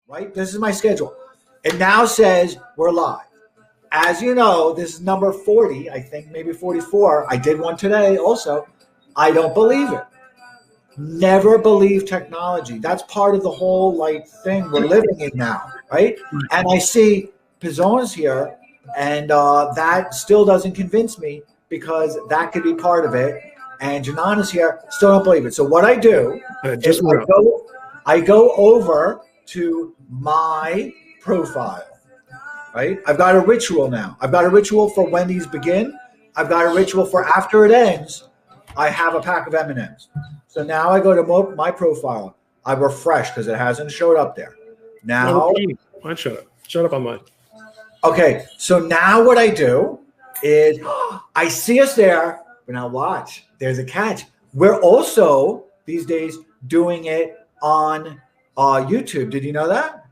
right? This is my schedule. It now says we're live. As you know, this is number 40, I think, maybe 44. I did one today also. I don't believe it. Never believe technology. That's part of the whole thing we're living in now, right? And I see Pizzone's here, and that still doesn't convince me because that could be part of it. And Janan is here, still don't believe it. So what I do is I go over to my profile. Right? I've got a ritual now. I've got a ritual for when these begin. I've got a ritual for after it ends. I have a pack of M&Ms. So now I go to my profile. I refresh because it hasn't showed up there. Now, mine shut up. Shut up on mine. Okay, so now what I do is I see us there, but now watch. There's a catch. We're also these days doing it on YouTube. Did you know that?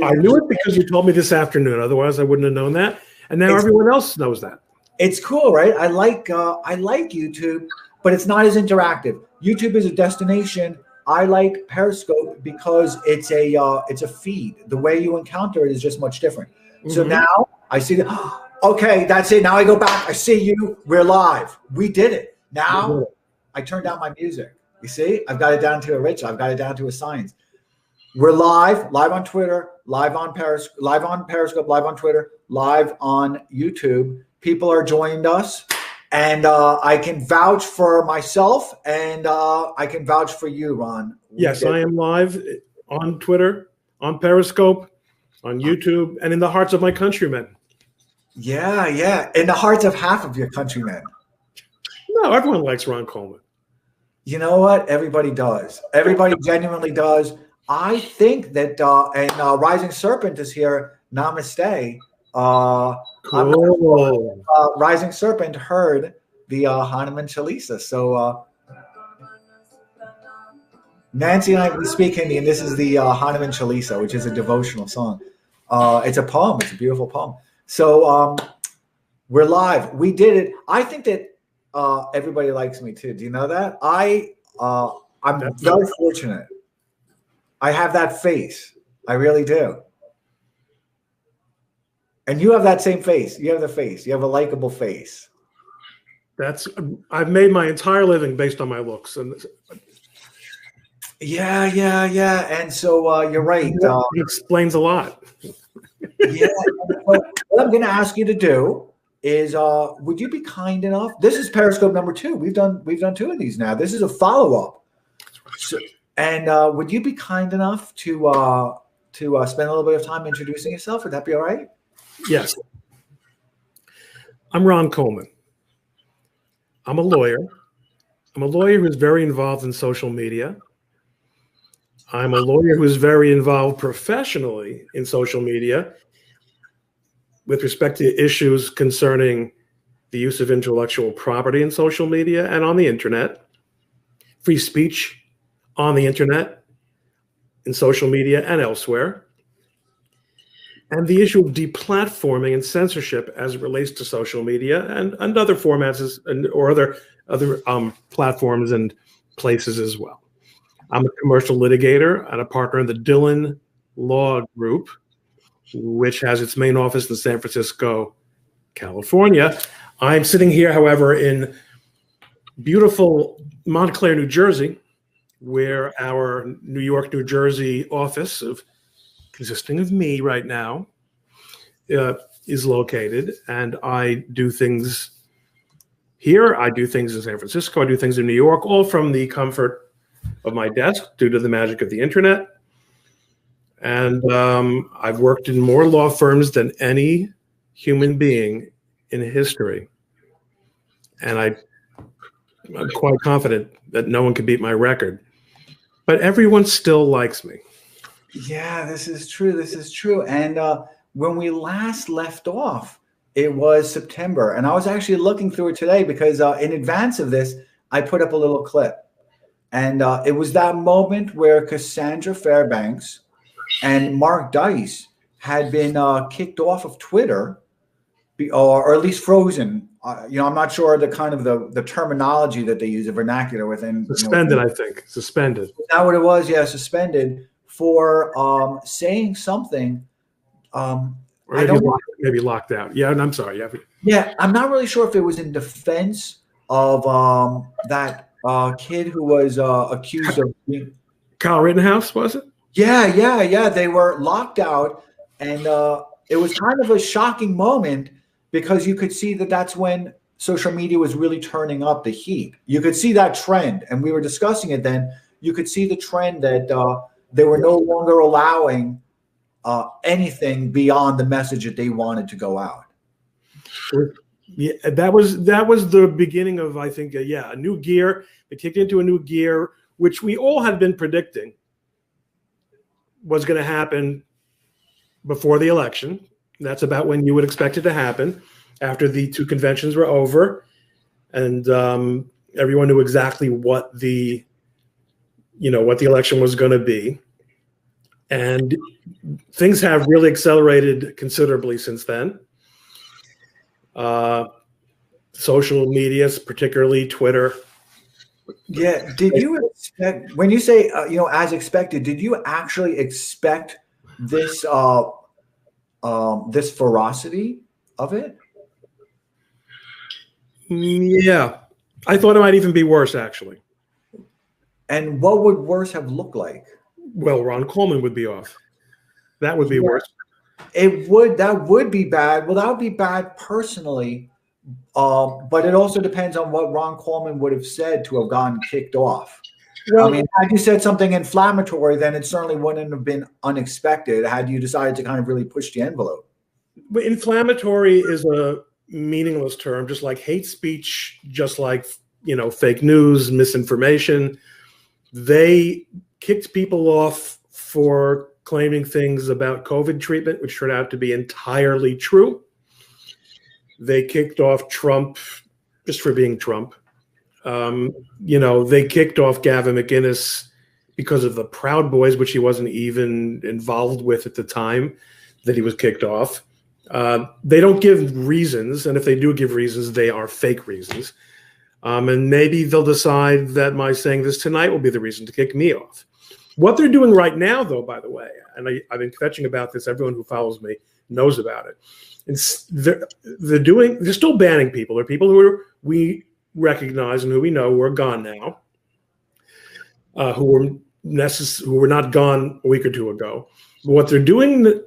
I knew it because you told me this afternoon. Otherwise, I wouldn't have known that. And now everyone else knows that. It's cool, right? I like YouTube, but it's not as interactive. YouTube is a destination. I like Periscope because it's a feed. The way you encounter it is just much different. Mm-hmm. So now I see okay, that's it. Now I go back. I see you. We're live. We did it. Now I turn down my music. You see, I've got it down to a ritual. I've got it down to a science. We're live on Twitter, live on Periscope, live on Twitter, live on YouTube. People are joining us, and I can vouch for myself, and I can vouch for you, Ron. Yes, I am live on Twitter, on Periscope, on YouTube, and in the hearts of my countrymen. Yeah, in the hearts of half of your countrymen. No, everyone likes Ron Coleman. You know what? Everybody does. Everybody genuinely does. I think that, and Rising Serpent is here. Namaste. Cool. Rising Serpent heard the Hanuman Chalisa. So Nancy and I, we speak Hindi, and this is the Hanuman Chalisa, which is a devotional song. It's a poem. It's a beautiful poem. So we're live. We did it. I think that everybody likes me too. Do you know that? I'm very fortunate. I have that face. I really do. And you have that same face. You have the face. You have a likable face. I've made my entire living based on my looks. And yeah. And so you're right. It explains a lot. Yeah. What I'm going to ask you to do is, would you be kind enough? This is Periscope number 2. We've done 2 of these now. This is a follow-up. So, and would you be kind enough to spend a little bit of time introducing yourself? Would that be all right? Yes. I'm Ron Coleman. I'm a lawyer. I'm a lawyer who's very involved in social media. I'm a lawyer who's very involved professionally in social media with respect to issues concerning the use of intellectual property in social media and on the internet, free speech on the internet, in social media and elsewhere, and the issue of deplatforming and censorship as it relates to social media and other formats or other platforms and places as well. I'm a commercial litigator and a partner in the Dillon Law Group, which has its main office in San Francisco, California. I'm sitting here, however, in beautiful Montclair, New Jersey, where our New York, New Jersey office, consisting of me right now, is located. And I do things here. I do things in San Francisco. I do things in New York, all from the comfort of my desk due to the magic of the internet. And I've worked in more law firms than any human being in history. And I'm quite confident that no one can beat my record. But everyone still likes me. Yeah, this is true. And when we last left off, it was September. And I was actually looking through it today because in advance of this, I put up a little clip. And it was that moment where Cassandra Fairbanks and Mark Dice had been kicked off of Twitter, or at least frozen. I'm not sure the terminology that they use, the vernacular within. Suspended, I think. Suspended. Is that what it was? Yeah, suspended for saying something. Or I don't. maybe locked out. Yeah, and I'm sorry. Yeah. Yeah, I'm not really sure if it was in defense of that kid who was accused of being. Kyle Rittenhouse, was it? Yeah. They were locked out, and it was kind of a shocking moment because you could see that that's when social media was really turning up the heat. You could see that trend, and we were discussing it then. You could see the trend that they were no longer allowing anything beyond the message that they wanted to go out. Yeah, that was the beginning of, I think, a new gear. They kicked into a new gear, which we all had been predicting was going to happen before the election. That's about when you would expect it to happen, after the two conventions were over, and everyone knew exactly what the election was going to be. And things have really accelerated considerably since then. Social medias, particularly Twitter. Yeah. Did you expect, when you say as expected, did you actually expect this this ferocity of it? Yeah, I thought it might even be worse, actually. And what would worse have looked like? Well, Ron Coleman would be off. That would be worse. That would be bad. Well, that would be bad personally. But it also depends on what Ron Coleman would have said to have gotten kicked off. Well, I mean, had you said something inflammatory, then it certainly wouldn't have been unexpected had you decided to kind of really push the envelope. But inflammatory is a meaningless term, just like hate speech, just like, fake news, misinformation. They kicked people off for claiming things about COVID treatment, which turned out to be entirely true. They kicked off Trump just for being Trump. They kicked off Gavin McInnes because of the Proud Boys, which he wasn't even involved with at the time that he was kicked off. They don't give reasons, and if they do give reasons, they are fake reasons. And maybe they'll decide that my saying this tonight will be the reason to kick me off. What they're doing right now, though, by the way, and I've been kvetching about this, everyone who follows me knows about it. They're still banning people. There are people we recognize and who we know who are gone now, who were not gone a week or two ago. But what they're doing,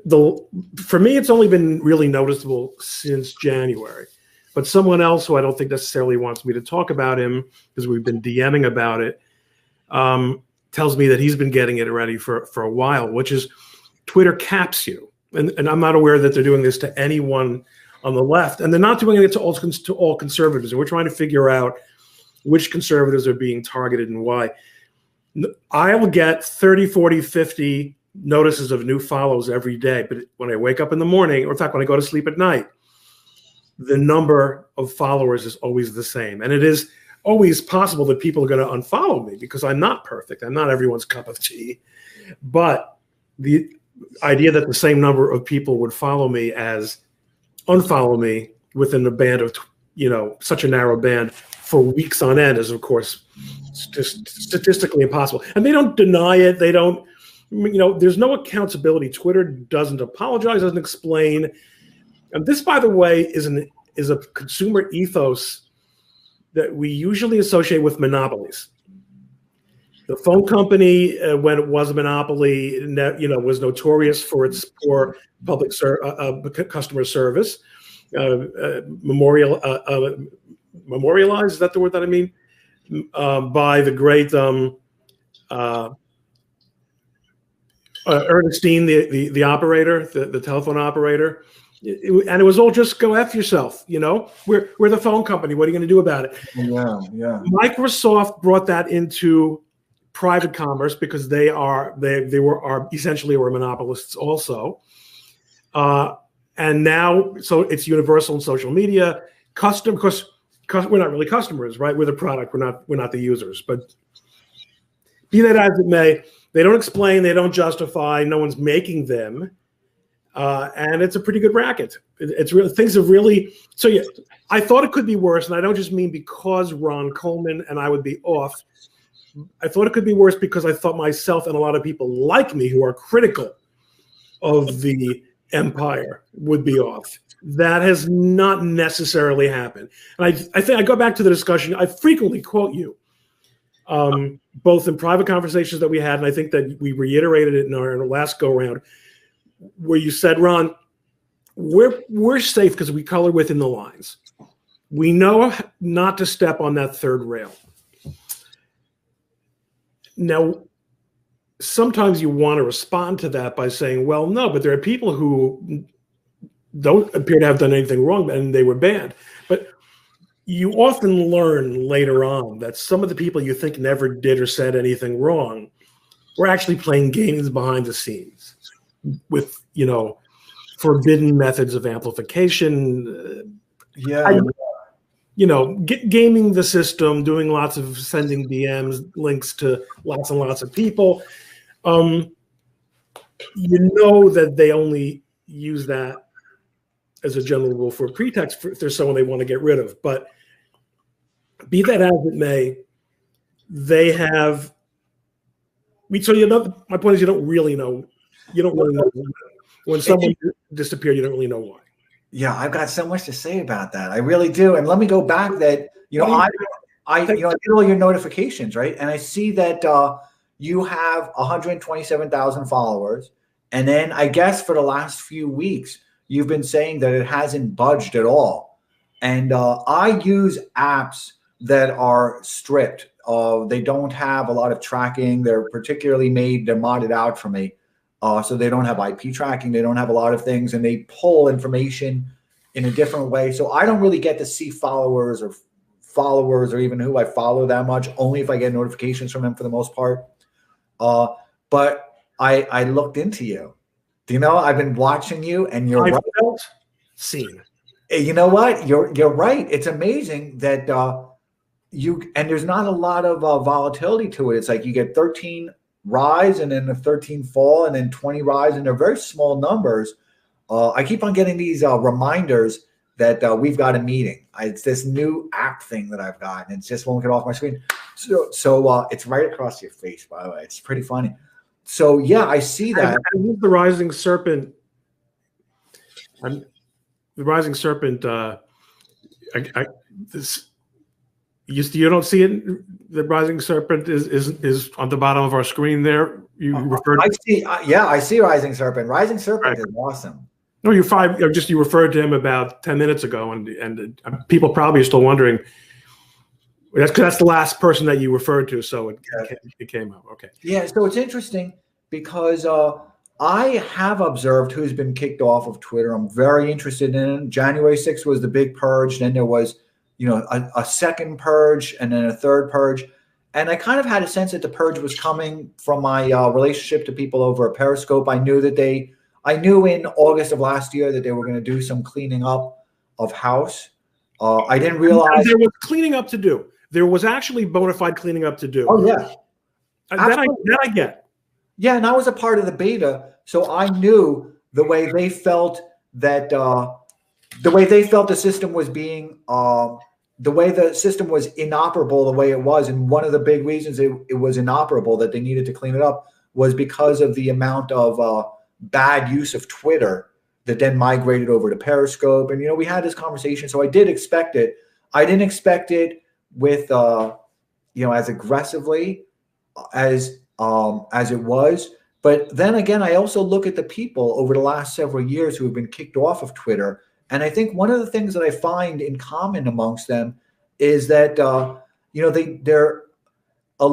for me, it's only been really noticeable since January. But someone else who I don't think necessarily wants me to talk about him, because we've been DMing about it, tells me that he's been getting it ready for a while, which is Twitter caps you. And I'm not aware that they're doing this to anyone on the left. And they're not doing it to all conservatives. And we're trying to figure out which conservatives are being targeted and why. I will get 30, 40, 50 notices of new follows every day. But when I wake up in the morning, or in fact, when I go to sleep at night, the number of followers is always the same. And it is always possible that people are going to unfollow me because I'm not perfect. I'm not everyone's cup of tea. But the idea that the same number of people would follow me as unfollow me within a band of, such a narrow band for weeks on end is, of course, just statistically impossible. And they don't deny it. They don't, there's no accountability. Twitter doesn't apologize, doesn't explain. And this, by the way, is a consumer ethos that we usually associate with monopolies. The phone company, when it was a monopoly, was notorious for its poor public customer service. Memorialized, is that the word that I mean? By the great Ernestine, the operator, the telephone operator. And it was all just go F yourself, We're the phone company. What are you going to do about it? Yeah. Microsoft brought that into private commerce because they essentially were monopolists also. And now, so it's universal in social media. Because we're not really customers, right? We're the product. We're not the users. But be that as it may, they don't explain. They don't justify. No one's making them. And it's a pretty good racket. It's really, things have really, so yeah, I thought it could be worse. And I don't just mean because Ron Coleman and I would be off, I thought it could be worse because I thought myself and a lot of people like me who are critical of the empire would be off. That has not necessarily happened. And I think I go back to the discussion. I frequently quote you, both in private conversations that we had, and I think that we reiterated it in our last go around, where you said, Ron, we're safe because we color within the lines. We know not to step on that third rail. Now, sometimes you want to respond to that by saying, well, no, but there are people who don't appear to have done anything wrong and they were banned. But you often learn later on that some of the people you think never did or said anything wrong were actually playing games behind the scenes with, forbidden methods of amplification. Gaming the system, doing lots of sending DMs, links to lots and lots of people. That they only use that as a general rule for a pretext if there's someone they want to get rid of. But be that as it may, they have. My point is, you don't really know. You don't really know when someone disappeared. You don't really know why. Yeah, I've got so much to say about that. I really do. And let me go back that, I did all your notifications, right? And I see that you have 127,000 followers. And then I guess for the last few weeks, you've been saying that it hasn't budged at all. And I use apps that are stripped. They don't have a lot of tracking. They're modded out for me. So they don't have IP tracking. They don't have a lot of things, and they pull information in a different way. So I don't really get to see followers or even who I follow that much, only if I get notifications from them for the most part. But I looked into you. I've been watching you, and you're right. Seen. You know what? You're right. It's amazing that and there's not a lot of volatility to it. It's like you get 13 rise and then a 13 fall and then 20 rise, and they're very small numbers. I keep on getting these reminders that we've got a meeting. It's this new app thing that I've got, and it just won't get off my screen. So it's right across your face, by the way. It's pretty funny. So yeah, I see that. The Rising Serpent. The Rising Serpent. You don't see it. The Rising Serpent is on the bottom of our screen there. You referred. I see Rising Serpent. Rising Serpent is awesome. No, you referred to him about 10 minutes ago, and people probably are still wondering. That's the last person that you referred to, so it came up. Okay. Yeah, so it's interesting because I have observed who's been kicked off of Twitter. I'm very interested in it. January 6th was the big purge. Then there was a second purge and then a third purge. And I kind of had a sense that the purge was coming from my relationship to people over at Periscope. I knew in August of last year that they were going to do some cleaning up of house. I didn't realize there was cleaning up to do. There was actually bona fide cleaning up to do. Oh yeah. That I get. Yeah. And I was a part of the beta. So I knew the way they felt that, the system was being, the way the system was inoperable the way it was. And one of the big reasons it was inoperable, that they needed to clean it up, was because of the amount of bad use of Twitter that then migrated over to Periscope. And, we had this conversation. So I did expect it. I didn't expect it with, as aggressively as it was. But then again, I also look at the people over the last several years who have been kicked off of Twitter. And I think one of the things that I find in common amongst them is that, they're a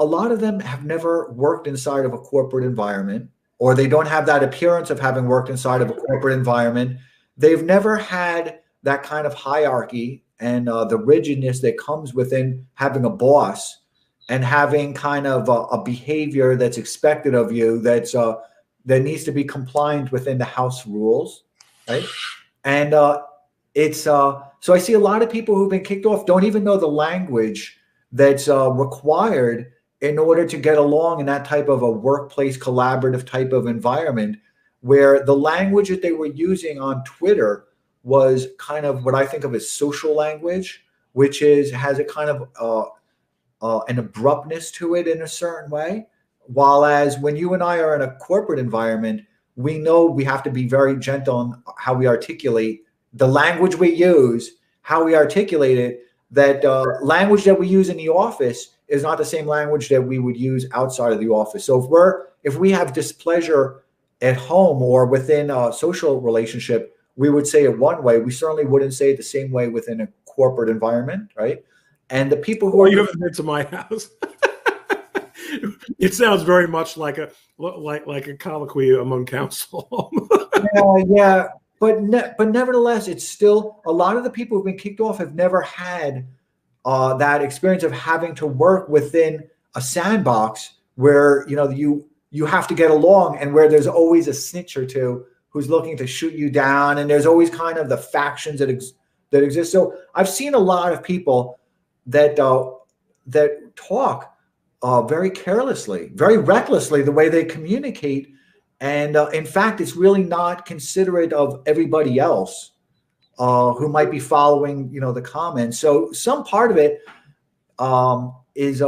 lot of them have never worked inside of a corporate environment, or they don't have that appearance of having worked inside of a corporate environment. They've never had that kind of hierarchy and the rigidness that comes within having a boss and having kind of a behavior that's expected of you that needs to be compliant within the house rules, right? And so I see a lot of people who've been kicked off don't even know the language that's required in order to get along in that type of a workplace collaborative type of environment, where the language that they were using on Twitter was kind of what I think of as social language, which has a kind of an abruptness to it in a certain way. While as when you and I are in a corporate environment, we know we have to be very gentle in how we articulate the language we use, how we articulate it. That language that we use in the office is not the same language that we would use outside of the office. So if we have displeasure at home or within a social relationship, we would say it one way. We certainly wouldn't say it the same way within a corporate environment, right? And the people who Well, you haven't been to my house. It sounds very much like a colloquy among counsel. yeah. But nevertheless, it's still a lot of the people who've been kicked off have never had that experience of having to work within a sandbox where you have to get along, and where there's always a snitch or two who's looking to shoot you down, and there's always kind of the factions that exist. So I've seen a lot of people that talk very carelessly, very recklessly, the way they communicate. And in fact, it's really not considerate of everybody else who might be following, the comments. So some part of it is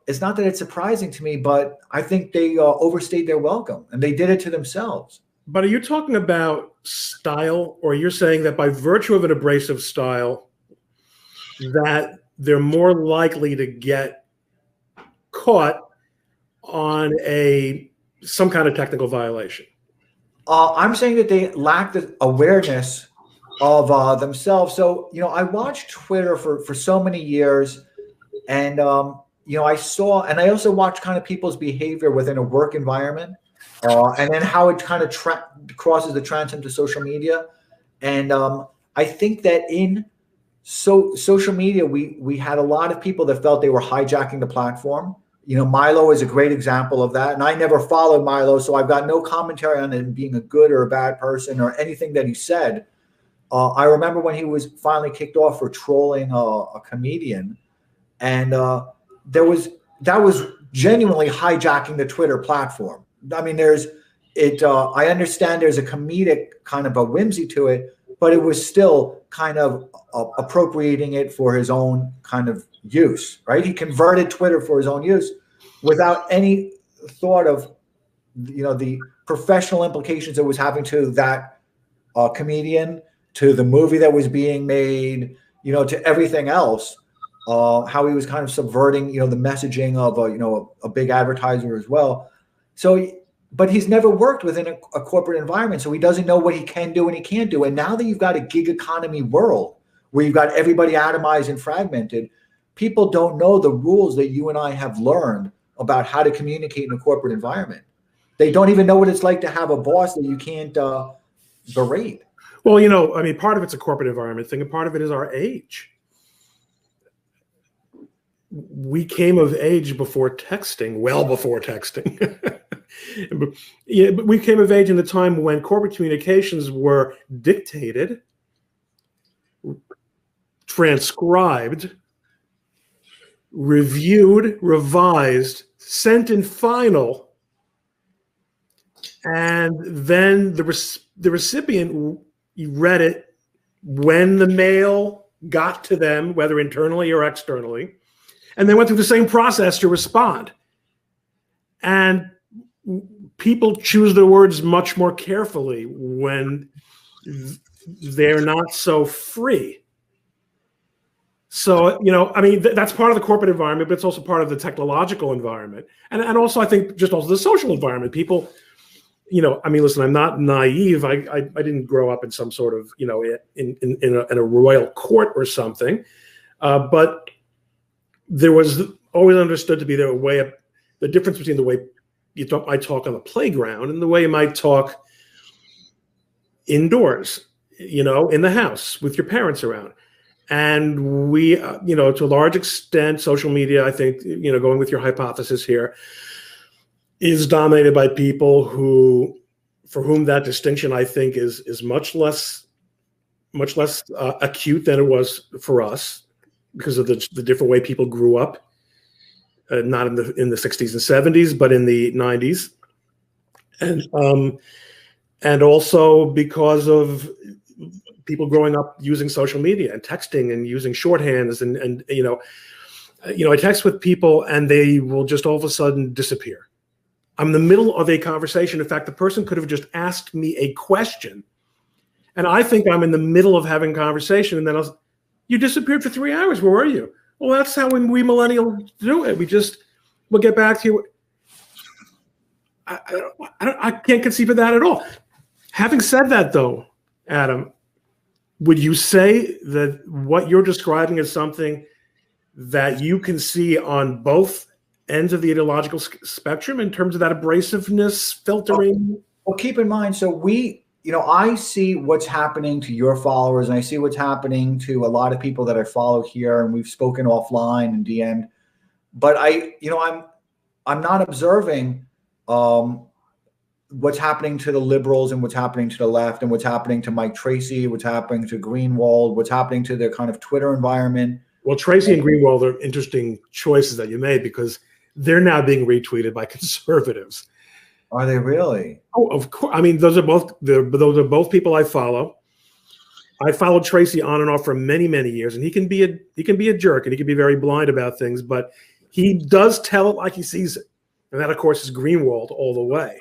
it's not that it's surprising to me, but I think they overstayed their welcome, and they did it to themselves. But are you talking about style, or you're saying that by virtue of an abrasive style, that they're more likely to get caught on some kind of technical violation? I'm saying that they lack the awareness of themselves. So, I watched Twitter for so many years, and, I saw, and I also watched kind of people's behavior within a work environment, and then how it kind of crosses the transom to social media. And I think that in social media, we had a lot of people that felt they were hijacking the platform. Milo is a great example of that. And I never followed Milo, so I've got no commentary on him being a good or a bad person or anything that he said. I remember when he was finally kicked off for trolling a comedian, and that was genuinely hijacking the Twitter platform. I mean, I understand there's a comedic kind of a whimsy to it, but it was still kind of appropriating it for his own kind of use, right? He converted Twitter for his own use without any thought of, the professional implications it was having to that comedian, to the movie that was being made, to everything else. How he was kind of subverting, the messaging of a big advertiser as well. So, but he's never worked within a corporate environment, so he doesn't know what he can do and he can't do. And now that you've got a gig economy world where you've got everybody atomized and fragmented, people don't know the rules that you and I have learned about how to communicate in a corporate environment. They don't even know what it's like to have a boss that you can't berate. Well, part of it's a corporate environment thing, and part of it is our age. We came of age before texting, well before texting. Yeah, but we came of age in the time when corporate communications were dictated, transcribed, reviewed, revised, sent in final, and then the recipient read it when the mail got to them, whether internally or externally, and they went through the same process to respond. And people choose their words much more carefully when they're not so free. So, that's part of the corporate environment, but it's also part of the technological environment. And also, I think, just also the social environment. People, listen, I'm not naive. I didn't grow up in some sort of, in a royal court or something. But there was always understood to be the difference between the way I talk on the playground and the way you might talk indoors, in the house with your parents around. And we, to a large extent, social media, I think, going with your hypothesis here, is dominated by people for whom that distinction, I think, is much less acute than it was for us, because of the different way people grew up, not in the 60s and 70s, but in the 90s, and also because of people growing up using social media and texting and using shorthands, and I text with people and they will just all of a sudden disappear. I'm in the middle of a conversation. In fact, the person could have just asked me a question, and I think I'm in the middle of having a conversation, and then you disappeared for 3 hours. Where were you? Well, that's how we millennials do it. We'll get back to you. I can't conceive of that at all. Having said that, though, Adam, would you say that what you're describing is something that you can see on both ends of the ideological spectrum in terms of that abrasiveness filtering? Well, keep in mind, so I see what's happening to your followers, and I see what's happening to a lot of people that I follow here, and we've spoken offline and DM'd. But I'm not observing what's happening to the liberals and what's happening to the left and what's happening to Mike Tracy, what's happening to Greenwald, what's happening to their kind of Twitter environment. Well, Tracy and Greenwald are interesting choices that you made because they're now being retweeted by conservatives. Are they really? Oh, of course. I mean, those are both people I follow. I followed Tracy on and off for many, many years, and he can be a jerk and he can be very blind about things, but he does tell it like he sees it. And that, of course, is Greenwald all the way.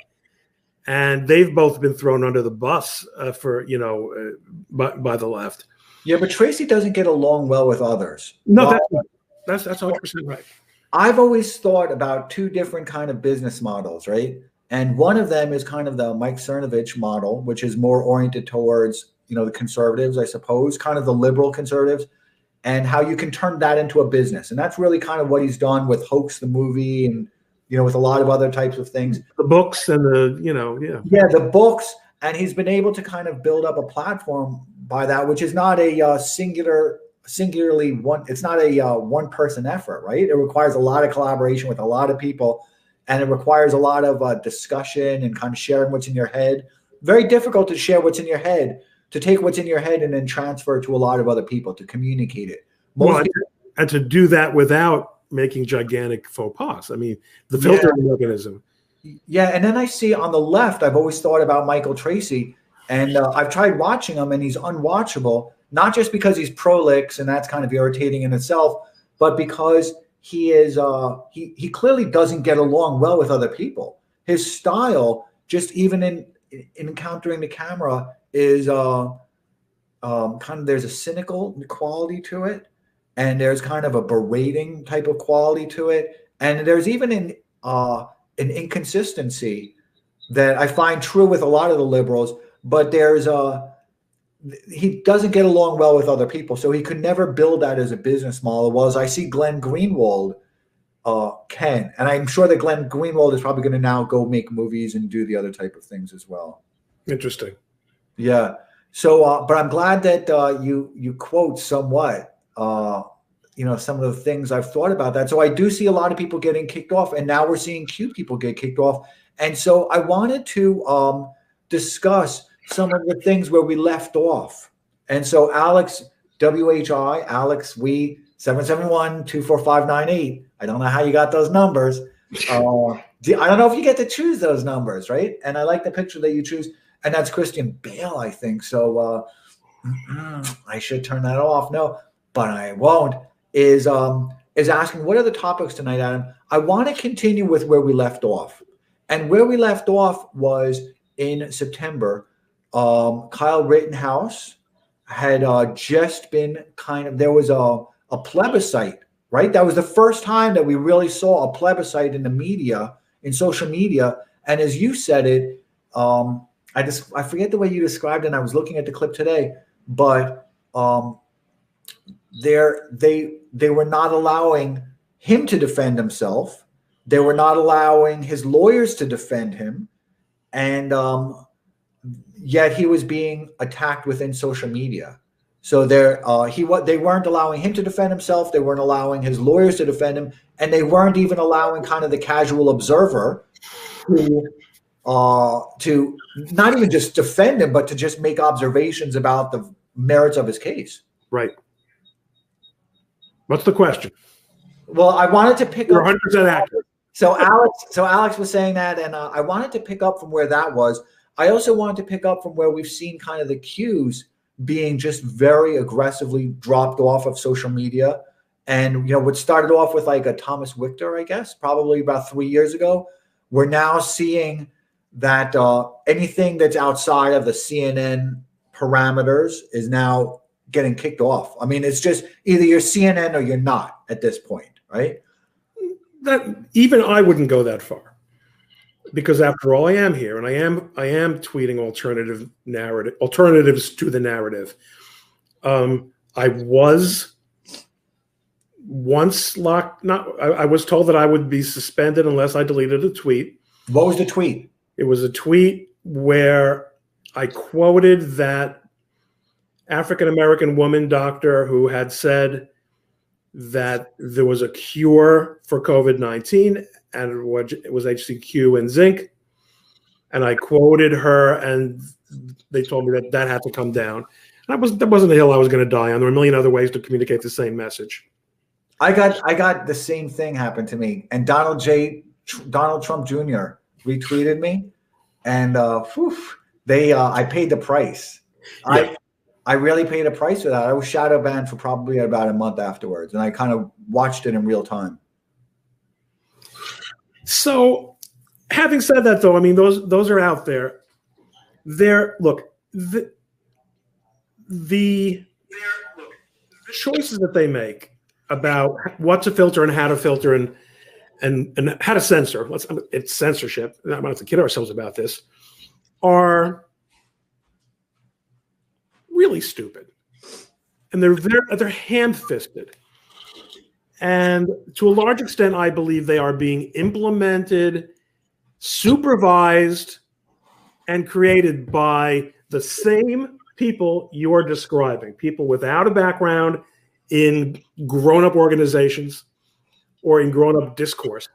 And they've both been thrown under the bus by the left. Yeah, but Tracy doesn't get along well with others. No, that's 100% right. I've always thought about two different kind of business models, right? And one of them is kind of the Mike Cernovich model, which is more oriented towards, the conservatives, I suppose, kind of the liberal conservatives, and how you can turn that into a business. And that's really kind of what he's done with Hoax the movie and, with a lot of other types of things. The books and Yeah, the books. And he's been able to kind of build up a platform by that, which is not a singularly one. It's not a one person effort, right? It requires a lot of collaboration with a lot of people, and it requires a lot of discussion and kind of sharing what's in your head. Very difficult to share what's in your head, to take what's in your head and then transfer it to a lot of other people, to communicate it. And to do that without making gigantic faux pas. I mean, the filtering mechanism. Yeah, and then I see on the left, I've always thought about Michael Tracy, and I've tried watching him, and he's unwatchable, not just because he's prolix, and that's kind of irritating in itself, but because he is he clearly doesn't get along well with other people. His style, just even in encountering the camera, is kind of, there's a cynical quality to it, and there's kind of a berating type of quality to it, and there's even an inconsistency that I find true with a lot of the liberals, but he doesn't get along well with other people, so he could never build that as a business model. Whereas I see Glenn Greenwald can, and I'm sure that Glenn Greenwald is probably going to now go make movies and do the other type of things as well. Interesting. Yeah. So, but I'm glad that you quote somewhat. Some of the things I've thought about that. So I do see a lot of people getting kicked off, and now we're seeing Q people get kicked off. And so I wanted to discuss some of the things where we left off. And so Alex, WHI, Alex, 771-24598. I don't know how you got those numbers. I don't know if you get to choose those numbers, right? And I like the picture that you choose. And that's Christian Bale, I think. So I should turn that off. No, but I won't. Is asking, what are the topics tonight, Adam? I want to continue with where we left off. And where we left off was in September. Kyle Rittenhouse had just been there was a plebiscite, right? That was the first time that we really saw a plebiscite in the media, in social media. And as you said it, I forget the way you described it, and I was looking at the clip today, but they were not allowing him to defend himself. They were not allowing his lawyers to defend him. And yet he was being attacked within social media. So they weren't allowing him to defend himself. They weren't allowing his lawyers to defend him. And they weren't even allowing kind of the casual observer to not even just defend him, but to just make observations about the merits of his case. Right. What's the question? Well, I wanted to pick You're up. 100% accurate. So Alex was saying that, and I wanted to pick up from where that was. I also wanted to pick up from where we've seen kind of the cues being just very aggressively dropped off of social media, And what started off with like a Thomas Victor, I guess, probably about 3 years ago, we're now seeing that anything that's outside of the CNN parameters is now getting kicked off. I mean, it's just either you're CNN or you're not at this point, right? That even I wouldn't go that far, because after all, I am here and I am tweeting alternatives to the narrative. I was once locked. I was told that I would be suspended unless I deleted a tweet. What was the tweet? It was a tweet where I quoted that African-American woman doctor who had said that there was a cure for COVID-19 and it was HCQ and zinc. And I quoted her, and they told me that had to come down. And that wasn't the hill I was going to die on. There were a million other ways to communicate the same message. I got the same thing happen to me. And Donald Trump Jr. retweeted me, and I paid the price. Yeah. I really paid a price for that. I was shadow banned for probably about a month afterwards, and I kind of watched it in real time. So, having said that, though, I mean those are out there. The choices that they make about what to filter and how to filter and how to censor. It's censorship. I'm not going to kid ourselves about this. Are really stupid, and they're ham-fisted, and to a large extent, I believe they are being implemented, supervised, and created by the same people you are describing, people without a background in grown-up organizations or in grown-up discourse,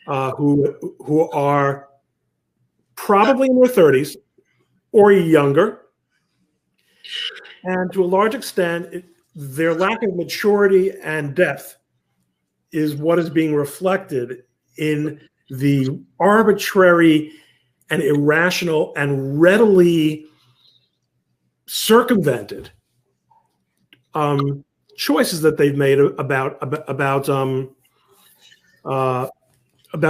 who are probably in their 30s or younger. And to a large extent, their lack of maturity and depth is what is being reflected in the arbitrary and irrational and readily circumvented choices that they've made about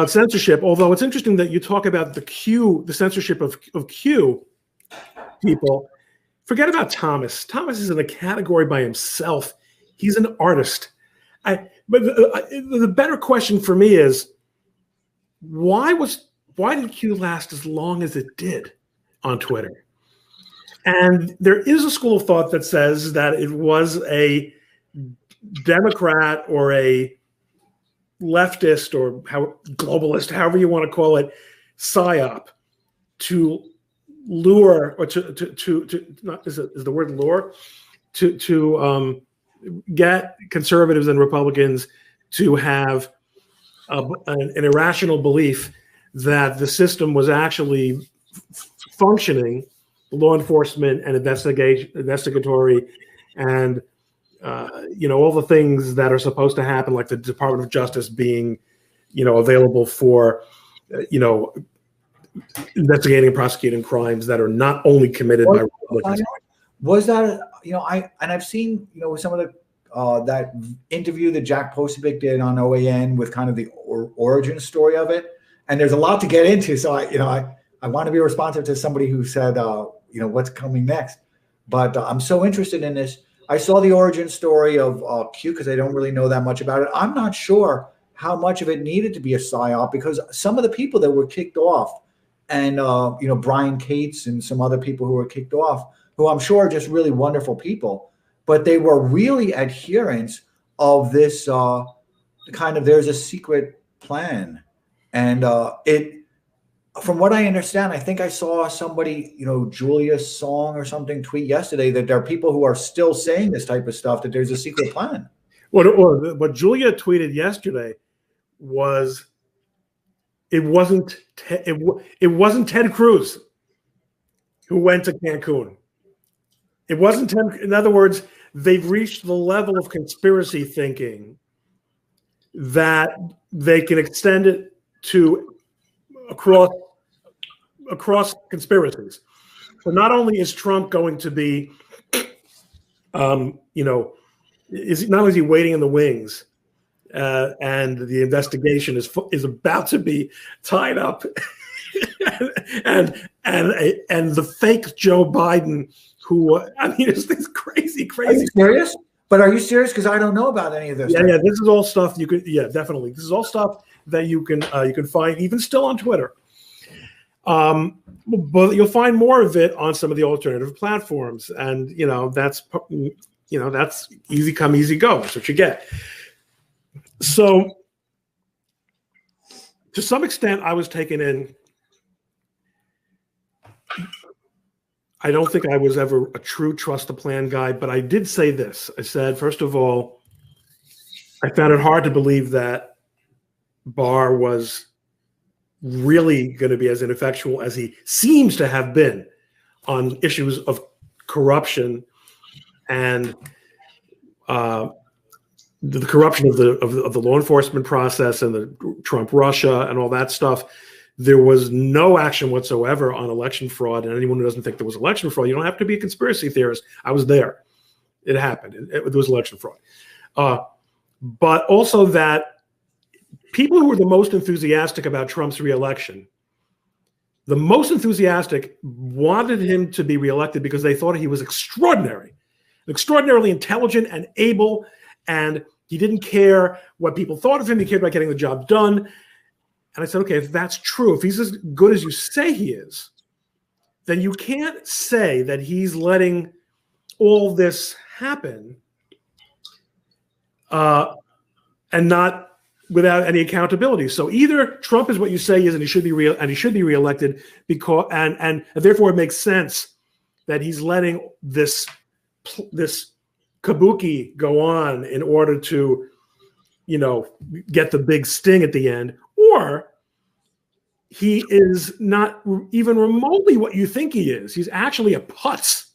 censorship. Although it's interesting that you talk about the censorship of Q people. Forget about Thomas. Thomas is in a category by himself. He's an artist. But the better question for me is, why did Q last as long as it did on Twitter? And there is a school of thought that says that it was a Democrat or a leftist or globalist, however you want to call it, psyop to lure, or is the word lure, to get conservatives and Republicans to have an irrational belief that the system was actually functioning, law enforcement and investigatory, and all the things that are supposed to happen, like the Department of Justice being, available for, investigating and prosecuting crimes that are not only committed by Republicans. Was that, I've seen, some of the that interview that Jack Posobiec did on OAN with kind of the origin story of it, and there's a lot to get into. So I want to be responsive to somebody who said, what's coming next. But I'm so interested in this. I saw the origin story of Q because I don't really know that much about it. I'm not sure how much of it needed to be a psyop, because some of the people that were kicked off, and Brian Cates and some other people who were kicked off, who I'm sure are just really wonderful people, but they were really adherents of this there's a secret plan. And from what I understand, I think I saw somebody, Julia Song or something, tweet yesterday that there are people who are still saying this type of stuff, that there's a secret plan. What Julia tweeted yesterday was, it wasn't Ted Cruz who went to Cancun. It wasn't Ted. In other words, they've reached the level of conspiracy thinking that they can extend it to across conspiracies. So not only is Trump going to be, is not only is he waiting in the wings, and the investigation is about to be tied up, and the fake Joe Biden, who I mean, it's this crazy. Are you serious? But are you serious? Because I don't know about any of this. Yeah, this is all stuff you could. Yeah, definitely. This is all stuff that you can find even still on Twitter. But you'll find more of it on some of the alternative platforms, and that's easy come, easy go. That's what you get. So, to some extent, I was taken in. I don't think I was ever a true trust the plan guy, but I did say this. I said, first of all, I found it hard to believe that Barr was really going to be as ineffectual as he seems to have been on issues of corruption and the corruption of the law enforcement process and the Trump Russia and all that stuff. There was no action whatsoever on election fraud. And anyone who doesn't think there was election fraud, you don't have to be a conspiracy theorist. I was there. It happened. There was election fraud. But also that people who were the most enthusiastic about Trump's reelection, the most enthusiastic wanted him to be reelected because they thought he was extraordinary, extraordinarily intelligent and able, and he didn't care what people thought of him. He cared about getting the job done. And I said, okay, if that's true, if he's as good as you say he is, then you can't say that he's letting all this happen and not without any accountability. So either Trump is what you say he is, and he should be reelected because, and therefore it makes sense that he's letting this kabuki go on in order to, get the big sting at the end. Or he is not even remotely what you think he is. He's actually a putz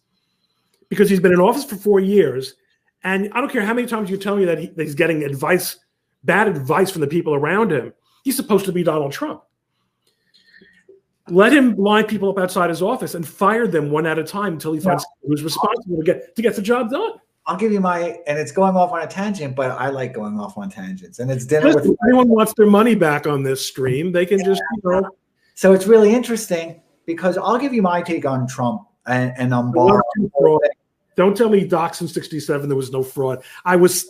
because he's been in office for 4 years. And I don't care how many times you tell me that he's getting bad advice from the people around him. He's supposed to be Donald Trump. Let him line people up outside his office and fire them one at a time until he finds who's responsible to get the job done. I'll give you and it's going off on a tangent, but I like going off on tangents. And it's dinner Listen, if anyone wants their money back on this stream, they can just, So it's really interesting because I'll give you my take on Trump and on Barr. Don't tell me Docs in 67 there was no fraud. I was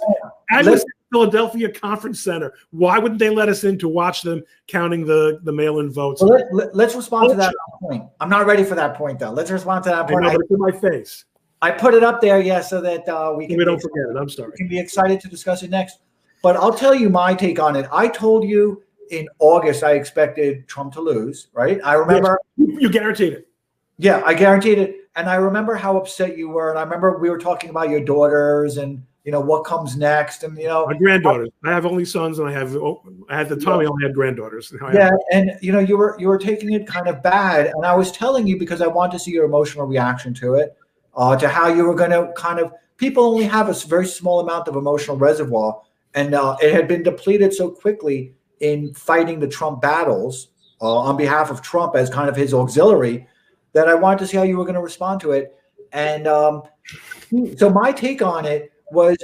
at the Philadelphia Conference Center. Why wouldn't they let us in to watch them counting the mail-in votes? Well, let's respond to that point. I'm not ready for that point, though. Let's respond to that point. I know, but it's in my face. I put it up there, so that we don't forget it. I'm sorry. We can be excited to discuss it next. But I'll tell you my take on it. I told you in August I expected Trump to lose, right? I remember. Yes, you guaranteed it. Yeah, I guaranteed it. And I remember how upset you were. And I remember we were talking about your daughters and, what comes next. And, my granddaughters. I have only sons and at the time I only had granddaughters. And, you were taking it kind of bad. And I was telling you because I want to see your emotional reaction to it. To how you were going to people only have a very small amount of emotional reservoir. And it had been depleted so quickly in fighting the Trump battles on behalf of Trump as kind of his auxiliary that I wanted to see how you were going to respond to it. And so my take on it was,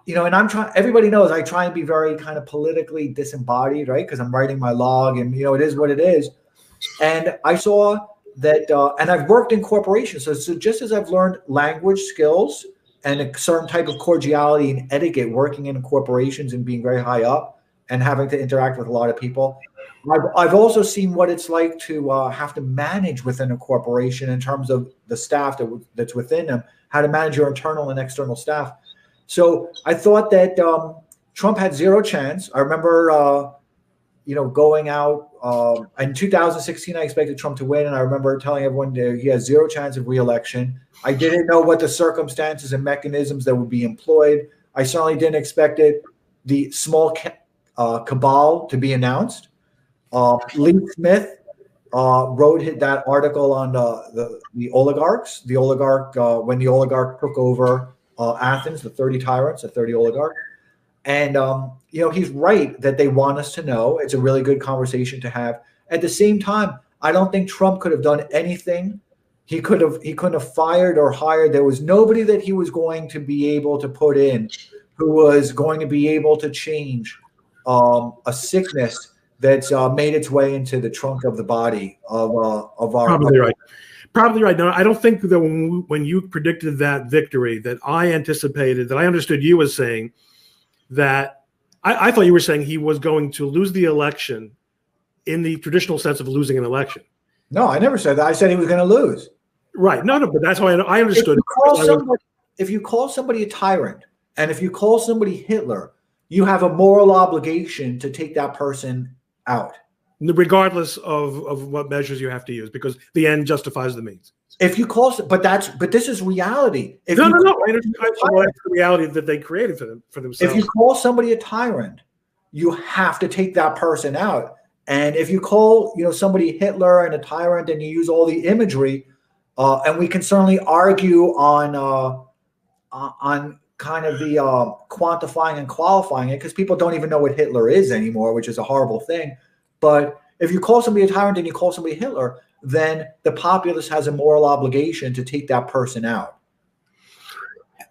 and everybody knows I try and be very kind of politically disembodied, right? Because I'm writing my log and, it is what it is. And I saw that, and I've worked in corporations. So just as I've learned language skills and a certain type of cordiality and etiquette working in corporations and being very high up and having to interact with a lot of people, I've also seen what it's like to have to manage within a corporation in terms of the staff that's within them, how to manage your internal and external staff. So I thought that Trump had zero chance. I remember going out in 2016, I expected Trump to win. And I remember telling everyone that he has zero chance of reelection. I didn't know what the circumstances and mechanisms that would be employed. I certainly didn't expect the small cabal to be announced. Lee Smith wrote that article on the oligarchs, when the oligarch took over Athens, the 30 tyrants, the 30 oligarchs. And, he's right that they want us to know. It's a really good conversation to have. At the same time, I don't think Trump could have done anything. He couldn't have fired or hired. There was nobody that he was going to be able to put in who was going to be able to change a sickness that's made its way into the trunk of the body of our. Probably right. Probably right. No, I don't think that when you predicted that victory, that I anticipated, that I understood you as saying that I thought you were saying he was going to lose the election in the traditional sense of losing an election. No, I never said that. I said he was going to lose. Right. No, but that's how I understood. If you call somebody a tyrant, and if you call somebody Hitler, you have a moral obligation to take that person out, regardless of what measures you have to use, because the end justifies the means. If you call, but this is reality. That's the reality that they created for themselves. If you call somebody a tyrant, you have to take that person out. And if you call somebody Hitler and a tyrant, and you use all the imagery, and we can certainly argue on kind of the quantifying and qualifying it, because people don't even know what Hitler is anymore, which is a horrible thing. But if you call somebody a tyrant and you call somebody Hitler, then the populace has a moral obligation to take that person out.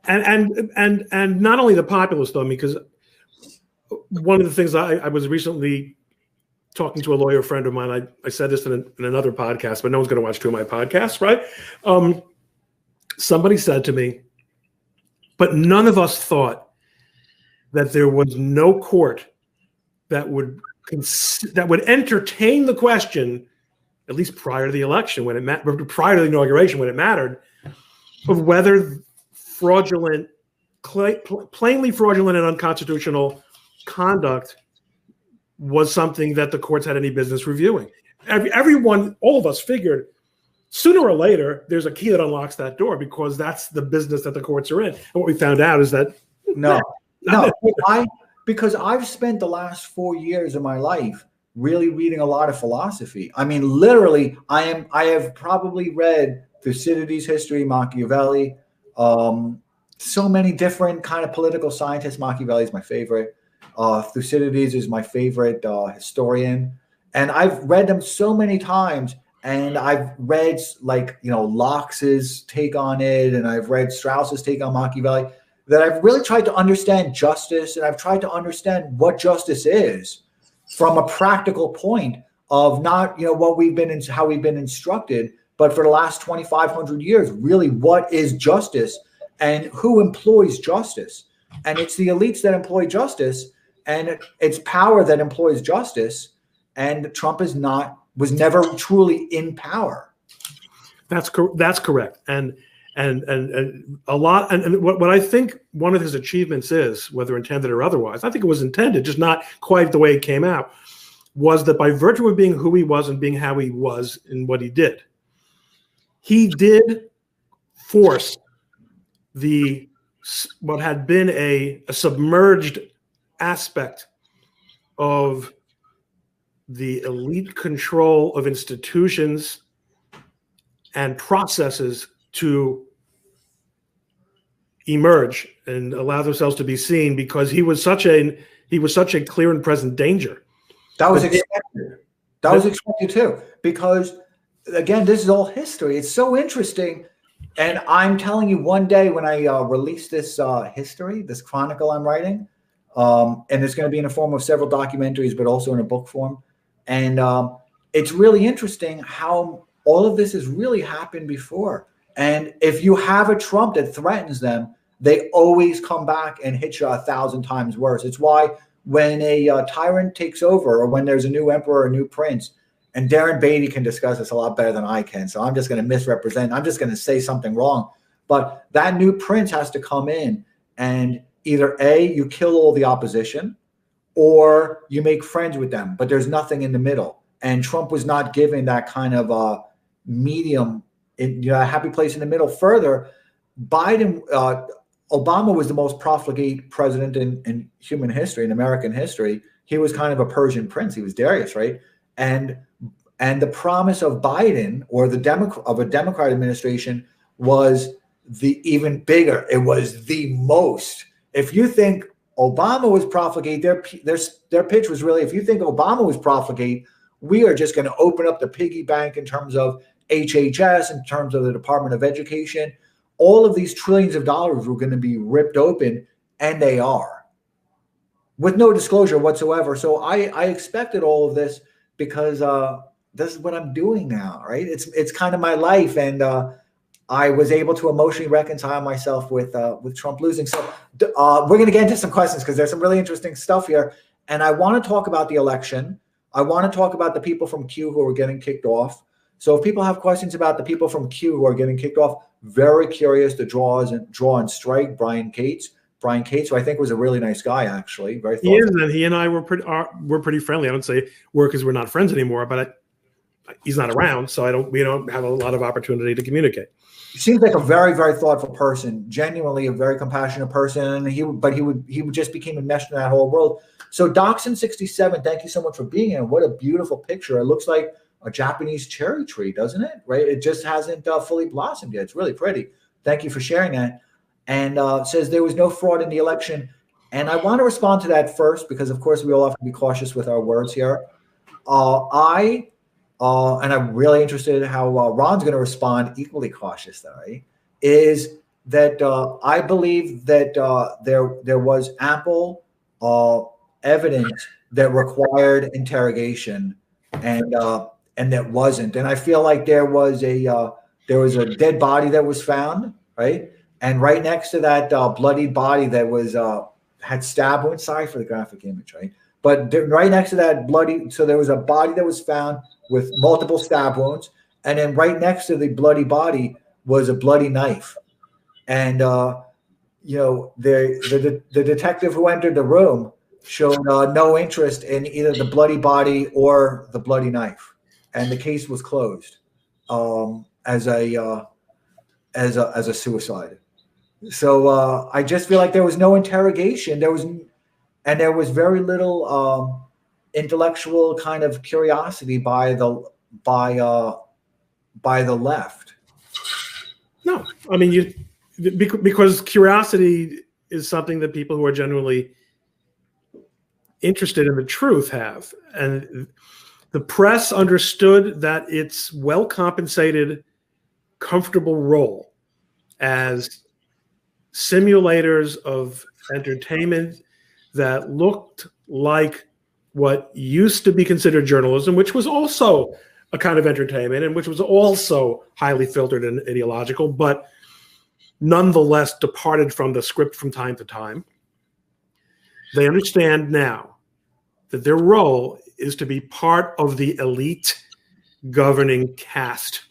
And not only the populace, though, because one of the things I was recently talking to a lawyer friend of mine, I said this in another podcast, but no one's going to watch two of my podcasts, right? Somebody said to me, but none of us thought that there was no court that would entertain the question, at least prior to the election, prior to the inauguration, when it mattered, of whether plainly fraudulent and unconstitutional conduct was something that the courts had any business reviewing. Everyone, all of us figured sooner or later, there's a key that unlocks that door, because that's the business that the courts are in. And what we found out is that because I've spent the last 4 years of my life really reading a lot of philosophy. I mean, literally, I have probably read Thucydides' history, Machiavelli, so many different kind of political scientists. Machiavelli is my favorite. Thucydides is my favorite historian. And I've read them so many times. And I've read Locke's take on it, and I've read Strauss's take on Machiavelli, that I've really tried to understand justice, and I've tried to understand what justice is from a practical point of not how we've been instructed, but for the last 2,500 years, really, what is justice and who employs justice? And it's the elites that employ justice, and it's power that employs justice. And Trump was never truly in power. That's correct. And a lot, and what I think one of his achievements is, whether intended or otherwise, I think it was intended, just not quite the way it came out, was that by virtue of being who he was and being how he was in what he did force what had been a submerged aspect of the elite control of institutions and processes to emerge and allow themselves to be seen, because he was such a clear and present danger. That was expected. That was expected too, because again, this is all history. It's so interesting. And I'm telling you, one day when I release this history, this chronicle I'm writing, and it's going to be in the form of several documentaries, but also in a book form. And it's really interesting how all of this has really happened before. And if you have a Trump that threatens them, they always come back and hit you 1,000 times worse. It's why when a tyrant takes over, or when there's a new emperor or a new prince, and Darren Beatty can discuss this a lot better than I can, so I'm just going to misrepresent. I'm just going to say something wrong. But that new prince has to come in, and either A, you kill all the opposition, or you make friends with them, but there's nothing in the middle. And Trump was not given that kind of medium, a happy place in the middle. Further, Obama was the most profligate president in human history, in American history. He was kind of a Persian prince. He was Darius, right? And the promise of Biden, or a Democrat administration, was the even bigger. It was the most. If you think Obama was profligate, their pitch was really, if you think Obama was profligate, we are just going to open up the piggy bank in terms of HHS, in terms of the Department of Education. All of these trillions of dollars were going to be ripped open, and they are, with no disclosure whatsoever. So I expected all of this because this is what I'm doing now, right? It's kind of my life, and I was able to emotionally reconcile myself with Trump losing. So we're going to get into some questions because there's some really interesting stuff here, and I want to talk about the election. I want to talk about the people from Q who are getting kicked off. So if people have questions about the people from Q who are getting kicked off, very curious to draw and strike Brian Cates. Brian Cates, who I think was a really nice guy, actually, very thoughtful. He is, and he and I were pretty friendly. I don't say we're because we're not friends anymore, but he's not around, so we don't have a lot of opportunity to communicate. He seems like a very, very thoughtful person, genuinely a very compassionate person, and he would just became enmeshed in that whole world. So Dachshund67, thank you so much for being here. What a beautiful picture. It looks like a Japanese cherry tree, doesn't it? Right? It just hasn't fully blossomed yet. It's really pretty. Thank you for sharing that. And says there was no fraud in the election. And I want to respond to that first because, of course, we all have to be cautious with our words here. And I'm really interested in how Ron's going to respond equally cautious, though, right? Is that I believe that there was ample evidence that required interrogation, and that wasn't. And I feel like there was a dead body that was found, right? And right next to that bloody body that was had stab wounds. Sorry for the graphic image, right? But right next to that bloody, so there was a body that was found with multiple stab wounds, and then right next to the bloody body was a bloody knife. And the detective who entered the room showed no interest in either the bloody body or the bloody knife, and the case was closed as a suicide. So I just feel like there was no interrogation. There was very little intellectual kind of curiosity by the left. No, I mean because curiosity is something that people who are genuinely interested in the truth have, and the press understood that its well compensated, comfortable role as simulators of entertainment that looked like what used to be considered journalism, which was also a kind of entertainment and which was also highly filtered and ideological, but nonetheless departed from the script from time to time. They understand now that their role is to be part of the elite governing caste.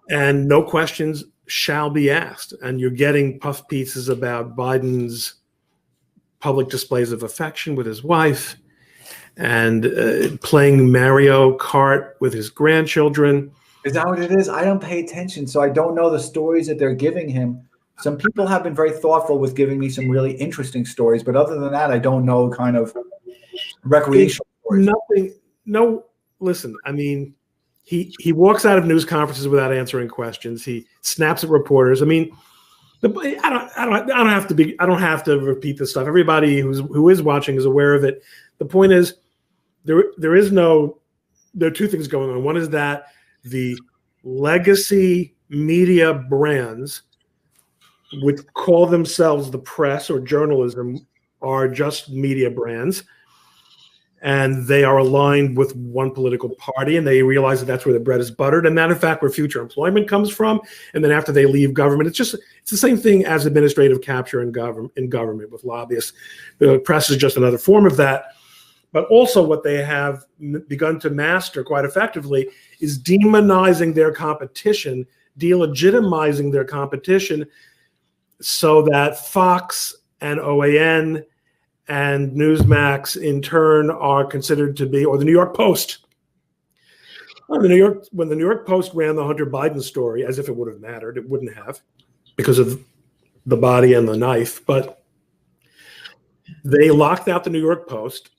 And no questions shall be asked. And you're getting puff pieces about Biden's public displays of affection with his wife and playing Mario Kart with his grandchildren. Is that what it is? I don't pay attention, so I don't know the stories that they're giving him. Some people have been very thoughtful with giving me some really interesting stories, but other than that, I don't know kind of recreational stories. Nothing. No, listen, I mean, he walks out of news conferences without answering questions. He snaps at reporters. I mean, I don't have to repeat this stuff. Everybody who is watching is aware of it. The point is, there are two things going on. One is that the legacy media brands, which call themselves the press or journalism, are just media brands. And they are aligned with one political party, and they realize that that's where the bread is buttered, and that, in fact, where future employment comes from. And then after they leave government, it's the same thing as administrative capture in government with lobbyists. The press is just another form of that. But also what they have begun to master quite effectively is demonizing their competition, delegitimizing their competition, so that Fox and OAN and Newsmax, in turn, are considered to be, or the New York Post. When the New York Post ran the Hunter Biden story, as if it would have mattered, it wouldn't have, because of the body and the knife. But they locked out the New York Post,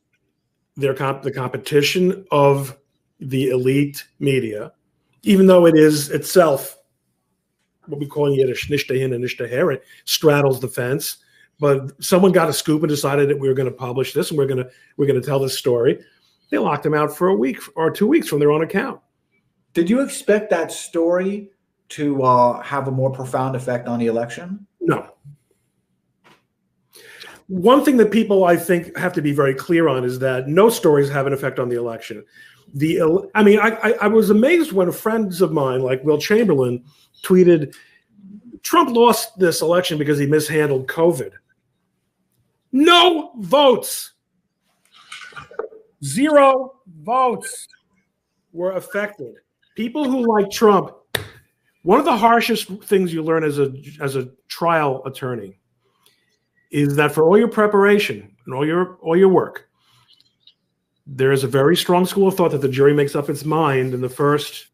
the competition of the elite media, even though it is itself what we call in Yiddish nishta hin and nishta her. It straddles the fence. But someone got a scoop and decided that we were going to publish this and we're going to tell this story. They locked him out for a week or 2 weeks from their own account. Did you expect that story to have a more profound effect on the election? No. one thing that people, I think, have to be very clear on is that no stories have an effect on the election. I was amazed when friends of mine, like Will Chamberlain, tweeted, Trump lost this election because he mishandled COVID. No votes. 0 votes were affected. People who like Trump, one of the harshest things you learn as a trial attorney is that for all your preparation and all your work, there is a very strong school of thought that the jury makes up its mind in the first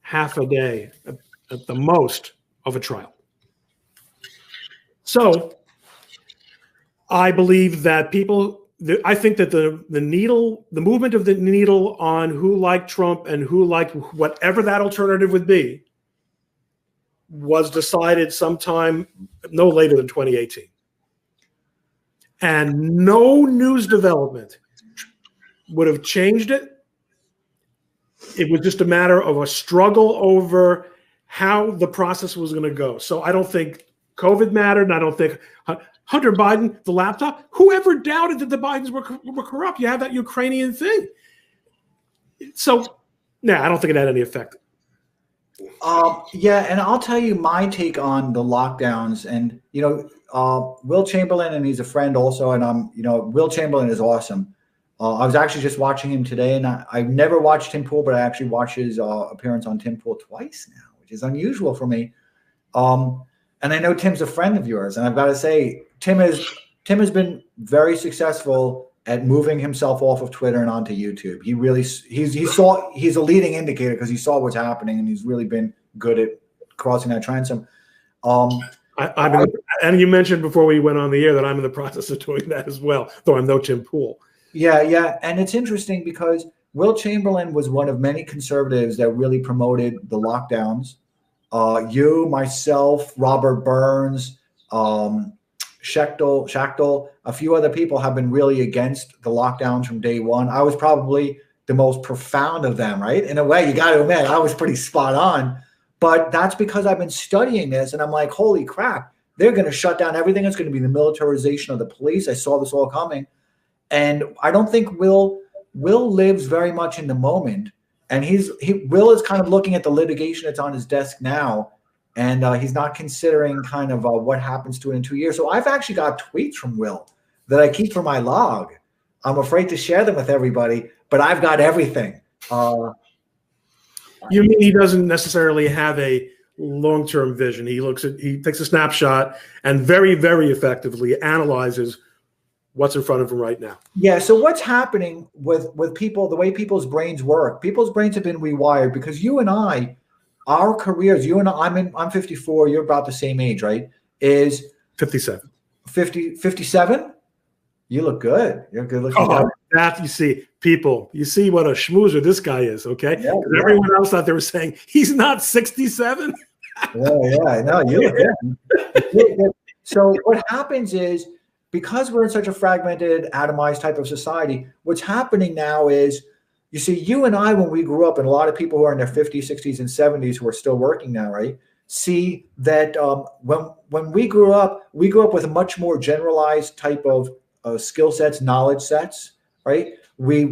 half a day at the most of a trial. So I believe that I think that the movement of the needle on who liked Trump and who liked whatever that alternative would be was decided sometime no later than 2018. And no news development would have changed it. It was just a matter of a struggle over how the process was going to go. So I don't think COVID mattered, and I don't think Hunter Biden, the laptop, whoever doubted that the Bidens were corrupt? You have that Ukrainian thing. So, I don't think it had any effect. Yeah, and I'll tell you my take on the lockdowns. And Will Chamberlain, and he's a friend also, and Will Chamberlain is awesome. I was actually just watching him today, and I've never watched Tim Pool, but I actually watched his appearance on Tim Pool twice now, which is unusual for me. And I know Tim's a friend of yours, and I've got to say, Tim has been very successful at moving himself off of Twitter and onto YouTube. He's a leading indicator because he saw what's happening, and he's really been good at crossing that transom. And you mentioned before we went on the air that I'm in the process of doing that as well, though I'm no Tim Pool. Yeah, and it's interesting because Will Chamberlain was one of many conservatives that really promoted the lockdowns. You, myself, Robert Burns, Schachtel, a few other people have been really against the lockdowns from day one. I was probably the most profound of them, right? In a way, you got to admit, I was pretty spot on. But that's because I've been studying this, and I'm like, holy crap, they're going to shut down everything. It's going to be the militarization of the police. I saw this all coming. And I don't think Will lives very much in the moment. And Will is kind of looking at the litigation that's on his desk now. And he's not considering kind of what happens to it in 2 years. So I've actually got tweets from Will that I keep for my log. I'm afraid to share them with everybody, but I've got everything. You mean he doesn't necessarily have a long-term vision? He takes a snapshot and very, very effectively analyzes what's in front of him right now. Yeah. So what's happening with people, the way people's brains work, people's brains have been rewired because you and I, our careers, you and I'm 54, you're about the same age, right? Is 57. 57? You look good. You're good looking. Oh, that you see, people, you see what a schmoozer this guy is, okay? Yeah. Everyone else out there was saying he's not 67. Yeah, no, you look good. So what happens is, because we're in such a fragmented, atomized type of society, what's happening now is, you see, you and I, when we grew up, and a lot of people who are in their 50s, 60s, and 70s who are still working now, right, see that when we grew up with a much more generalized type of skill sets, knowledge sets, right? We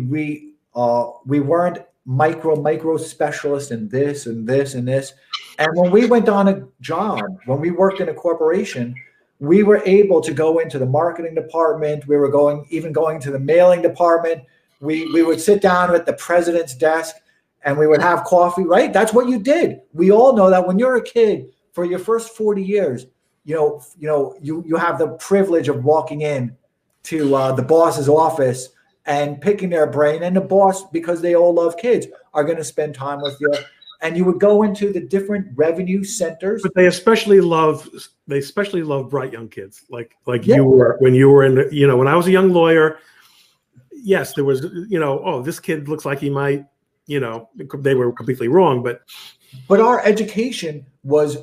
weren't micro specialists in this and this and this. And when we went on a job, when we worked in a corporation, we were able to go into the marketing department. We were going to the mailing department. We would sit down at the president's desk and we would have coffee, right? That's what you did. We all know that when you're a kid, for your first 40 years, you have the privilege of walking in to the boss's office and picking their brain. And the boss, because they all love kids, are going to spend time with you. And you would go into the different revenue centers. But they especially love bright young kids like you were when you were in when I was a young lawyer. Yes, there was this kid looks like he might, they were completely wrong, but our education was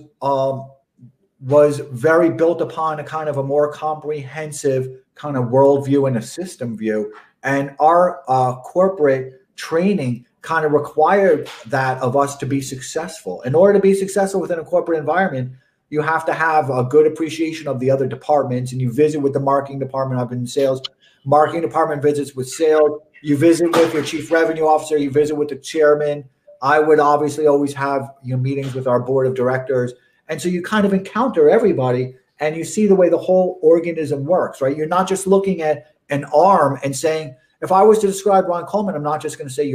very built upon a kind of a more comprehensive kind of worldview and a system view. And our corporate training kind of required that of us to be successful. In order to be successful within a corporate environment, you have to have a good appreciation of the other departments, and you visit with the marketing department. I've been in sales. Marketing department visits with sales. You visit with your chief revenue officer. You visit with the chairman. I would obviously always have meetings with our board of directors. And so you kind of encounter everybody and you see the way the whole organism works, right? You're not just looking at an arm and saying, if I was to describe Ron Coleman, I'm not just going to say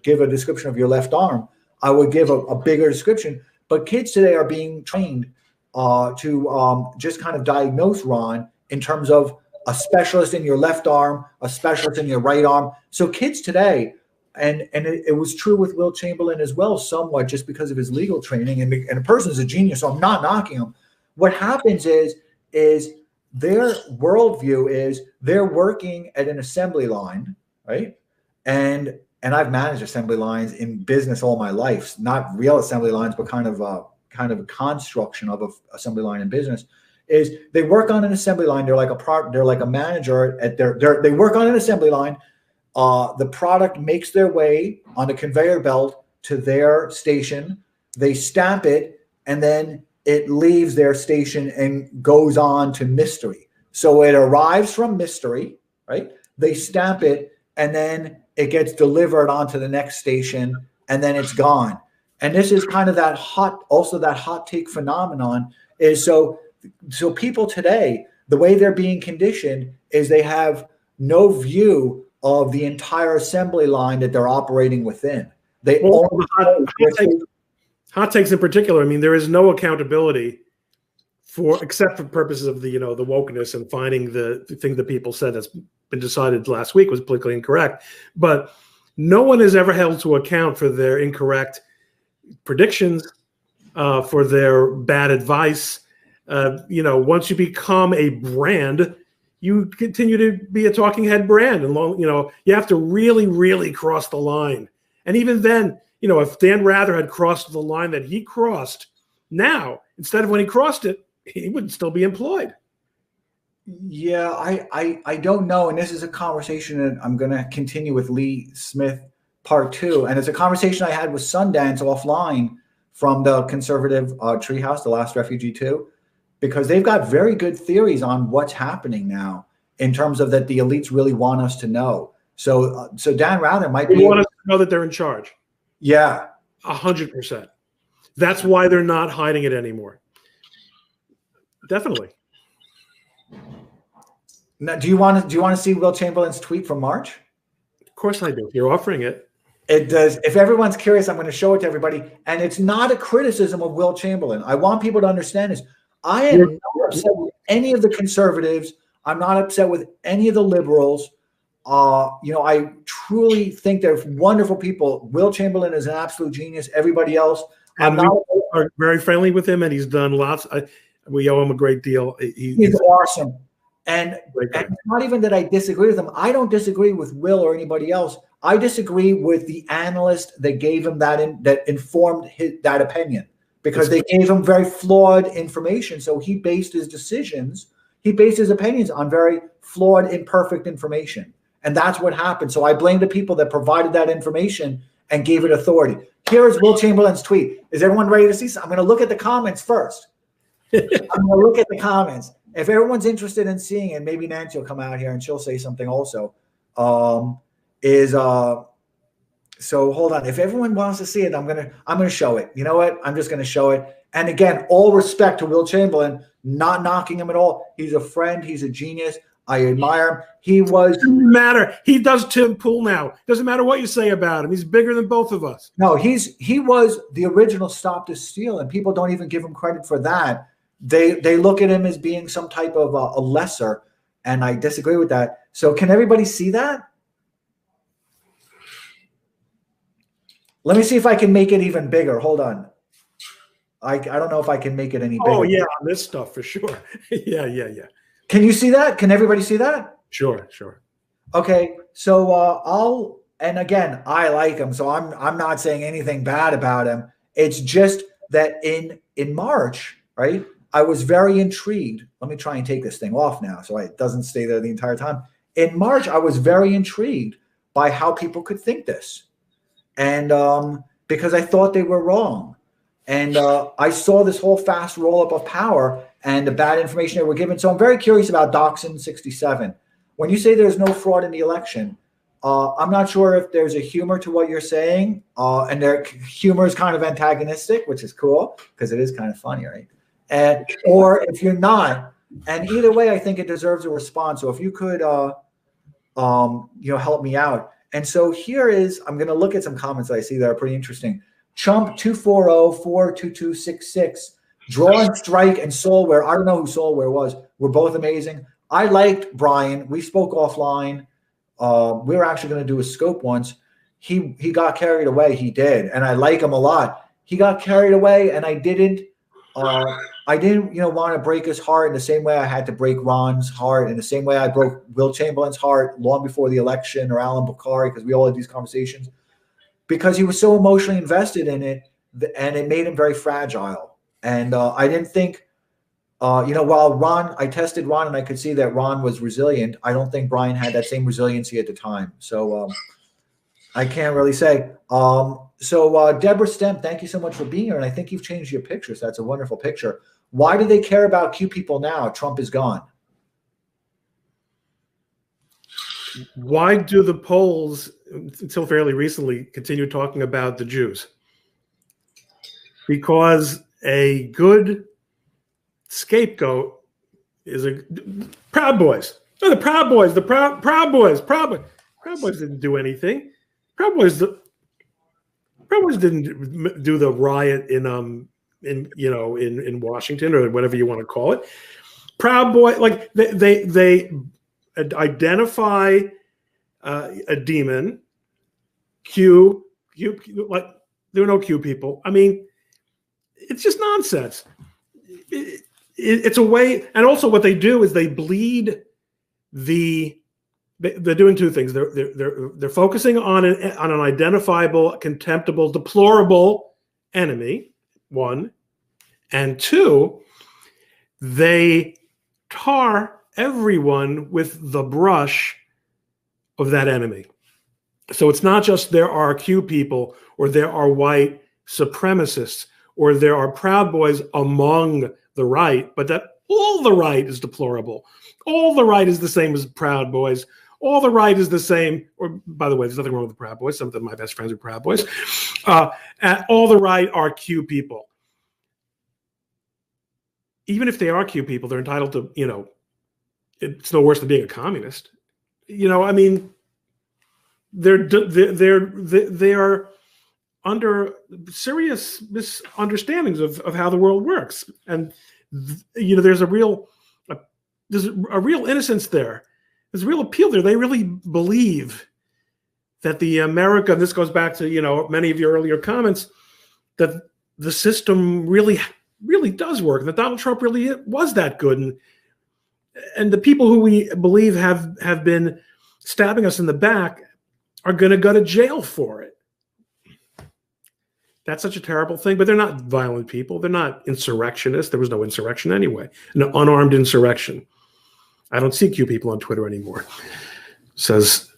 give a description of your left arm. I would give a bigger description. But kids today are being trained to just kind of diagnose Ron in terms of a specialist in your left arm, a specialist in your right arm. So kids today, and it was true with Will Chamberlain as well, somewhat, just because of his legal training, and a person's a genius, so I'm not knocking him. What happens is their worldview is they're working at an assembly line, right? And I've managed assembly lines in business all my life, not real assembly lines, but kind of a construction of an assembly line in business. Is they work on an assembly line. They're like a manager at they work on an assembly line. The product makes their way on a conveyor belt to their station. They stamp it, and then it leaves their station and goes on to mystery. So it arrives from mystery, right? They stamp it, and then it gets delivered onto the next station, and then it's gone. And this is kind of that hot take phenomenon is so people today, the way they're being conditioned is they have no view of the entire assembly line that they're operating within. Hot takes in particular. I mean, there is no accountability except for purposes of the wokeness and finding the thing that people said that's been decided last week was politically incorrect. But no one is ever held to account for their incorrect predictions, for their bad advice. Once you become a brand, you continue to be a talking head brand, and you have to really, really cross the line. And even then, if Dan Rather had crossed the line that he crossed, now instead of when he crossed it, he would still be employed. Yeah, I don't know, and this is a conversation that I'm going to continue with Lee Smith part 2, and it's a conversation I had with Sundance offline from the conservative Treehouse, the Last Refugee 2. Because they've got very good theories on what's happening now in terms of that the elites really want us to know. So Dan Rather might be want us to know that they're in charge. Yeah, 100%. That's why they're not hiding it anymore. Definitely. Now, do you want to see Will Chamberlain's tweet from March? Of course I do. You're offering it. It does. If everyone's curious, I'm going to show it to everybody. And it's not a criticism of Will Chamberlain. I want people to understand this. I am not upset with any of the conservatives. I'm not upset with any of the liberals. I truly think they're wonderful people. Will Chamberlain is an absolute genius. Everybody else, and we are very friendly with him, and he's done lots. We owe him a great deal. He's awesome. And it's not even that I disagree with him. I don't disagree with Will or anybody else. I disagree with the analyst that gave him that informed that opinion. Because they gave him very flawed information. So he based his opinions on very flawed, imperfect information. And that's what happened. So I blame the people that provided that information and gave it authority. Here is Will Chamberlain's tweet. Is everyone ready to see something? I'm going to look at the comments first. I'm going to look at the comments. If everyone's interested in seeing it, maybe Nancy will come out here and she'll say something also. So hold on. If everyone wants to see it, I'm gonna show it. You know what? I'm just gonna show it. And again, all respect to Will Chamberlain, not knocking him at all. He's a friend. He's a genius. I admire him. He was. Doesn't matter. He does Tim Pool now. Doesn't matter what you say about him. He's bigger than both of us. No, he was the original Stop the Steal, and people don't even give him credit for that. They look at him as being some type of a lesser, and I disagree with that. So can everybody see that? Let me see if I can make it even bigger. Hold on. I don't know if I can make it any bigger. Oh, yeah, on this stuff for sure. Yeah. Can you see that? Can everybody see that? Sure. Okay, so and again, I like him, so I'm not saying anything bad about him. It's just that in March, right, I was very intrigued. Let me try and take this thing off now so it doesn't stay there the entire time. In March, I was very intrigued by how people could think this. And because I thought they were wrong. And I saw this whole fast roll up of power and the bad information they were given. So I'm very curious about Doxson 67. When you say there's no fraud in the election, I'm not sure if there's a humor to what you're saying, and their humor is kind of antagonistic, which is cool because it is kind of funny, right? And or if you're not, and either way, I think it deserves a response. So if you could, help me out. And so here is, I'm going to look at some comments that I see that are pretty interesting. Chump 240-42266, Draw and Strike and Soulware. I don't know who Soulware was. We're both amazing. I liked Brian. We spoke offline. We were actually going to do a scope once. He got carried away. He did, and I like him a lot. He got carried away, and I didn't want to break his heart in the same way I had to break Ron's heart, in the same way I broke Will Chamberlain's heart long before the election, or Alan Bukhari, because we all had these conversations, because he was so emotionally invested in it, and it made him very fragile. And I didn't think. While I tested Ron and I could see that Ron was resilient, I don't think Brian had that same resiliency at the time. So I can't really say. Deborah Stem, thank you so much for being here. And I think you've changed your picture. So that's a wonderful picture. Why do they care about Q people now? Trump is gone. Why do the polls, until fairly recently, continue talking about the Jews? Because a good scapegoat is a Proud Boys. No, the Proud Boys, Proud Boys. Proud Boys didn't do anything. Proud Boys didn't do the riot in Washington, or whatever you want to call it. Proud Boy, like they identify a demon. Q, like there are no Q people. I mean, it's just nonsense. It's a way, and also what they do is they bleed they're doing two things. They're focusing on an identifiable, contemptible, deplorable enemy, one, and two, they tar everyone with the brush of that enemy. So it's not just there are Q people, or there are white supremacists, or there are Proud Boys among the right, but that all the right is deplorable. All the right is the same as Proud Boys. All the right is the same. Or, by the way, there's nothing wrong with the Proud Boys. Some of my best friends are Proud Boys. All the right are Q people. Even if they are Q people, they're entitled to, it's no worse than being a communist. I mean, they are under serious misunderstandings of how the world works, and there's a real innocence there. There's a real appeal there. They really believe that the America, and this goes back to many of your earlier comments, that the system really does work, and that Donald Trump really was that good, and the people who we believe have been stabbing us in the back are going to go to jail for it. That's such a terrible thing, but they're not violent people. They're not insurrectionists. There was no insurrection anyway, an unarmed insurrection. I don't see Q people on Twitter anymore. Says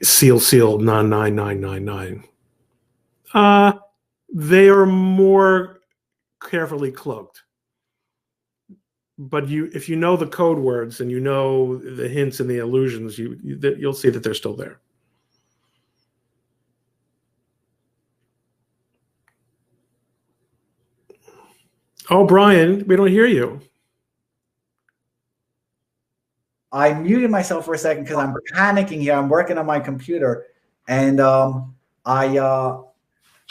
seal 99999. They are more carefully cloaked. But if you know the code words and you know the hints and the allusions, you'll see that they're still there. Oh, Brian, we don't hear you. I muted myself for a second because I'm panicking here. I'm working on my computer, and I'm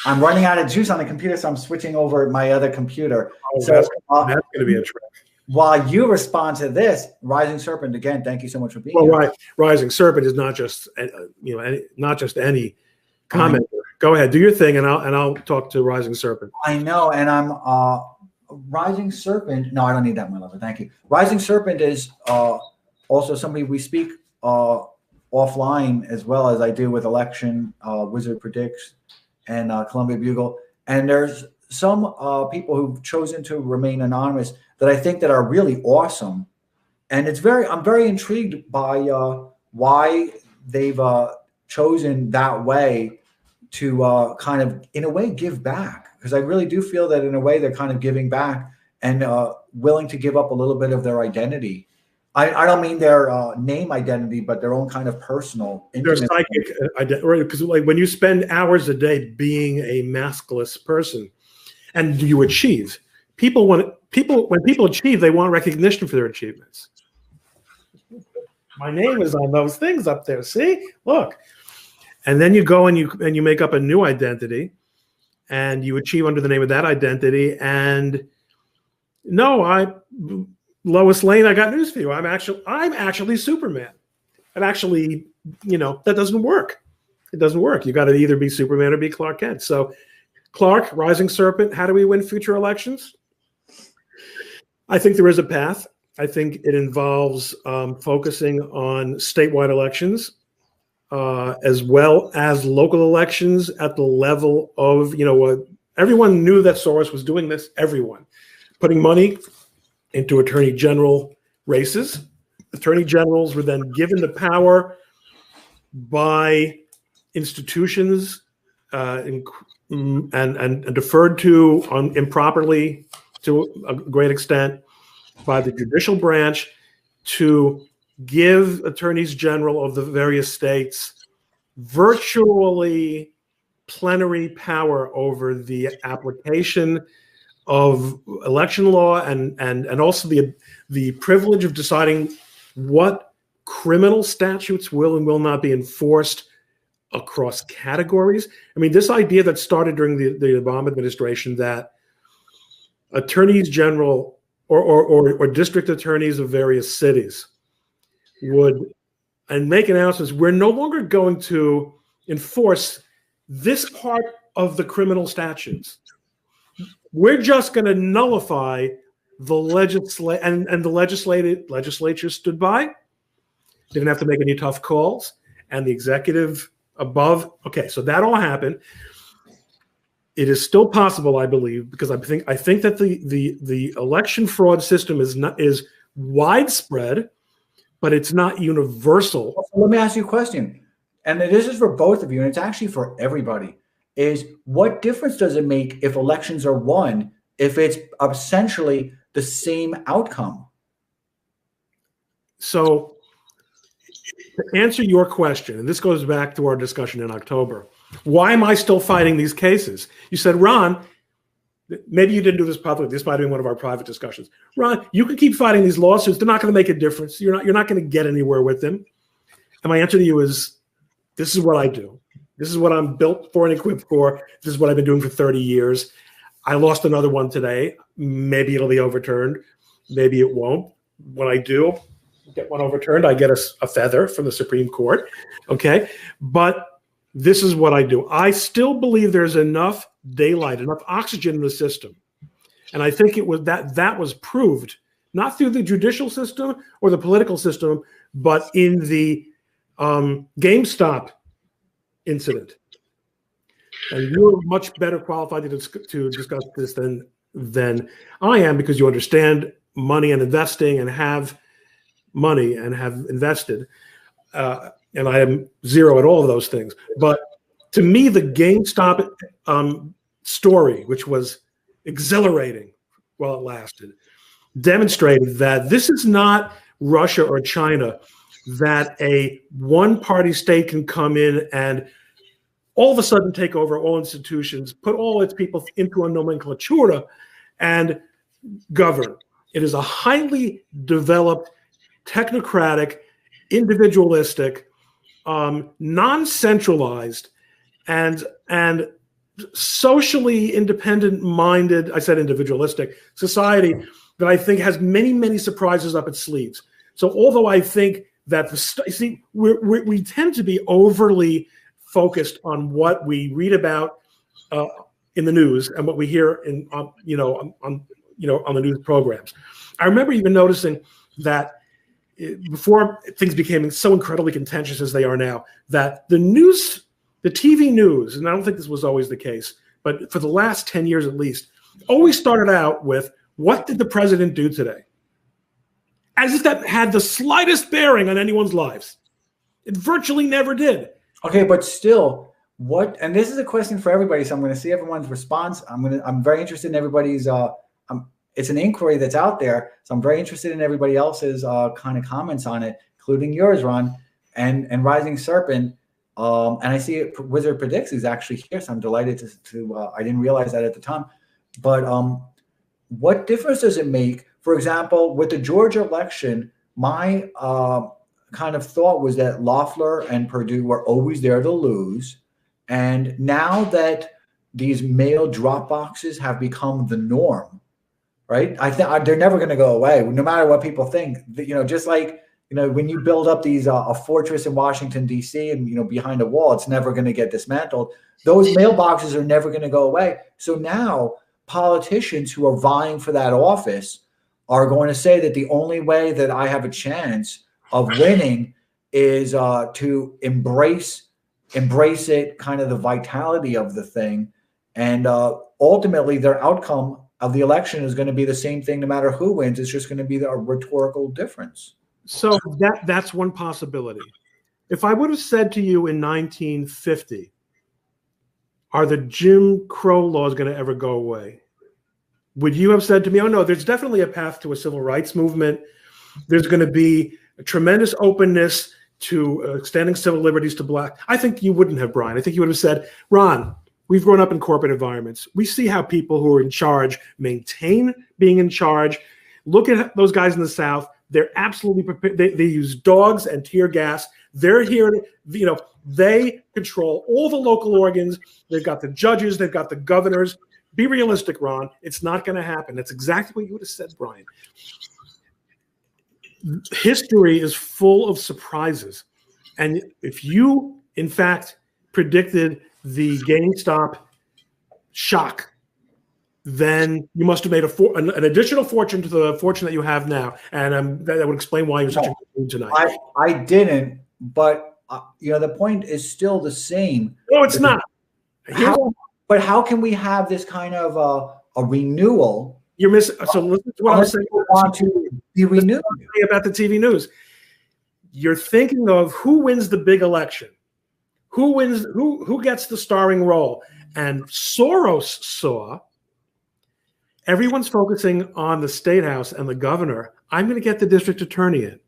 running out of juice on the computer, so I'm switching over to my other computer. Oh, so that's going to be a trick. While you respond to this, Rising Serpent, again, thank you so much for being here. Right. Rising Serpent is not just any commenter. Go ahead, do your thing, and I'll talk to Rising Serpent. I know, and I'm Rising Serpent. No, I don't need that, my lover. Thank you. Rising Serpent is also somebody we speak offline, as well as I do with Election, Wizard Predicts, and Columbia Bugle. And there's some people who've chosen to remain anonymous that I think that are really awesome. And I'm very intrigued by why they've chosen that way to kind of, in a way, give back, because I really do feel that in a way they're kind of giving back and willing to give up a little bit of their identity. I don't mean their name identity, but their own kind of personal, Their intimate. psychic identity, right? Because like when you spend hours a day being a maskless person, and you achieve, when people achieve, they want recognition for their achievements. My name is on those things up there. See, look, and then you go and you make up a new identity, and you achieve under the name of that identity. And no, Lois Lane, I got news for you. I'm actually Superman. And actually, that doesn't work. It doesn't work. You got to either be Superman or be Clark Kent. So, Clark, Rising Serpent, how do we win future elections? I think there is a path. I think it involves focusing on statewide elections as well as local elections at the level of, everyone knew that Soros was doing this. Everyone putting money into attorney general races. Attorney generals were then given the power by institutions and deferred to improperly to a great extent by the judicial branch to give attorneys general of the various states virtually plenary power over the application of election law and also the privilege of deciding what criminal statutes will and will not be enforced across categories. I mean, this idea that started during the Obama administration that attorneys general or district attorneys of various cities would make announcements, we're no longer going to enforce this part of the criminal statutes. We're just going to nullify the and the legislature stood by, didn't have to make any tough calls, and the executive above. Okay, so that all happened. It is still possible, I believe, because I think that the election fraud system is widespread, but it's not universal. Let me ask you a question, and this is for both of you, and it's actually for everybody. Is what difference does it make if elections are won if it's essentially the same outcome? So to answer your question, and this goes back to our discussion in October, why am I still fighting these cases? You said, Ron, maybe you didn't do this publicly. This might have been one of our private discussions. Ron, you can keep fighting these lawsuits. They're not going to make a difference. You're not going to get anywhere with them. And my answer to you is, this is what I do. This is what I'm built for and equipped for. This is what I've been doing for 30 years. I lost another one today. Maybe it'll be overturned. Maybe it won't. When I do get one overturned, I get a feather from the Supreme Court. Okay. But this is what I do. I still believe there's enough daylight, enough oxygen in the system. And I think it was that was proved, not through the judicial system or the political system, but in the GameStop incident. And you're much better qualified to discuss this than I am, because you understand money and investing and have money and have invested. And I am zero at all of those things. But to me, the GameStop story, which was exhilarating while it lasted, demonstrated that this is not Russia or China, that a one-party state can come in and all of a sudden take over all institutions, put all its people into a nomenclatura, and govern. It is a highly developed, technocratic, individualistic, non-centralized, and socially independent-minded, I said individualistic, society that I think has many, many surprises up its sleeves. So although I think that we tend to be overly focused on what we read about in the news and what we hear on the news programs. I remember even noticing that before things became so incredibly contentious as they are now, that the TV news, and I don't think this was always the case, but for the last 10 years at least, always started out with, what did the president do today? As if that had the slightest bearing on anyone's lives. It virtually never did. Okay, but still, What, and this is a question for everybody, so I'm going to see everyone's response. I'm very interested in everybody's. It's an inquiry that's out there, so I'm very interested in everybody else's kind of comments on it, including yours, Ron, and Rising Serpent. And I see it, Wizard Predicts is actually here, so I'm delighted to I didn't realize that at the time. But what difference does it make? For example, with the Georgia election, my kind of thought was that Loeffler and Perdue were always there to lose. And now that these mail drop boxes have become the norm, right? I think they're never going to go away, no matter what people think. Just like when you build up these a fortress in Washington D.C. and behind a wall, it's never going to get dismantled. Those mailboxes are never going to go away. So now politicians who are vying for that office are going to say that the only way that I have a chance of winning is to embrace it, kind of the vitality of the thing. And ultimately their outcome of the election is going to be the same thing no matter who wins. It's just going to be a rhetorical difference. So that's one possibility. If I would have said to you in 1950, are the Jim Crow laws going to ever go away? Would you have said to me, oh no, there's definitely a path to a civil rights movement. There's going to be a tremendous openness to extending civil liberties to black. I think you wouldn't have, Brian. I think you would have said, Ron, we've grown up in corporate environments. We see how people who are in charge maintain being in charge. Look at those guys in the South. They're absolutely prepared. They use dogs and tear gas. They're here, they control all the local organs. They've got the judges. They've got the governors. Be realistic, Ron. It's not going to happen. That's exactly what you would have said, Brian. History is full of surprises. And if you, in fact, predicted the GameStop shock, then you must have made an additional fortune to the fortune that you have now. And that would explain why you're such a good mood tonight. I didn't, but the point is still the same. No, it's not. But how can we have this kind of a renewal? You're missing. So listen to what I'm saying. Want to be renewed about the TV news. You're thinking of who wins the big election, who wins, who gets the starring role, and Soros saw. Everyone's focusing on the state house and the governor. I'm going to get the district attorney in.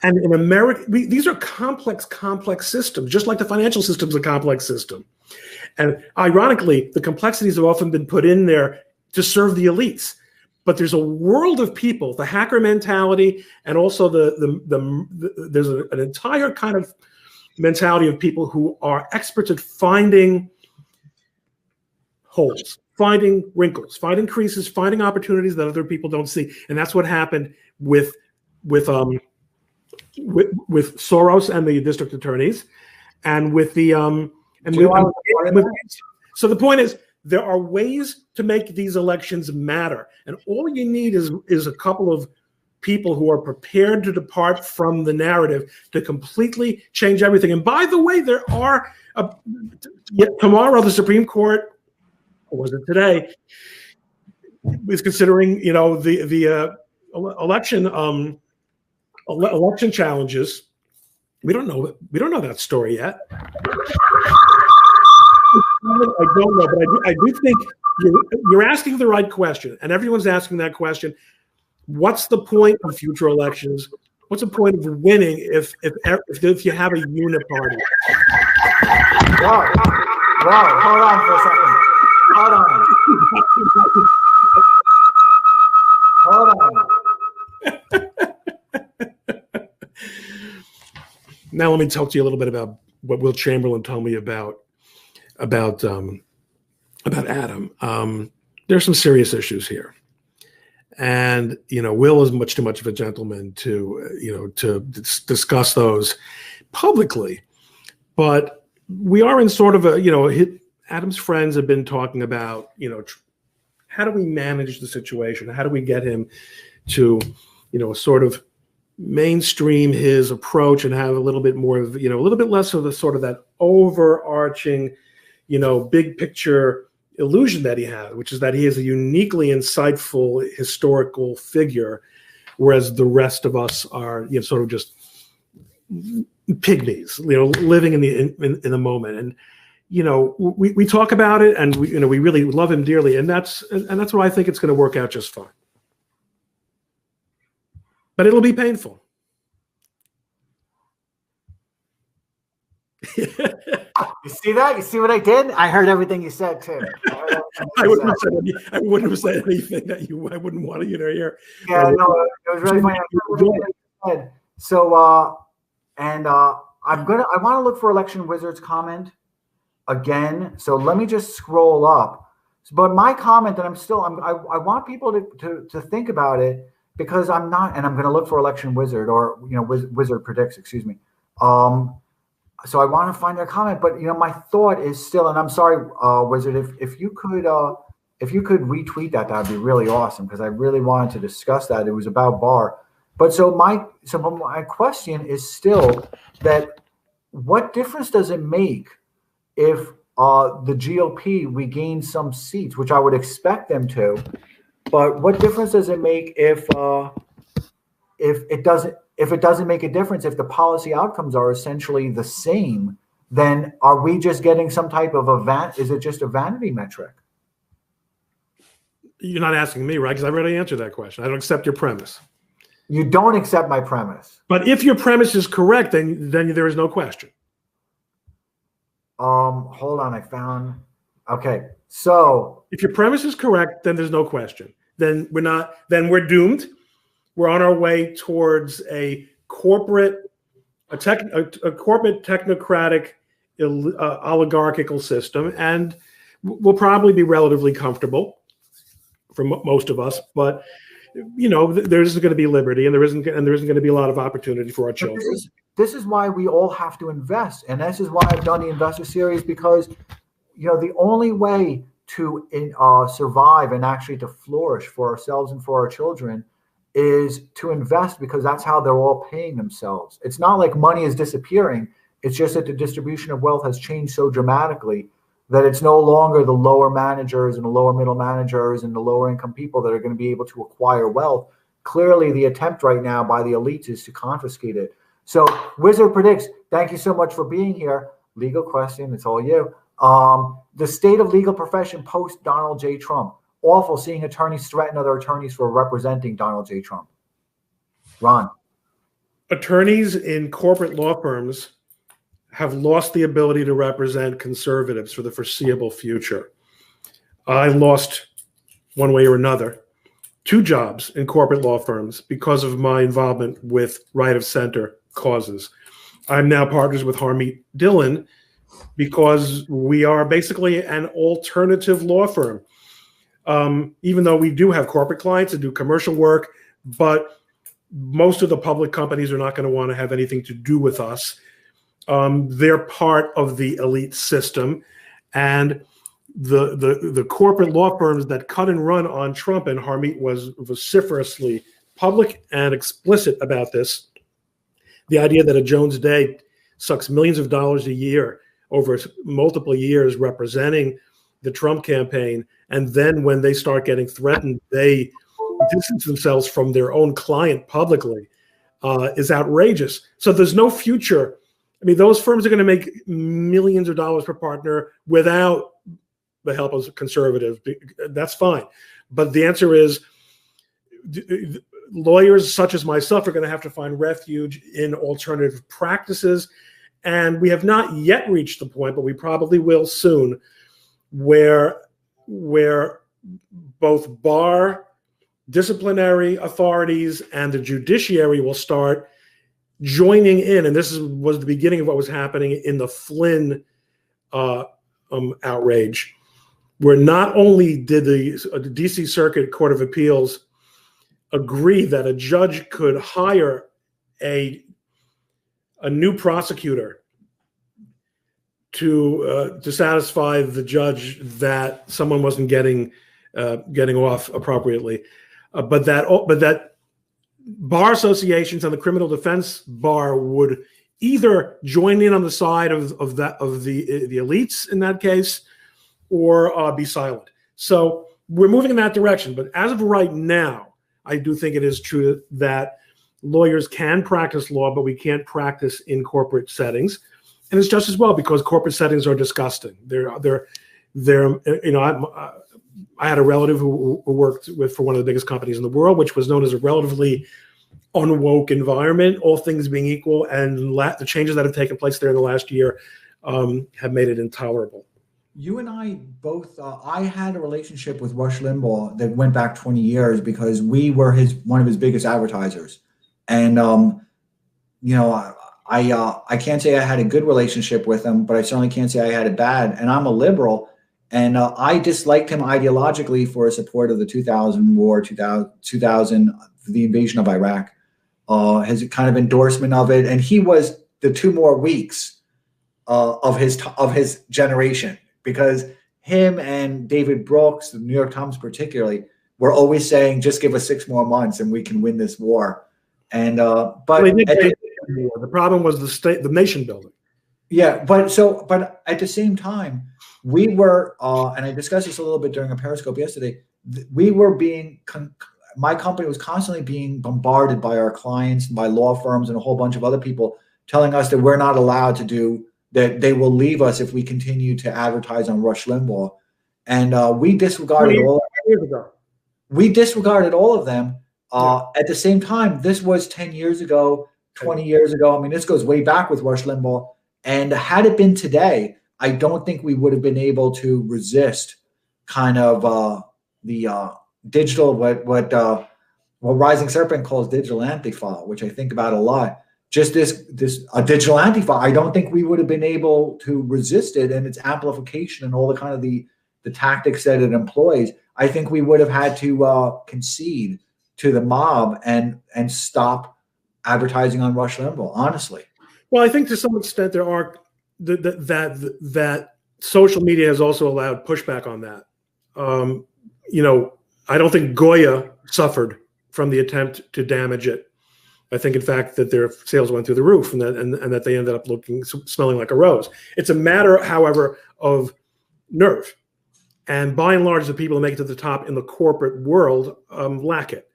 And in America, these are complex systems, just like the financial system is a complex system. And ironically, the complexities have often been put in there to serve the elites. But there's a world of people, the hacker mentality, and also there's an entire kind of mentality of people who are experts at finding holes, finding wrinkles, finding creases, finding opportunities that other people don't see. And that's what happened with Soros and the district attorneys, and with the so the point is, there are ways to make these elections matter, and all you need is a couple of people who are prepared to depart from the narrative to completely change everything. And by the way, there are tomorrow the Supreme Court, or was it today, is considering the election challenges. We don't know that story yet. I don't know, but I do think you're asking the right question, and everyone's asking that question. What's the point of future elections? What's the point of winning if you have a uniparty? Wow, hold on for a second. Hold on. Now let me talk to you a little bit about what Will Chamberlain told me about Adam. There's some serious issues here, and Will is much too much of a gentleman to discuss those publicly. But we are in sort of Adam's friends have been talking about how do we manage the situation? How do we get him to sort of mainstream his approach and have a little bit more of a little bit less of the sort of that overarching big picture illusion that he had, which is that he is a uniquely insightful historical figure, whereas the rest of us are sort of just pygmies, living in the moment. And we talk about it, and we really love him dearly, and that's why I think it's going to work out just fine. But it'll be painful. You see that? You see what I did? I heard everything you said too. I wouldn't have said anything that I wouldn't want you to hear. Yeah, no, it was really funny. So, I want to look for Election Wizard's comment again. So let me just scroll up. But my comment that I want people to think about it, because I'm not, and I'm going to look for Election Wizard, or Wizard Predicts, excuse me. So I want to find their comment, but my thought is still, and I'm sorry, Wizard, if you could retweet that would be really awesome, because I really wanted to discuss that. It was about Barr. But so my question is still that, what difference does it make if the GOP regains some seats, which I would expect them to, but what difference does it make if it doesn't make a difference, if the policy outcomes are essentially the same? Then are we just getting some type of is it just a vanity metric? You're not asking me, right? Because I already answered that question. I don't accept your premise. You don't accept my premise. But if your premise is correct, then there is no question. Hold on, okay. So if your premise is correct, then there's no question. Then we're doomed. We're on our way towards a corporate technocratic oligarchical system, and we'll probably be relatively comfortable for most of us, but there isn't going to be liberty, and there isn't going to be a lot of opportunity for our children. This is why we all have to invest, and this is why I've done the investor series, because the only way to survive and actually to flourish for ourselves and for our children is to invest, because that's how they're all paying themselves. It's not like money is disappearing. It's just that the distribution of wealth has changed so dramatically that it's no longer the lower managers and the lower middle managers and the lower income people that are going to be able to acquire wealth. Clearly, the attempt right now by the elites is to confiscate it. So Wizard Predicts, thank you so much for being here. Legal question, it's all you. The state of legal profession post Donald J. Trump. Awful seeing attorneys threaten other attorneys for representing Donald J. Trump. Ron. Attorneys in corporate law firms have lost the ability to represent conservatives for the foreseeable future. I lost, one way or another, 2 jobs in corporate law firms because of my involvement with right of center causes. I'm now partners with Harmeet Dillon because we are basically an alternative law firm. Even though we do have corporate clients and do commercial work, but most of the public companies are not going to want to have anything to do with us. They're part of the elite system, and the corporate law firms that cut and run on Trump, and Harmeet was vociferously public and explicit about this. The idea that a Jones Day sucks millions of dollars a year over multiple years representing the Trump campaign, and then when they start getting threatened, they distance themselves from their own client publicly, is outrageous. So there's no future. I mean, those firms are going to make millions of dollars per partner without the help of conservatives. That's fine. But the answer is lawyers such as myself are going to have to find refuge in alternative practices. And we have not yet reached the point, but we probably will soon, where both bar, disciplinary authorities, and the judiciary will start joining in. And this was the beginning of what was happening in the Flynn outrage, where not only did the DC Circuit Court of Appeals agree that a judge could hire a new prosecutor to satisfy the judge that someone wasn't getting off appropriately, but that bar associations and the criminal defense bar would either join in on the side of the elites in that case, or be silent. So we're moving in that direction. But as of right now, I do think it is true that lawyers can practice law, but we can't practice in corporate settings. And it's just as well, because corporate settings are disgusting. They're you know, I had a relative who worked for one of the biggest companies in the world, which was known as a relatively unwoke environment, all things being equal, and the changes that have taken place there in the last year have made it intolerable. You and I both, I had a relationship with Rush Limbaugh that went back 20 years because we were one of his biggest advertisers. And, you know, I can't say I had a good relationship with him, but I certainly can't say I had it bad. And I'm a liberal, and I disliked him ideologically for his support of the 2000 war, 2000, the invasion of Iraq, his kind of endorsement of it. And he was the 2 more weeks of his generation, because him and David Brooks, the New York Times particularly, were always saying, just give us 6 more months and we can win this war. And but the problem was the nation building. Yeah, but at the same time, we were, and I discussed this a little bit during a Periscope yesterday. We were my company was constantly being bombarded by our clients and by law firms and a whole bunch of other people telling us that we're not allowed to do that. They will leave us if we continue to advertise on Rush Limbaugh, and we disregarded all. We disregarded all of them. At the same time, this was 10 years ago, 20 years ago. I mean, this goes way back with Rush Limbaugh. And had it been today, I don't think we would have been able to resist kind of the digital, what Rising Serpent calls digital Antifa, which I think about a lot. Just this digital Antifa, I don't think we would have been able to resist it and its amplification and all the kind of the tactics that it employs. I think we would have had to concede to the mob and stop advertising on Rush Limbaugh, honestly. Well, I think to some extent there are that social media has also allowed pushback on that. You know, I don't think Goya suffered from the attempt to damage it. I think, in fact, that their sales went through the roof, and that they ended up smelling like a rose. It's a matter, however, of nerve. And by and large, the people who make it to the top in the corporate world lack it.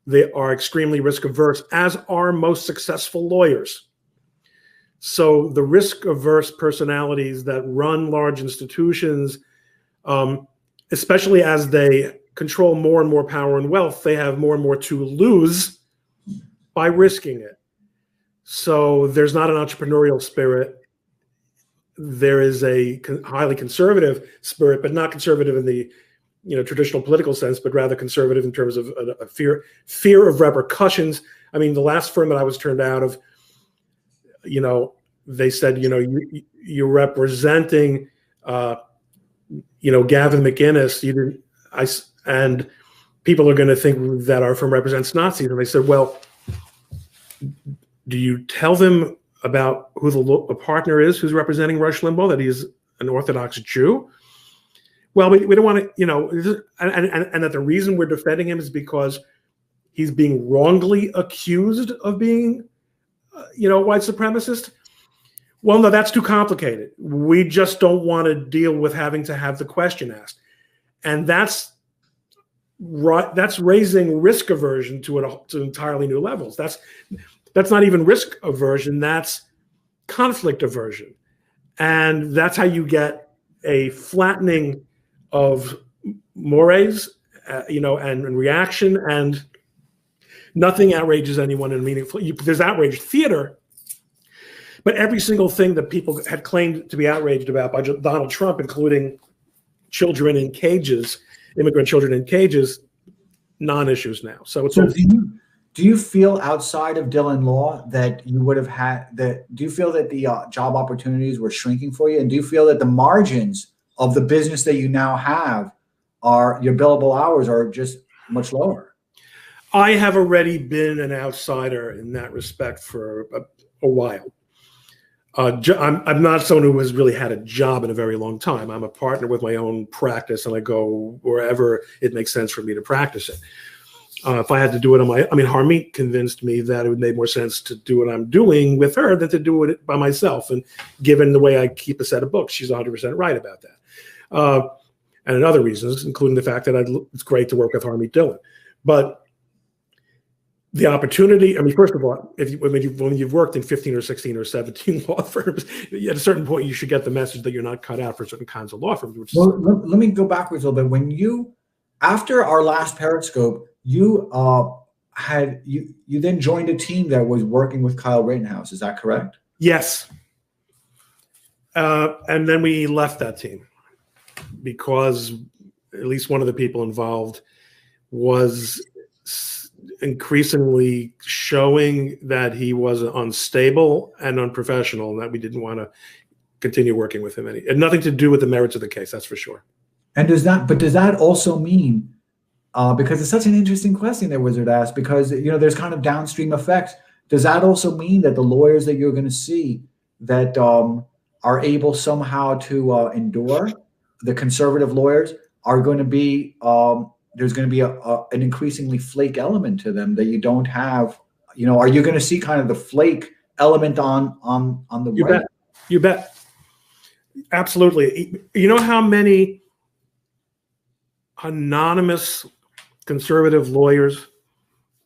They are extremely risk averse, as are most successful lawyers. So the risk averse personalities that run large institutions, especially as they control more and more power and wealth, they have more and more to lose by risking it. So there's not an entrepreneurial spirit. There is a highly conservative spirit, but not conservative in the traditional political sense, but rather conservative in terms of a fear of repercussions. I mean, the last firm that I was turned out of, they said, you're representing, Gavin McInnes. And people are going to think that our firm represents Nazis. And they said, well, do you tell them about who the partner is who's representing Rush Limbaugh, that he's an Orthodox Jew? Well, we don't want to, and that the reason we're defending him is because he's being wrongly accused of being, a white supremacist. Well, no, that's too complicated. We just don't want to deal with having to have the question asked. And that's raising risk aversion to entirely new levels. That's not even risk aversion, that's conflict aversion. And that's how you get a flattening of mores, and reaction, and nothing outrages anyone in a meaningful. There's outraged theater, but every single thing that people had claimed to be outraged about by Donald Trump, including children in cages, immigrant children in cages, non-issues now. So it's all. Do you feel outside of Dillon Law that you would have had that? Do you feel that the job opportunities were shrinking for you, and do you feel that the margins of the business that you now have your billable hours are just much lower? I have already been an outsider in that respect for a while. I'm not someone who has really had a job in a very long time. I'm a partner with my own practice, and I go wherever it makes sense for me to practice it. If I had to do it Harmeet convinced me that it would make more sense to do what I'm doing with her than to do it by myself. And given the way I keep a set of books, she's 100% right about that. And other reasons, including the fact that it's great to work with Harmeet Dillon. But the opportunity. I mean, first of all, when you've worked in 15 or 16 or 17 law firms, at a certain point, you should get the message that you're not cut out for certain kinds of law firms. Well, let me go backwards a little bit. When you, after our last Periscope, you you then joined a team that was working with Kyle Rittenhouse. Is that correct? Yes. And then we left that team because at least one of the people involved was increasingly showing that he was unstable and unprofessional, and that we didn't want to continue working with him. It had nothing to do with the merits of the case, that's for sure. And does that also mean, because it's such an interesting question that Wizard asked, because there's kind of downstream effects. Does that also mean that the lawyers that you're going to see that are able somehow to endure, the conservative lawyers, are going to be there's going to be an increasingly flake element to them that you don't have? Are you going to see kind of the flake element on the right? You bet. Absolutely. You know how many anonymous conservative lawyers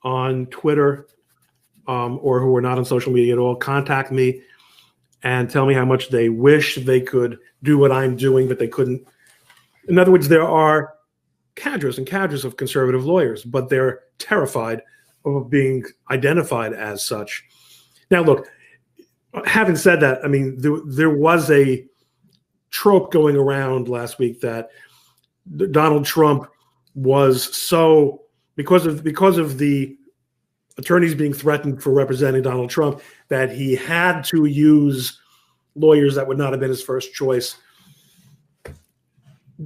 on Twitter or who are not on social media at all contact me and tell me how much they wish they could do what I'm doing, but they couldn't? In other words, there are cadres and cadres of conservative lawyers, but they're terrified of being identified as such. Now, look, having said that, I mean, there was a trope going around last week that Donald Trump was so, because of the attorneys being threatened for representing Donald Trump, that he had to use lawyers that would not have been his first choice.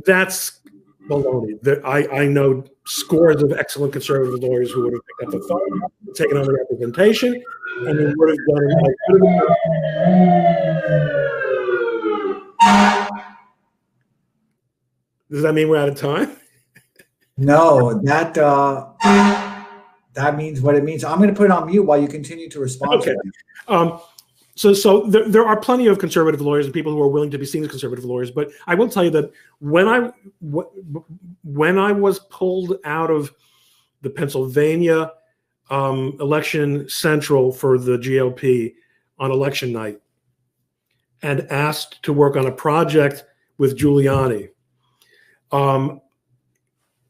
That's baloney. I know scores of excellent conservative lawyers who would have picked up the phone, taken on the representation, and they would have done it. Does that mean we're out of time? No, that means what it means. I'm going to put it on mute while you continue to respond. Okay. So there are plenty of conservative lawyers and people who are willing to be seen as conservative lawyers. But I will tell you that when I was pulled out of the Pennsylvania election central for the GOP on election night and asked to work on a project with Giuliani,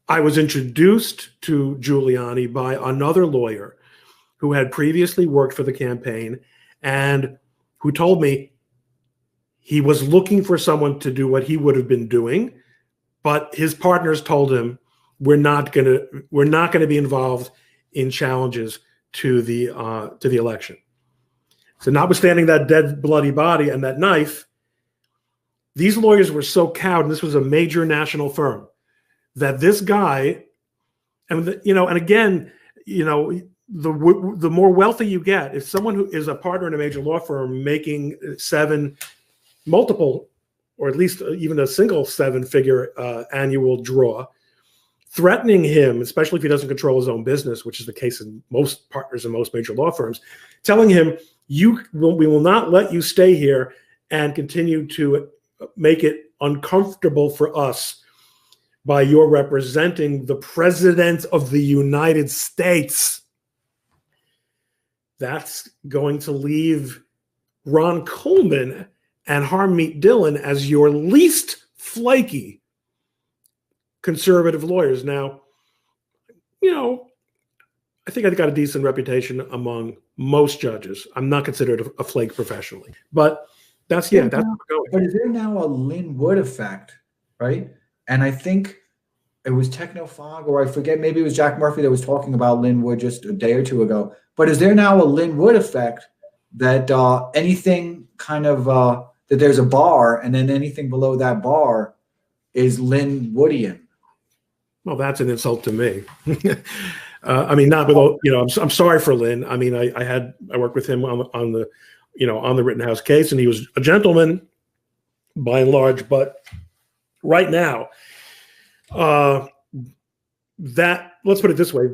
I was introduced to Giuliani by another lawyer who had previously worked for the campaign and who told me he was looking for someone to do what he would have been doing, but his partners told him, we're not going to be involved in challenges to the election. So notwithstanding that dead bloody body and that knife, these lawyers were so cowed, and this was a major national firm, that this guy, and again, the more wealthy you get, if someone who is a partner in a major law firm making multiple, or at least even a single 7-figure annual draw, threatening him, especially if he doesn't control his own business, which is the case in most partners in most major law firms, telling him, we will not let you stay here and continue to make it uncomfortable for us by your representing the President of the United States. That's going to leave Ron Coleman and Harmeet Dillon as your least flaky conservative lawyers. Now, I think I got a decent reputation among most judges. I'm not considered a flake professionally, but that's where we're going. But is there now a Lynn Wood effect, right? And I think it was Technofog, or I forget, maybe it was Jack Murphy that was talking about Lynn Wood just a day or two ago. But is there now a Lynn Wood effect that anything kind of that there's a bar, and then anything below that bar is Lynn Woodian? Well, that's an insult to me. I mean, not with all, I'm sorry for Lynn. I mean, I worked with him on the Rittenhouse case, and he was a gentleman by and large. But right now, that, let's put it this way,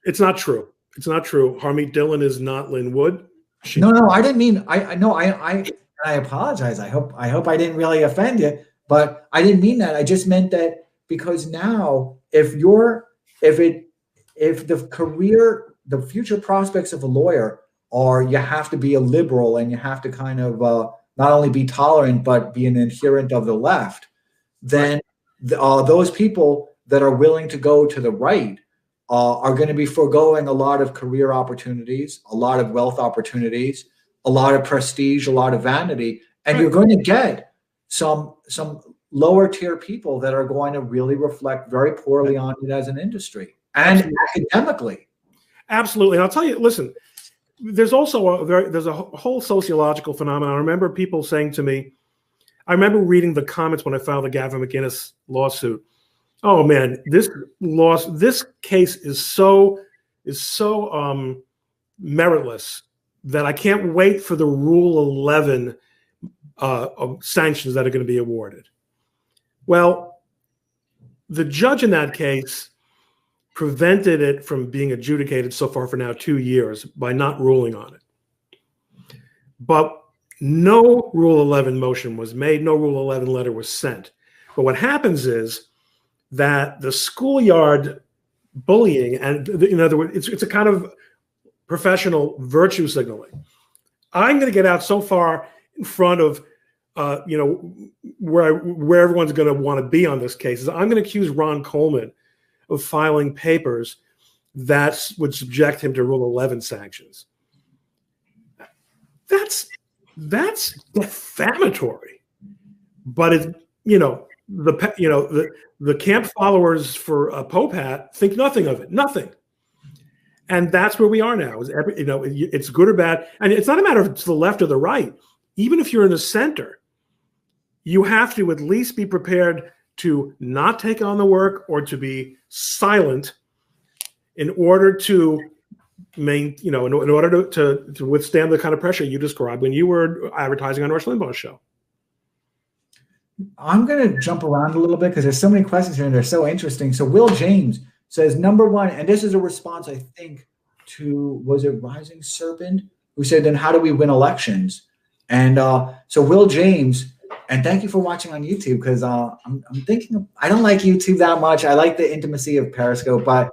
it's not true. It's not true. Harmeet Dillon is not Lynn Wood. No, I didn't mean, I apologize. I hope I didn't really offend you, but I didn't mean that. I just meant that because now if if the future prospects of a lawyer are you have to be a liberal and you have to kind of not only be tolerant but be an adherent of the left, then those people that are willing to go to the right are going to be foregoing a lot of career opportunities, a lot of wealth opportunities, a lot of prestige, a lot of vanity, and you're going to get some lower tier people that are going to really reflect very poorly on it as an industry and academically. Absolutely. And I'll tell you, listen, there's also there's a whole sociological phenomenon. I remember people saying to me, I remember reading the comments when I filed the Gavin McInnes lawsuit. Oh man, this case is so meritless that I can't wait for the Rule 11 sanctions that are going to be awarded. Well, the judge in that case prevented it from being adjudicated so far for now 2 years by not ruling on it. But no Rule 11 motion was made, no Rule 11 letter was sent. But what happens is that the schoolyard bullying, and in other words, it's a kind of professional virtue signaling. I'm going to get out so far in front of, where everyone's going to want to be on this case. Is I'm going to accuse Ron Coleman of filing papers that would subject him to Rule 11 sanctions. That's defamatory. But the camp followers for Pope Hat think nothing of it, nothing. And that's where we are now. It's good or bad, and it's not a matter of it's the left or the right. Even if you're in the center, you have to at least be prepared to not take on the work or to be silent in order to in order to withstand the kind of pressure you described when you were advertising on Rush Limbaugh's show. I'm going to jump around a little bit because there's so many questions here and they're so interesting. So Will James says, number one, and this is a response, I think, to, was it Rising Serpent, who said, then how do we win elections? And so Will James, and thank you for watching on YouTube, because I'm thinking, I don't like YouTube that much. I like the intimacy of Periscope, but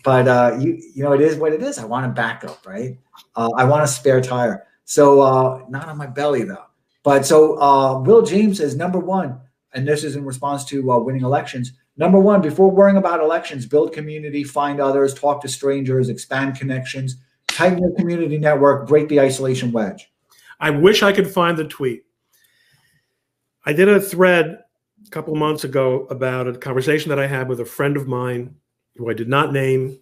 it is what it is. I want a backup, right? I want a spare tire. So not on my belly though. But so Will James says, number one, and this is in response to winning elections. Number one, before worrying about elections, build community, find others, talk to strangers, expand connections, tighten your community network, break the isolation wedge. I wish I could find the tweet. I did a thread a couple of months ago about a conversation that I had with a friend of mine who I did not name,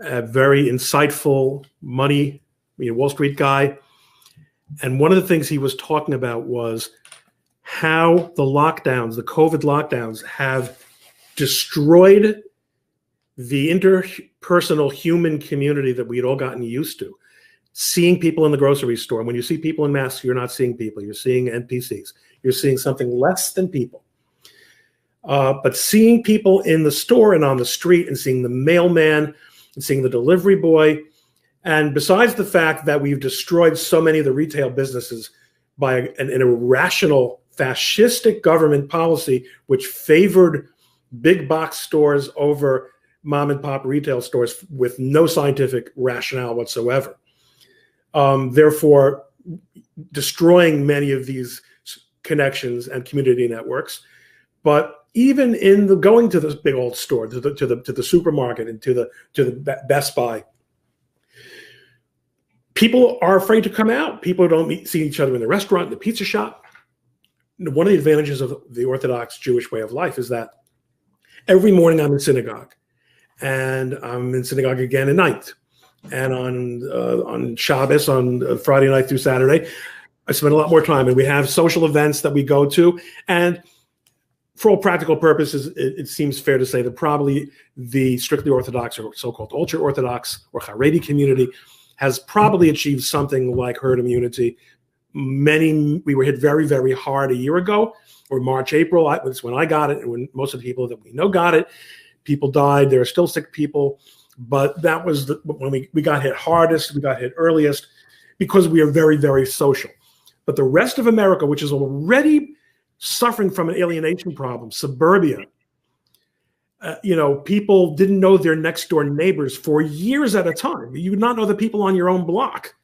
a very insightful Wall Street guy. And one of the things he was talking about was how the COVID lockdowns have destroyed the interpersonal human community that we'd all gotten used to. Seeing people in the grocery store. When you see people in masks, you're not seeing people. You're seeing NPCs. You're seeing something less than people. But seeing people in the store and on the street and seeing the mailman and seeing the delivery boy, and besides the fact that we've destroyed so many of the retail businesses by an irrational fascistic government policy, which favored big box stores over mom and pop retail stores with no scientific rationale whatsoever. Therefore, destroying many of these connections and community networks. But even in going to this big old store, to the supermarket and to the Best Buy, people are afraid to come out. People don't see each other in the restaurant, in the pizza shop. One of the advantages of the Orthodox Jewish way of life is that every morning I'm in synagogue, and I'm in synagogue again at night. And on Shabbos, on Friday night through Saturday, I spend a lot more time. And we have social events that we go to. And for all practical purposes, it seems fair to say that probably the strictly Orthodox or so-called ultra-Orthodox or Haredi community has probably achieved something like herd immunity. We were hit very, very hard a year ago, or March, April. That's when I got it, and when most of the people that we know got it. People died. There are still sick people. But that was when we got hit hardest, we got hit earliest, because we are very, very social. But the rest of America, which is already suffering from an alienation problem, suburbia, people didn't know their next door neighbors for years at a time. You would not know the people on your own block.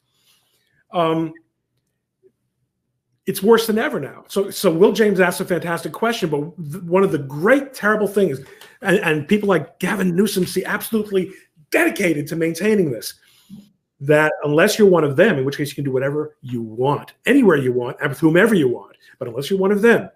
It's worse than ever now. So Will James asked a fantastic question, but one of the great terrible things, and people like Gavin Newsom seem absolutely dedicated to maintaining this, that unless you're one of them, in which case you can do whatever you want, anywhere you want, and with whomever you want, but unless you're one of them,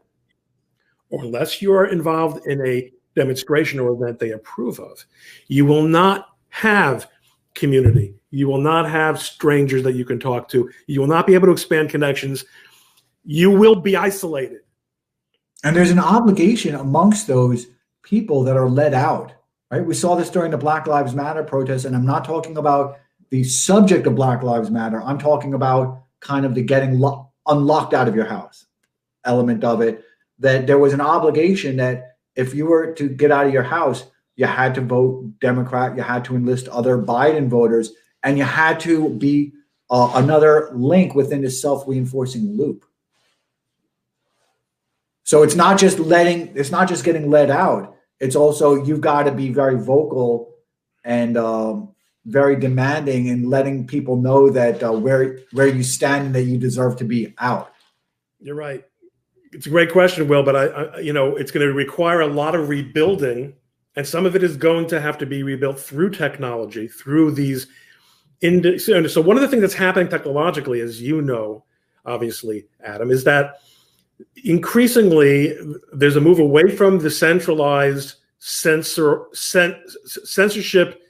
or unless you're involved in a demonstration or event they approve of, you will not have community. You will not have strangers that you can talk to. You will not be able to expand connections. You will be isolated. And there's an obligation amongst those people that are let out, right? We saw this during the Black Lives Matter protests, and I'm not talking about the subject of Black Lives Matter. I'm talking about kind of the getting unlocked out of your house element of it, that there was an obligation that if you were to get out of your house, you had to vote Democrat, you had to enlist other Biden voters, and you had to be another link within the self-reinforcing loop. So it's not just getting let out. It's also, you've got to be very vocal and very demanding in letting people know that where you stand and that you deserve to be out. You're right. It's a great question, Will, but it's going to require a lot of rebuilding, and some of it is going to have to be rebuilt through technology, through these. So one of the things that's happening technologically, as you know, obviously, Adam, is that increasingly there's a move away from the centralized censorship, censorship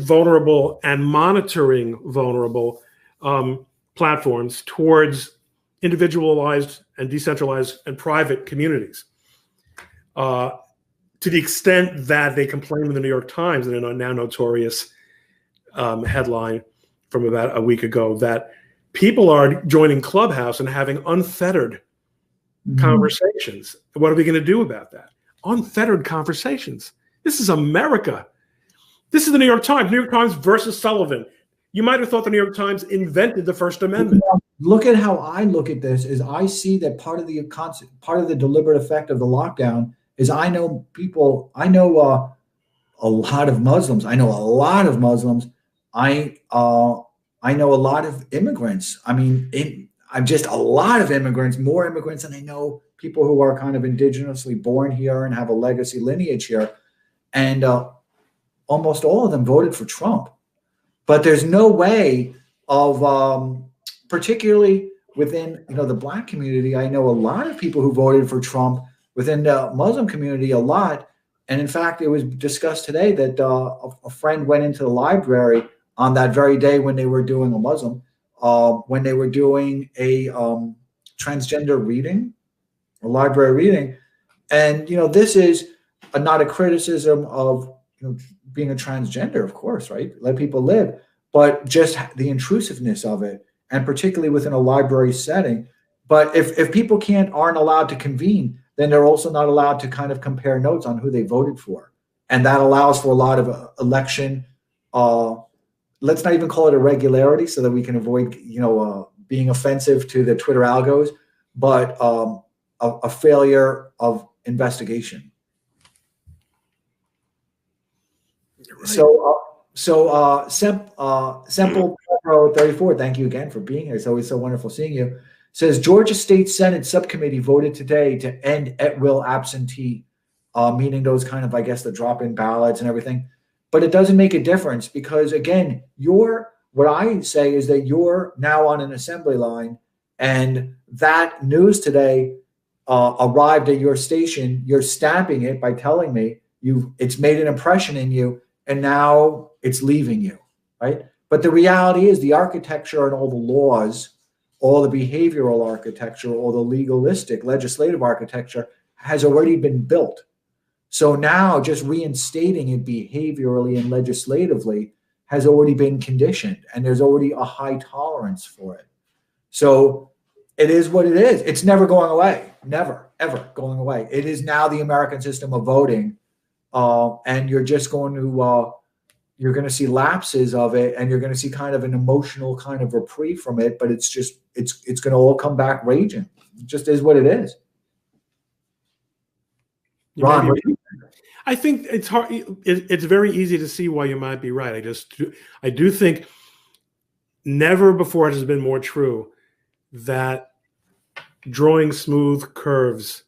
vulnerable and monitoring vulnerable platforms towards individualized and decentralized and private communities. To the extent that they complain in the New York Times, in a now notorious headline from about a week ago, that people are joining Clubhouse and having unfettered conversations. What are we going to do about that? Unfettered conversations. This is America. This is the New York Times. New York Times versus Sullivan. You might have thought the New York Times invented the First Amendment. Look at how I look at this. Is I see that part of the deliberate effect of the lockdown is I know a lot of Muslims. I know a lot of Muslims. I know a lot of immigrants. I'm just a lot of immigrants, more immigrants than I know people who are kind of indigenously born here and have a legacy lineage here. And almost all of them voted for Trump. But there's no way of, particularly within the Black community, I know a lot of people who voted for Trump. Within the Muslim community, a lot. And in fact, it was discussed today that a friend went into the library on that very day when they were doing a Muslim, when they were doing a transgender reading, a library reading. And, this is not a criticism of being a transgender, of course, right? Let people live, but just the intrusiveness of it, and particularly within a library setting. But if people aren't allowed to convene, then they're also not allowed to kind of compare notes on who they voted for. And that allows for a lot of election, let's not even call it irregularity so that we can avoid, being offensive to the Twitter algos, but a failure of investigation. Right. So Semple Pro 34, thank you again for being here. It's always so wonderful seeing you. Says Georgia State Senate subcommittee voted today to end at-will absentee, meaning those kind of, I guess, the drop-in ballots and everything. But it doesn't make a difference because, again, what I say is that you're now on an assembly line, and that news today arrived at your station. You're stamping it by telling me it's made an impression in you, and now it's leaving you, right? But the reality is the architecture and all the laws, all the behavioral architecture, all the legalistic legislative architecture has already been built. So now just reinstating it behaviorally and legislatively has already been conditioned, and there's already a high tolerance for it. So it is what it is. It's never going away, never, ever going away. It is now the American system of voting, and you're just going to you're going to see lapses of it, and you're going to see kind of an emotional kind of reprieve from it, but it's going to all come back raging. It just is what it is. Ron, what do you I think it's hard. It's very easy to see why you might be right. I do think never before has been more true that drawing smooth curves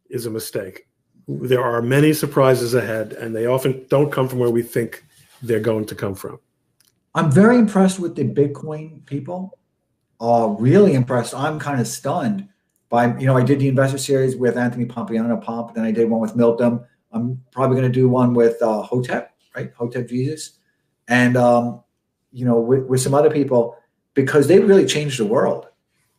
is a mistake. There are many surprises ahead, and they often don't come from where we think they're going to come from. I'm very impressed with the Bitcoin people. Really impressed. I'm kind of stunned by, I did the investor series with Anthony Pompliano Pomp, then I did one with Milton. I'm probably going to do one with Hotep, right? Hotep Jesus. And, with some other people, because they really changed the world.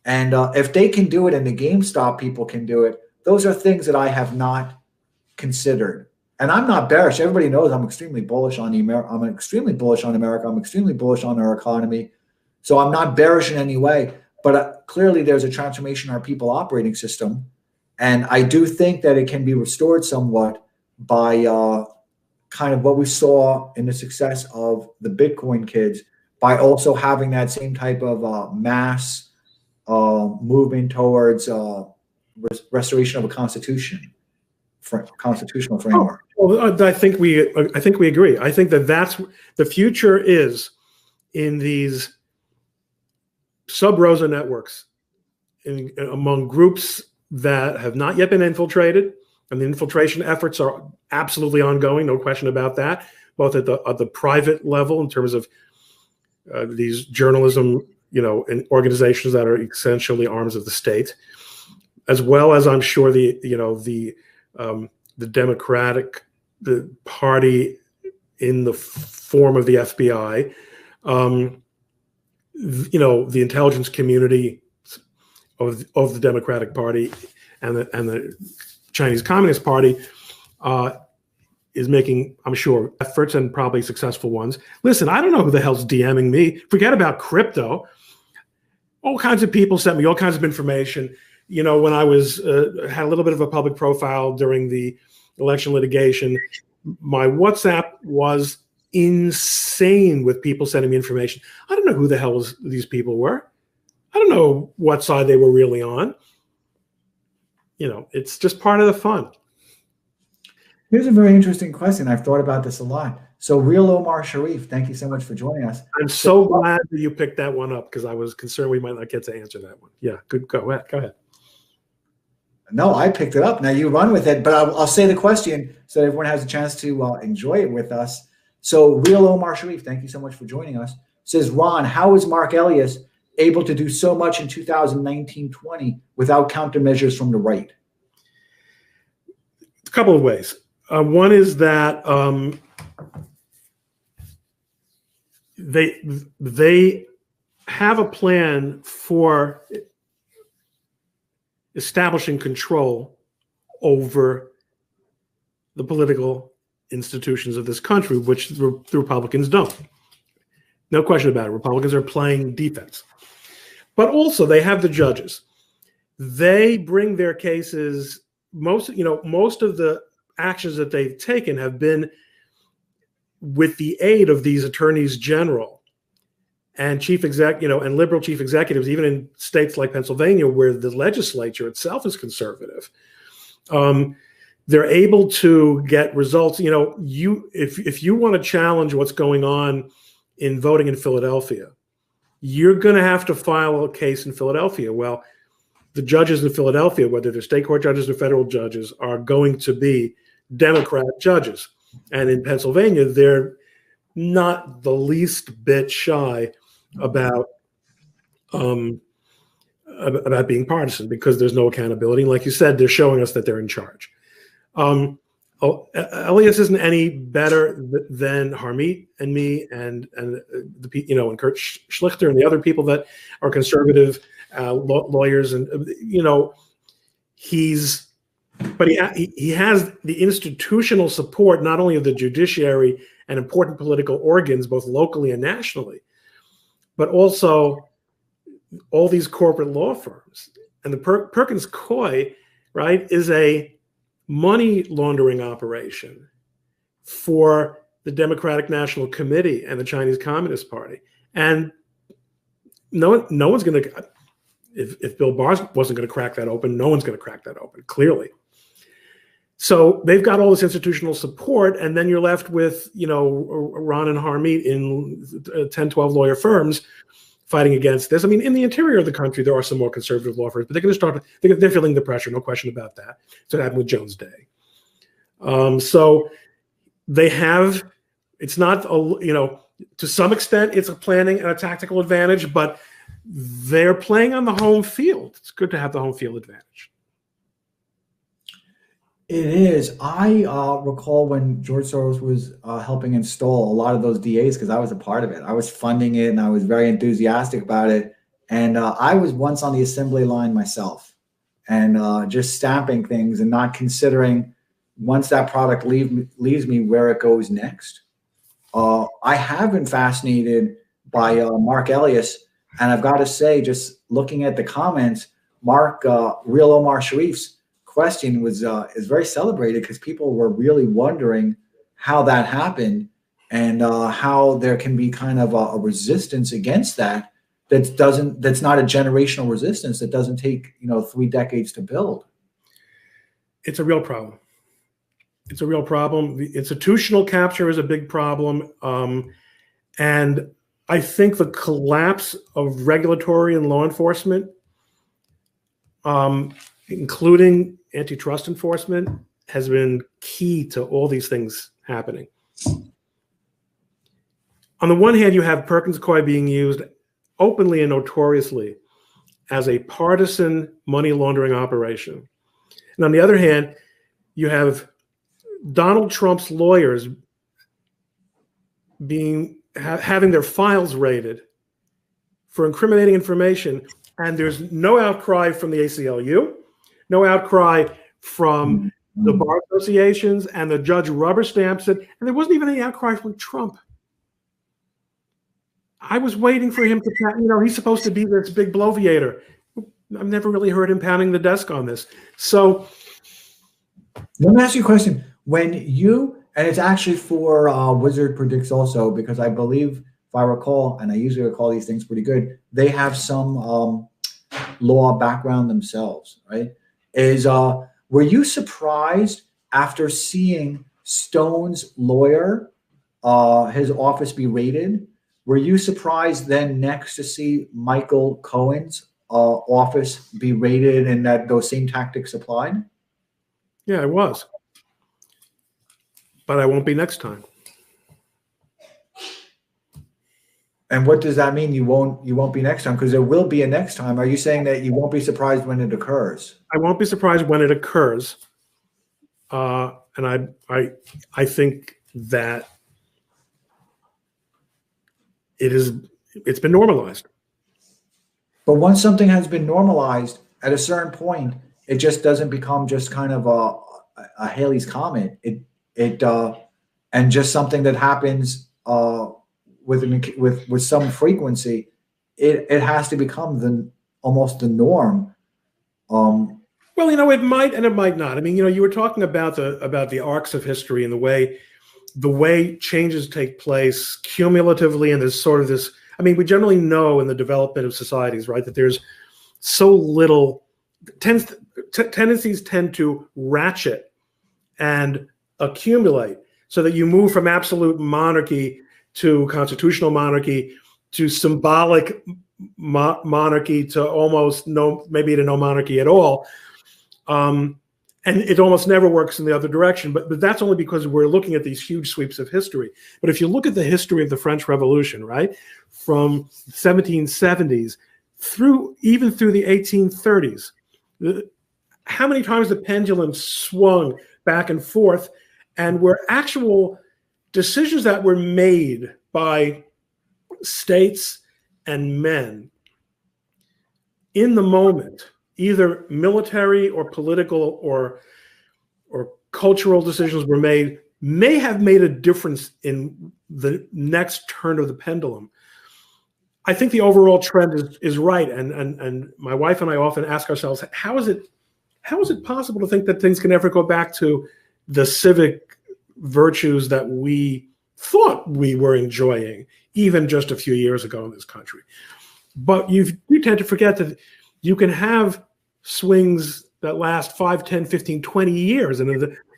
And if they can do it and the GameStop people can do it, those are things that I have not considered. And I'm not bearish. Everybody knows I'm extremely bullish on I'm extremely bullish on America. I'm extremely bullish on our economy. So I'm not bearish in any way. But clearly there's a transformation in our people operating system. And I do think that it can be restored somewhat by kind of what we saw in the success of the Bitcoin kids, by also having that same type of mass movement towards restoration of a constitutional framework. Well, I think we agree. I think that's the future is in these sub-Rosa networks, among groups that have not yet been infiltrated, and the infiltration efforts are absolutely ongoing, no question about that, both at the private level in terms of these journalism, and organizations that are essentially arms of the state, as well as I'm sure the Democratic Party in the form of the FBI, the intelligence community of the Democratic Party and the Chinese Communist Party is making, I'm sure, efforts, and probably successful ones. Listen, I don't know who the hell's DMing me. Forget about crypto. All kinds of people sent me all kinds of information. When I was had a little bit of a public profile during the election litigation, my WhatsApp was insane with people sending me information. I don't know who the hell these people were. I don't know what side they were really on. It's just part of the fun. Here's a very interesting question. I've thought about this a lot. So, Real Omar Sharif, thank you so much for joining us. I'm so glad that you picked that one up, because I was concerned we might not get to answer that one. Yeah, good. Go ahead. No, I picked it up. Now you run with it, but I'll say the question so that everyone has a chance to enjoy it with us. So, Real Omar Sharif, thank you so much for joining us. Says, Ron, how is Mark Elias able to do so much in 2019-20 without countermeasures from the right? A couple of ways. One is that they have a plan for establishing control over the political institutions of this country, which the Republicans don't. No question about it. Republicans are playing defense. But also they have the judges. They bring their cases, most of the actions that they've taken have been with the aid of these attorneys general and and liberal chief executives, even in states like Pennsylvania, where the legislature itself is conservative. They're able to get results. If you want to challenge what's going on in voting in Philadelphia, you're going to have to file a case in Philadelphia. Well, the judges in Philadelphia, whether they're state court judges or federal judges, are going to be Democrat judges. And in Pennsylvania, they're not the least bit shy about being partisan, because there's no accountability. And like you said, they're showing us that they're in charge. Elias isn't any better than Harmeet and me and Kurt Schlichter and the other people that are conservative lawyers, and he has the institutional support not only of the judiciary and important political organs, both locally and nationally, but also all these corporate law firms. And the Perkins Coie, right, is a money laundering operation for the Democratic National Committee and the Chinese Communist Party. And no one's going to, if Bill Barr wasn't going to crack that open, no one's going to crack that open, clearly. So they've got all this institutional support, and then you're left with, Ron and Harmeet in 10, 12 lawyer firms fighting against this. I mean, in the interior of the country, there are some more conservative law firms, but they're going to start, they're feeling the pressure, no question about that. So it happened with Jones Day. So they have, it's not, to some extent, it's a planning and a tactical advantage, but they're playing on the home field. It's good to have the home field advantage. It is. I recall when George Soros was helping install a lot of those DAs, because I was a part of it. I was funding it, and I was very enthusiastic about it. And I was once on the assembly line myself, and just stamping things and not considering, once that product leaves me, where it goes next. I have been fascinated by Mark Elias, and I've got to say, just looking at the comments, Real Omar Sharif's question is very celebrated, because people were really wondering how that happened, and how there can be kind of a resistance against that's not a generational resistance that doesn't take 3 decades to build. It's a real problem. It's a real problem. The institutional capture is a big problem, and I think the collapse of regulatory and law enforcement, including antitrust enforcement, has been key to all these things happening. On the one hand, you have Perkins Coie being used openly and notoriously as a partisan money laundering operation. And on the other hand, you have Donald Trump's lawyers having their files raided for incriminating information, and there's no outcry from the ACLU, no outcry from the bar associations, and the judge rubber stamps it, and there wasn't even any outcry from Trump. I was waiting for him to, he's supposed to be this big bloviator. I've never really heard him pounding the desk on this. So let me ask you a question. When you, and it's actually for Wizard Predicts also, because I believe, if I recall, and I usually recall these things pretty good, they have some law background themselves, right? Were you surprised after seeing Stone's lawyer, his office be raided? Were you surprised then next to see Michael Cohen's office be raided, and that those same tactics applied? Yeah, I was. But I won't be next time. And what does that mean? You won't be next time? Because there will be a next time. Are you saying that you won't be surprised when it occurs? I won't be surprised when it occurs. And I think that it's been normalized. But once something has been normalized, at a certain point, it just doesn't become just kind of a Halley's Comet. And just something that happens with some frequency. It has to become almost the norm. Well, it might and it might not. I mean, you were talking about the arcs of history and the way changes take place cumulatively, and there's sort of this. I mean, we generally know in the development of societies, right, that there's so little tendencies tend to ratchet and accumulate, so that you move from absolute monarchy to constitutional monarchy to symbolic monarchy to almost maybe to no monarchy at all. And it almost never works in the other direction. But that's only because we're looking at these huge sweeps of history. But if you look at the history of the French Revolution, right, from 1770s even through the 1830s, how many times the pendulum swung back and forth, and were actual decisions that were made by states and men in the moment, either military or political or cultural decisions were made, may have made a difference in the next turn of the pendulum. I think the overall trend is right, and my wife and I often ask ourselves, how is it possible to think that things can ever go back to the civic virtues that we thought we were enjoying even just a few years ago in this country? But you tend to forget that you can have swings that last 5, 10, 15, 20 years. And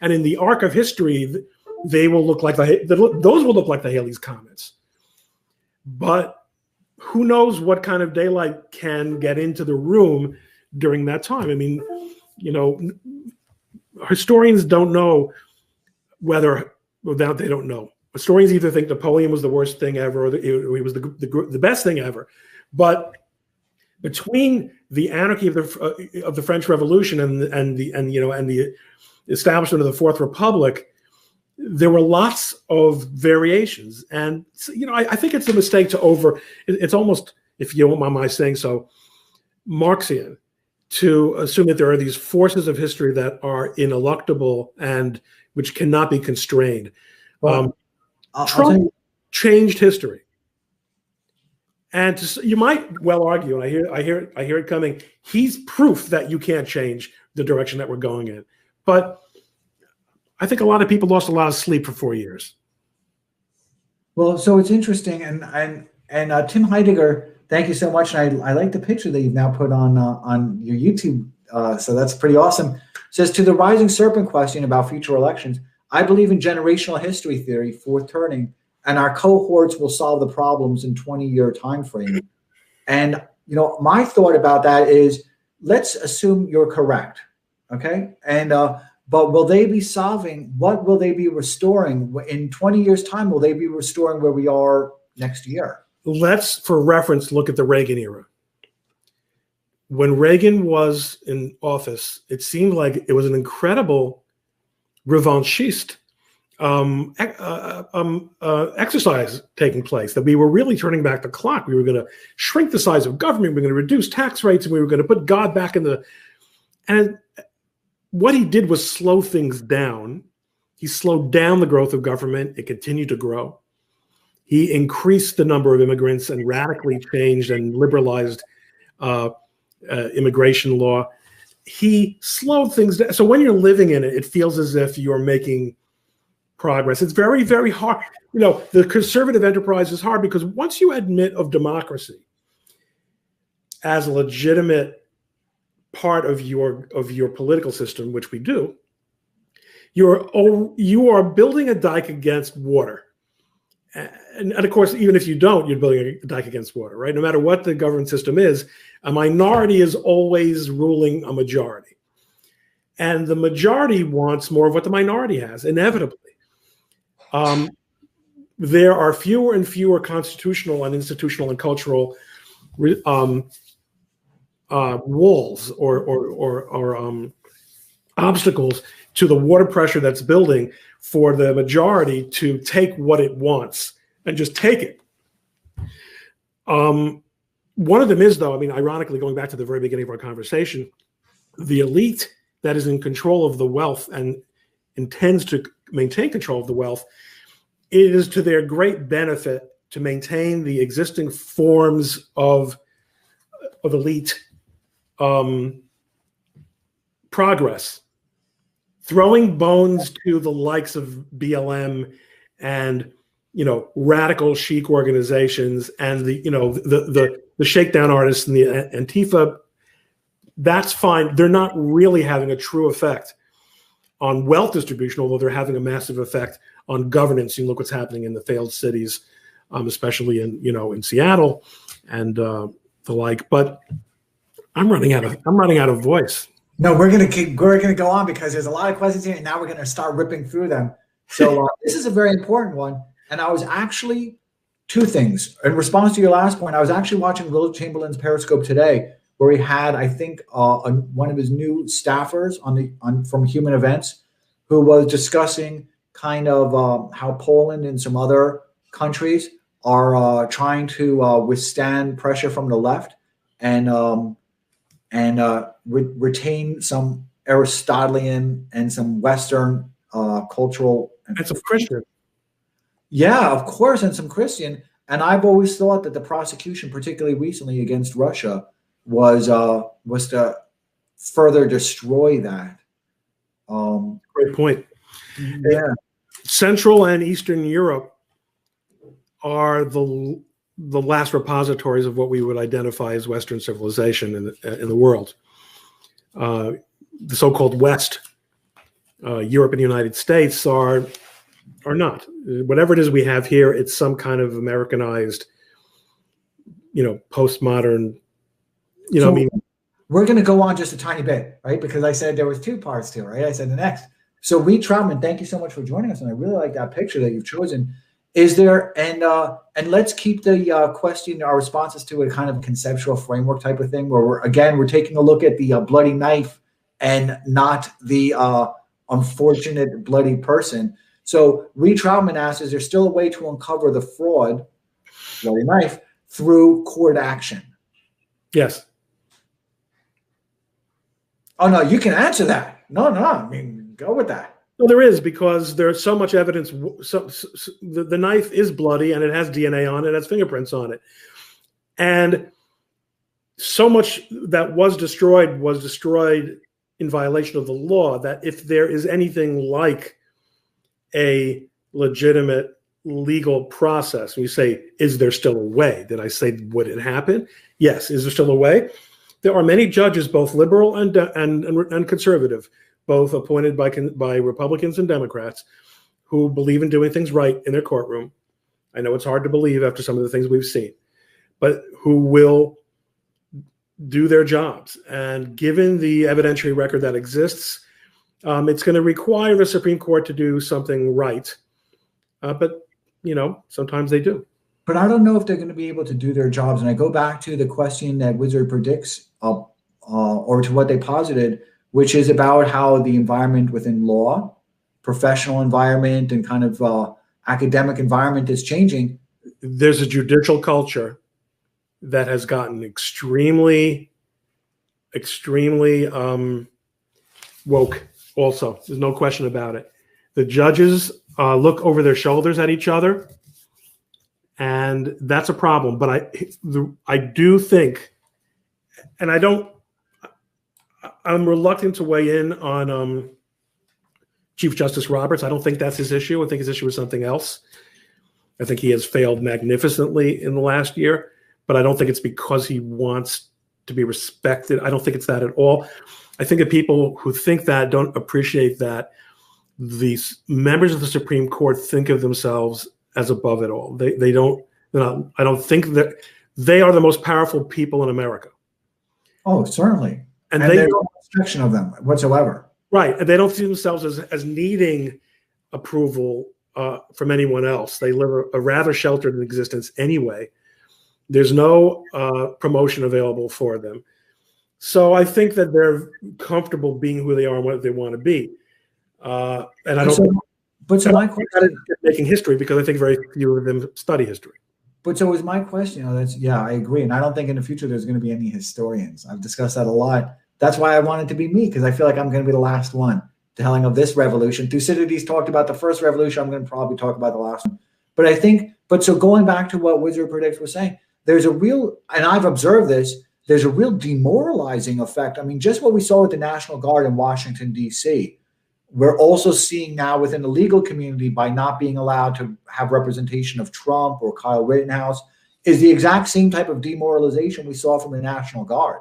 in the arc of history, they will look like those will look like the Halley's Comets. But who knows what kind of daylight can get into the room during that time? I mean, historians don't know whether, without they don't know. Historians either think Napoleon was the worst thing ever, or he was the best thing ever. But between the anarchy of the French Revolution and the establishment of the Fourth Republic, there were lots of variations. And I think it's a mistake it's almost, if you don't mind my saying so, Marxian to assume that there are these forces of history that are ineluctable and which cannot be constrained. Trump changed history. And you might well argue, and I hear it coming, he's proof that you can't change the direction that we're going in. But I think a lot of people lost a lot of sleep for 4 years. Well, so it's interesting, and Tim Heidegger, thank you so much. And I like the picture that you've now put on your YouTube, so that's pretty awesome. It says, to the rising serpent question about future elections, I believe in generational history theory, fourth turning, and our cohorts will solve the problems in 20-year time frame. And my thought about that is, let's assume you're correct, okay? And but will they be solving? What will they be restoring in 20 years' time? Will they be restoring where we are next year? Let's, for reference, look at the Reagan era. When Reagan was in office, it seemed like it was an incredible revanchist exercise taking place, that we were really turning back the clock. We were going to shrink the size of government. We were going to reduce tax rates, and we were going to put God back in the. And what he did was slow things down. He slowed down the growth of government. It continued to grow. He increased the number of immigrants and radically changed and liberalized immigration law. He slowed things down. So when you're living in it, it feels as if you're making progress. It's very, very hard. The conservative enterprise is hard because once you admit of democracy as a legitimate part of your political system, which we do, you are building a dike against water. And of course, even if you don't, you're building a dike against water, right? No matter what the government system is, a minority is always ruling a majority. And the majority wants more of what the minority has, inevitably. There are fewer and fewer constitutional and institutional and cultural walls or obstacles to the water pressure that's building for the majority to take what it wants and just take it. One of them is, though, ironically, going back to the very beginning of our conversation, the elite that is in control of the wealth and intends to maintain control of the wealth, it is to their great benefit to maintain the existing forms of elite progress, throwing bones to the likes of BLM and radical chic organizations and the shakedown artists and the Antifa. That's fine. They're not really having a true effect on wealth distribution, although they're having a massive effect on governance. You look what's happening in the failed cities, especially in Seattle and the like. But I'm running out of voice. No, we're gonna go on because there's a lot of questions here, and now we're gonna start ripping through them. So this is a very important one, and I was actually two things in response to your last point. I was actually watching Will Chamberlain's Periscope today, where he had, I think, one of his new staffers from Human Events, who was discussing kind of how Poland and some other countries are trying to withstand pressure from the left and retain some Aristotelian and some Western cultural and some Christian. Yeah, of course, and some Christian. And I've always thought that the prosecution, particularly recently against Russia, was to further destroy that. Great point. Yeah. Central and Eastern Europe are the last repositories of what we would identify as Western civilization in the world. the so-called West, Europe and the United States, are not. Whatever it is we have here, it's some kind of Americanized, postmodern, So I mean, we're going to go on just a tiny bit, right? Because I said there was two parts to it, right? I said the next. So Reed Troutman, thank you so much for joining us, and I really like that picture that you've chosen. Is there and let's keep the question, our responses to a kind of conceptual framework type of thing, where we're taking a look at the bloody knife and not the unfortunate bloody person. So Reed Troutman asks, is there still a way to uncover the fraud, bloody knife, through court action? yes. Oh, no, you can answer that. No, I mean, go with that. Well, there is, because there's so much evidence. The knife is bloody, and it has DNA on it, it has fingerprints on it. And so much that was destroyed in violation of the law, that if there is anything like a legitimate legal process, and you say, is there still a way? Did I say, would it happen? Yes. Is there still a way? There are many judges, both liberal and conservative, both appointed by Republicans and Democrats, who believe in doing things right in their courtroom. I know it's hard to believe after some of the things we've seen, but who will do their jobs. And given the evidentiary record that exists, it's going to require the Supreme Court to do something right. But, sometimes they do. But I don't know if they're going to be able to do their jobs. And I go back to the question that Wizard predicts, or to what they posited, which is about how the environment within law, professional environment, and kind of academic environment is changing. There's a judicial culture that has gotten extremely woke also. There's no question about it. The judges look over their shoulders at each other, and that's a problem. But I do think, and I'm reluctant to weigh in on Chief Justice Roberts. I don't think that's his issue. I think his issue is something else. I think he has failed magnificently in the last year, but I don't think it's because he wants to be respected. I don't think it's that at all. I think that people who think that don't appreciate that these members of the Supreme Court think of themselves as above it all. They don't. I don't think that they are the most powerful people in America. Oh, certainly. And there's no restriction of them whatsoever. Right. And they don't see themselves as needing approval from anyone else. They live a rather sheltered existence anyway. There's no promotion available for them. So I think that they're comfortable being who they are and what they want to be. And I don't. But my question, making history, because I think very few of them study history. But so is my question. I agree, and I don't think in the future there's going to be any historians. I've discussed that a lot. That's why I want it to be me, because I feel like I'm going to be the last one telling of this revolution. Thucydides talked about the first revolution. I'm going to probably talk about the last one. But so going back to what Wizard Predicts was saying, there's a real, and I've observed this, there's a real demoralizing effect. I mean, just what we saw with the National Guard in Washington, D.C., we're also seeing now within the legal community, by not being allowed to have representation of Trump or Kyle Rittenhouse, is the exact same type of demoralization we saw from the National Guard.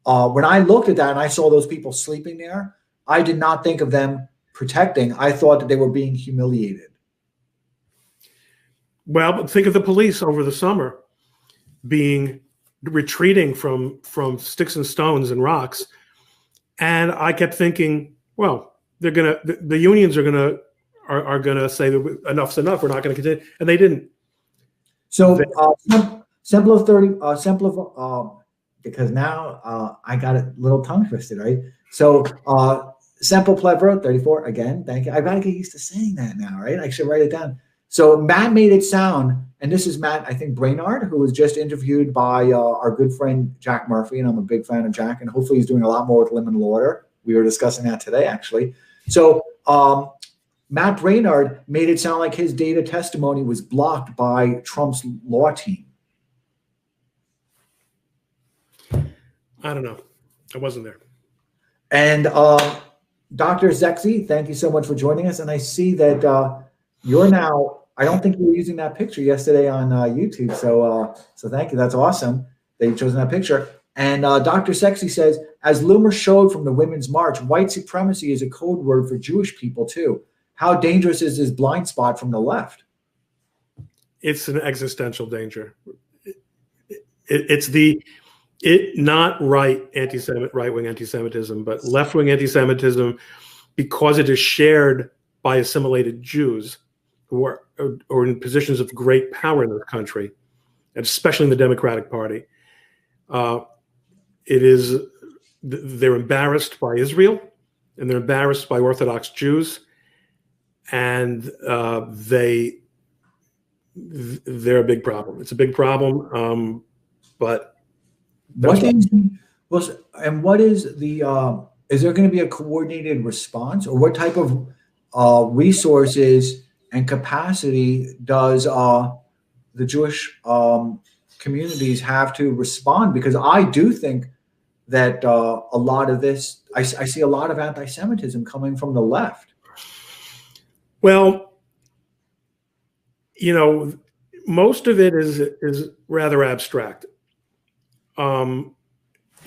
When I looked at that and I saw those people sleeping there, I did not think of them protecting. I thought that they were being humiliated. Well, think of the police over the summer retreating from sticks and stones and rocks. And I kept thinking, well, the unions are gonna say that enough's enough. We're not going to continue, and they didn't. So because now I got a little tongue twisted, right? So Semple Plevro 34 again. Thank you. I got to get used to saying that now, right? I should write it down. So Matt made it sound, and this is Matt, I think Brainard, who was just interviewed by our good friend Jack Murphy, and I'm a big fan of Jack, and hopefully he's doing a lot more with Lim and Lauder. We were discussing that today, actually. So Matt Brainard made it sound like his data testimony was blocked by Trump's law team. I don't know. I wasn't there. And Dr. Zexi, thank you so much for joining us. And I see that you're now, I don't think you were using that picture yesterday on YouTube. So thank you. That's awesome that you've chosen that picture. And Dr. Sexy says, as Loomer showed from the Women's March, white supremacy is a code word for Jewish people too. How dangerous is this blind spot from the left? It's an existential danger. It's not right-wing anti-Semitism, but left-wing anti-Semitism, because it is shared by assimilated Jews who are in positions of great power in this country, and especially in the Democratic Party. They're embarrassed by Israel, and they're embarrassed by Orthodox Jews, and they're a big problem. It's a big problem, but what is the is there going to be a coordinated response, or what type of resources and capacity does the Jewish communities have to respond? Because I do think that a lot of this, I see a lot of anti-Semitism coming from the left. Well, most of it is rather abstract.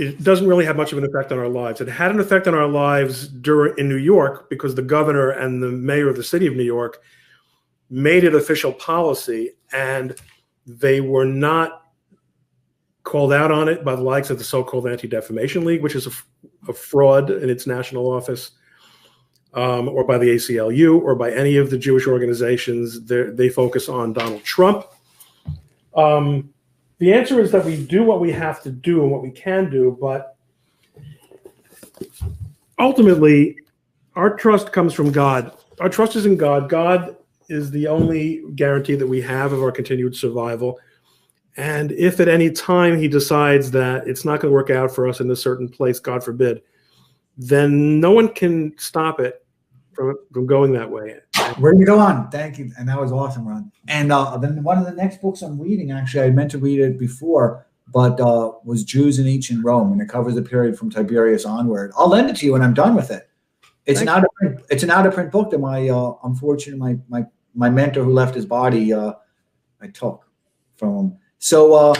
It doesn't really have much of an effect on our lives. It had an effect on our lives in New York, because the governor and the mayor of the city of New York made it official policy, and they were not called out on it by the likes of the so-called Anti-Defamation League, which is a fraud in its national office, or by the ACLU, or by any of the Jewish organizations. They focus on Donald Trump. The answer is that we do what we have to do and what we can do, but ultimately, our trust comes from God. Our trust is in God. God is the only guarantee that we have of our continued survival. And if at any time he decides that it's not going to work out for us in a certain place, God forbid, then no one can stop it from going that way. We're going to go on. Thank you. And that was awesome, Ron. And then one of the next books I'm reading, actually, I meant to read it before, but was Jews in Ancient Rome, and it covers the period from Tiberius onward. I'll lend it to you when I'm done with it. It's an out of print book that unfortunately my mentor who left his body, I took from him. So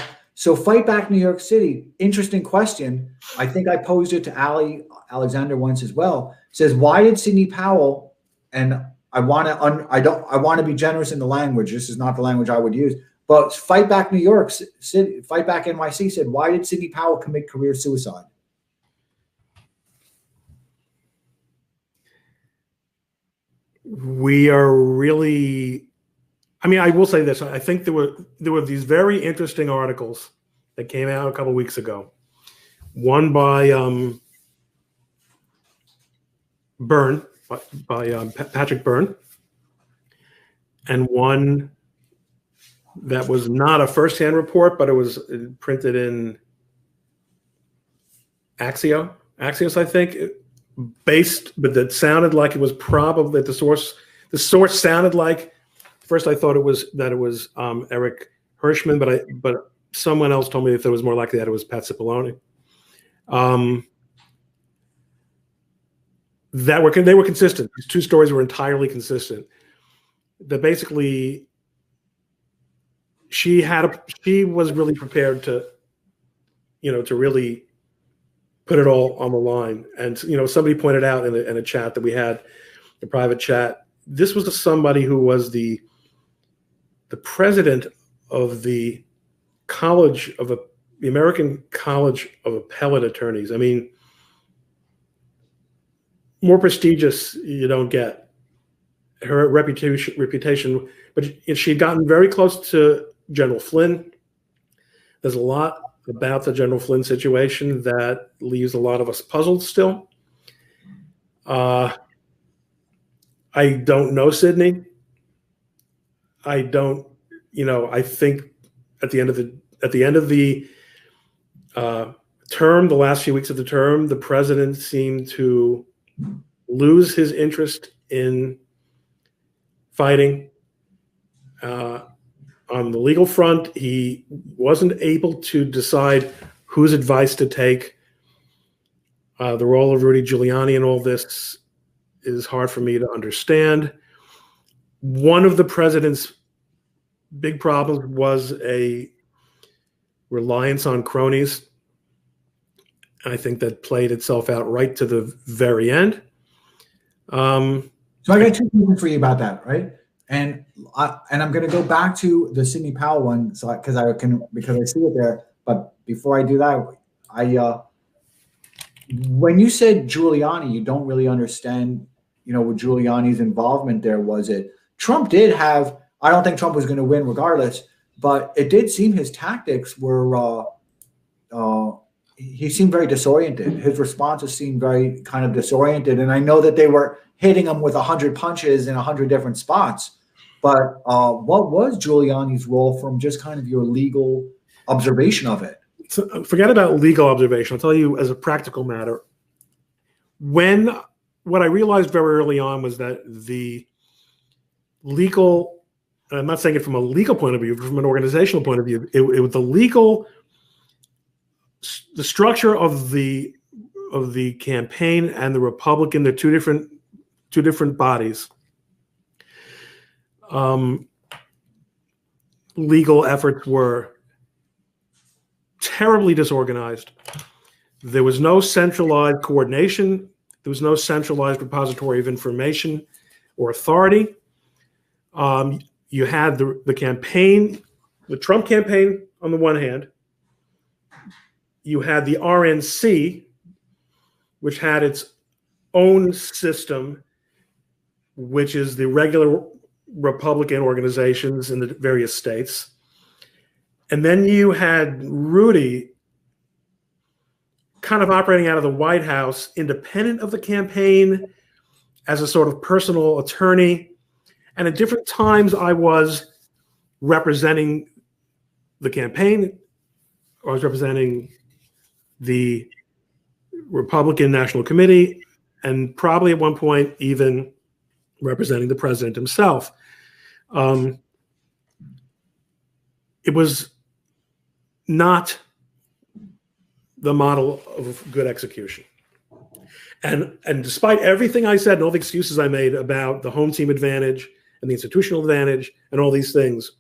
Fight Back New York City. Interesting question. I think I posed it to Alexander once as well. Says, why did Sidney Powell, and I want to be generous in the language. This is not the language I would use. But Fight Back New York City, Fight Back NYC said, why did Sidney Powell commit career suicide? We are really, I will say this. I think there were these very interesting articles that came out a couple of weeks ago. One by Byrne, by Patrick Byrne, and one that was not a firsthand report, but it was printed in Axios, I think, but that sounded like it was probably the source sounded like. First, I thought it was Eric Hirschman, but someone else told me if it was more likely that it was Pat Cipollone. They were consistent. These two stories were entirely consistent. That basically she was really prepared to really put it all on the line. And somebody pointed out in a chat that we had, a private chat, this was somebody who was the president of the American College of Appellate Attorneys. More prestigious you don't get. Her reputation, but she'd gotten very close to General Flynn. There's a lot about the General Flynn situation that leaves a lot of us puzzled still. I don't know Sidney. I don't, I think at the end of the term, the last few weeks of the term, the president seemed to lose his interest in fighting. On the legal front, he wasn't able to decide whose advice to take. The role of Rudy Giuliani in all this is hard for me to understand. One of the president's big problems was a reliance on cronies. I think that played itself out right to the very end. So I got two questions for you about that, right? And I'm going to go back to the Sidney Powell one, so because I see it there. But before I do that, when you said Giuliani, you don't really understand, what Giuliani's involvement there was. It Trump did have. I don't think Trump was going to win regardless, but it did seem his tactics were. He seemed very disoriented. His responses seemed very kind of disoriented, and I know that they were hitting him with 100 punches in 100 different spots. But what was Giuliani's role from just kind of your legal observation of it? So forget about legal observation. I'll tell you as a practical matter. What I realized very early on was that the legal, and I'm not saying it from a legal point of view, but from an organizational point of view, it was the structure of the campaign and the Republican, they're two different bodies. Legal efforts were terribly disorganized. There was no centralized coordination. There was no centralized repository of information or authority. You had the campaign, the Trump campaign on the one hand. You had the RNC, which had its own system, which is the regular Republican organizations in the various states. And then you had Rudy kind of operating out of the White House, independent of the campaign, as a sort of personal attorney. And at different times, I was representing the campaign, or I was representing the Republican National Committee, and probably at one point even representing the president himself. It was not the model of good execution. And despite everything I said and all the excuses I made about the home team advantage and the institutional advantage and all these things,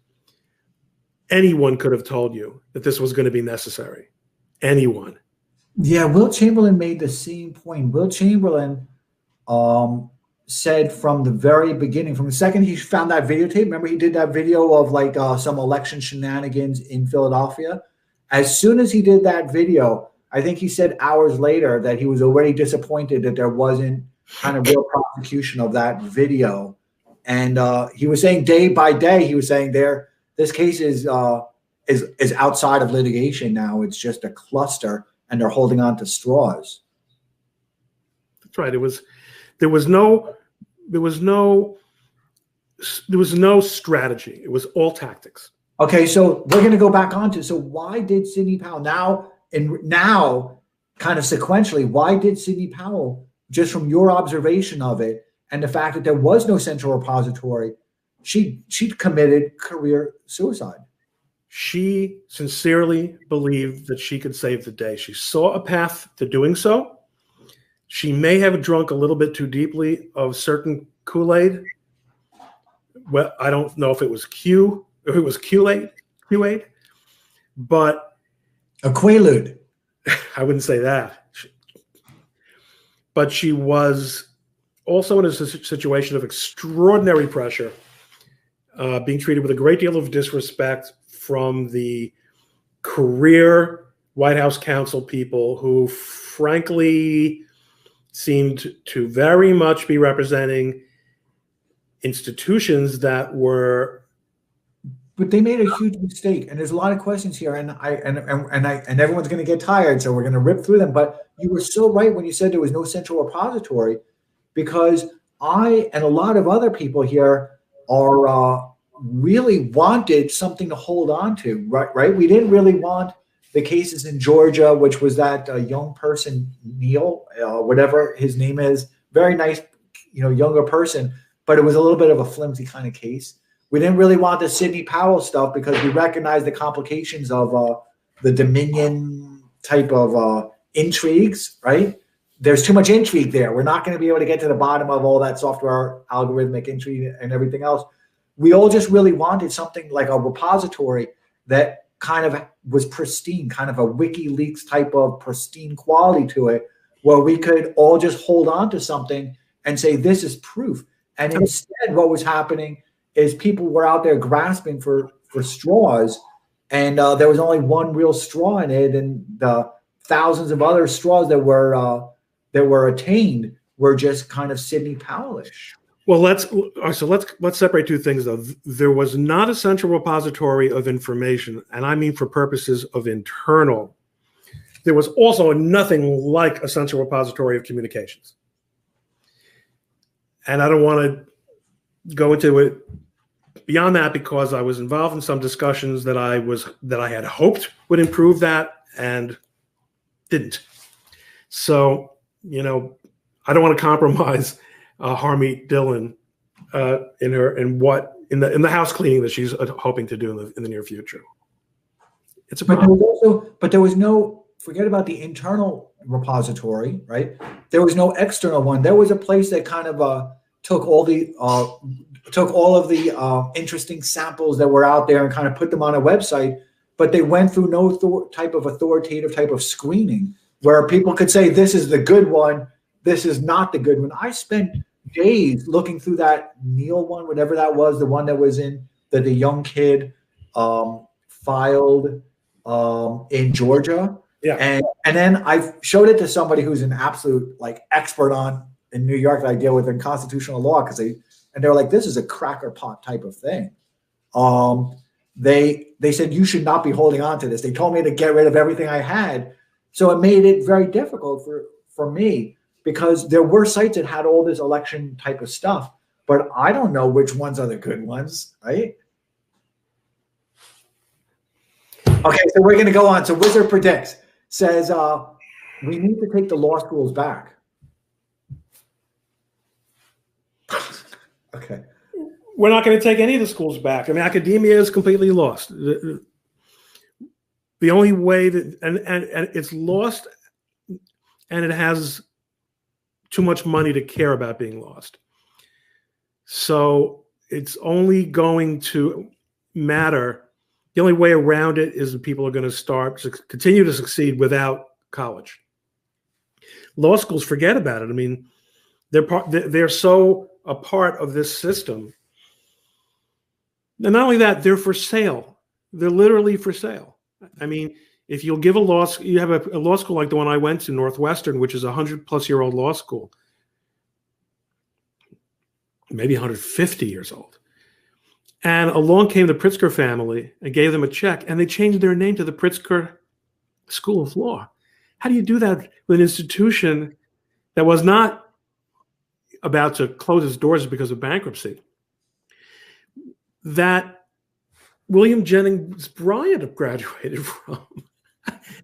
anyone could have told you that this was going to be necessary. Anyone. Yeah, Will Chamberlain made the same point. Will Chamberlain said from the very beginning, from the second he found that videotape, remember he did that video of like some election shenanigans in Philadelphia? As soon as he did that video, I think he said hours later that he was already disappointed that there wasn't kind of real prosecution of that video. And he was saying day by day, he was saying this case is outside of litigation now. It's just a cluster, and they're holding on to straws. That's right. There was no strategy. It was all tactics. Okay, so we're going to go back on to, so why did Sidney Powell now kind of sequentially, why did Sidney Powell, just from your observation of it and the fact that there was no central repository, she committed career suicide? She sincerely believed that she could save the day. She saw a path to doing so. She may have drunk a little bit too deeply of certain Kool-Aid. Well, I don't know if it was Kool-Aid, but a Quaalude. I wouldn't say that. But she was also in a situation of extraordinary pressure, being treated with a great deal of disrespect from the career White House counsel people who frankly seemed to very much be representing institutions that were. But they made a huge mistake, and there's a lot of questions here, and everyone's going to get tired, so we're going to rip through them. But you were so right when you said there was no central repository, because I and a lot of other people here are really wanted something to hold on to, right? We didn't really want the cases in Georgia, which was that young person, Neil, whatever his name is, very nice, younger person, but it was a little bit of a flimsy kind of case. We didn't really want the Sidney Powell stuff because we recognized the complications of the Dominion type of intrigues, right? There's too much intrigue there. We're not going to be able to get to the bottom of all that software algorithmic intrigue and everything else. We all just really wanted something like a repository that kind of was pristine, kind of a WikiLeaks type of pristine quality to it, where we could all just hold on to something and say, this is proof. And instead, what was happening is people were out there grasping for straws, and there was only one real straw in it, and the thousands of other straws that were attained were just kind of Sidney Powell-ish. Well, let's separate two things, though. There was not a central repository of information, and I mean for purposes of internal. There was also nothing like a central repository of communications. And I don't want to go into it beyond that, because I was involved in some discussions that I had hoped would improve that and didn't. So, you know, I don't want to compromise Harmeet Dillon in the house cleaning that she's hoping to do in the near future. It's a problem. But there was no, forget about the internal repository, right? There was no external one. There was a place that kind of took all of the interesting samples that were out there and kind of put them on a website, but they went through no type of authoritative type of screening where people could say, this is the good one, this is not the good one. I spent days looking through that Neil one, whatever that was, the one that was in that the young kid filed in Georgia. Yeah. And then I showed it to somebody who's an absolute like expert in New York that I deal with in constitutional law, because they were like, this is a cracker pot type of thing. They said you should not be holding on to this. They told me to get rid of everything I had. So it made it very difficult for me, because there were sites that had all this election type of stuff, but I don't know which ones are the good ones, right? Okay, so we're going to go on. So Wizard Predicts says we need to take the law schools back. Okay. We're not going to take any of the schools back. I mean, academia is completely lost. The only way that, and it's lost, and it has too much money to care about being lost. So it's only going to matter. The only way around it is that people are going to continue to succeed without college. Law schools, forget about it. I mean, they're so a part of this system. And not only that, they're for sale. They're literally for sale. I mean, if you'll give you have a law school like the one I went to, Northwestern, which is a 100-plus-year-old law school, maybe 150 years old. And along came the Pritzker family and gave them a check, and they changed their name to the Pritzker School of Law. How do you do that with an institution that was not about to close its doors because of bankruptcy, that William Jennings Bryan graduated from?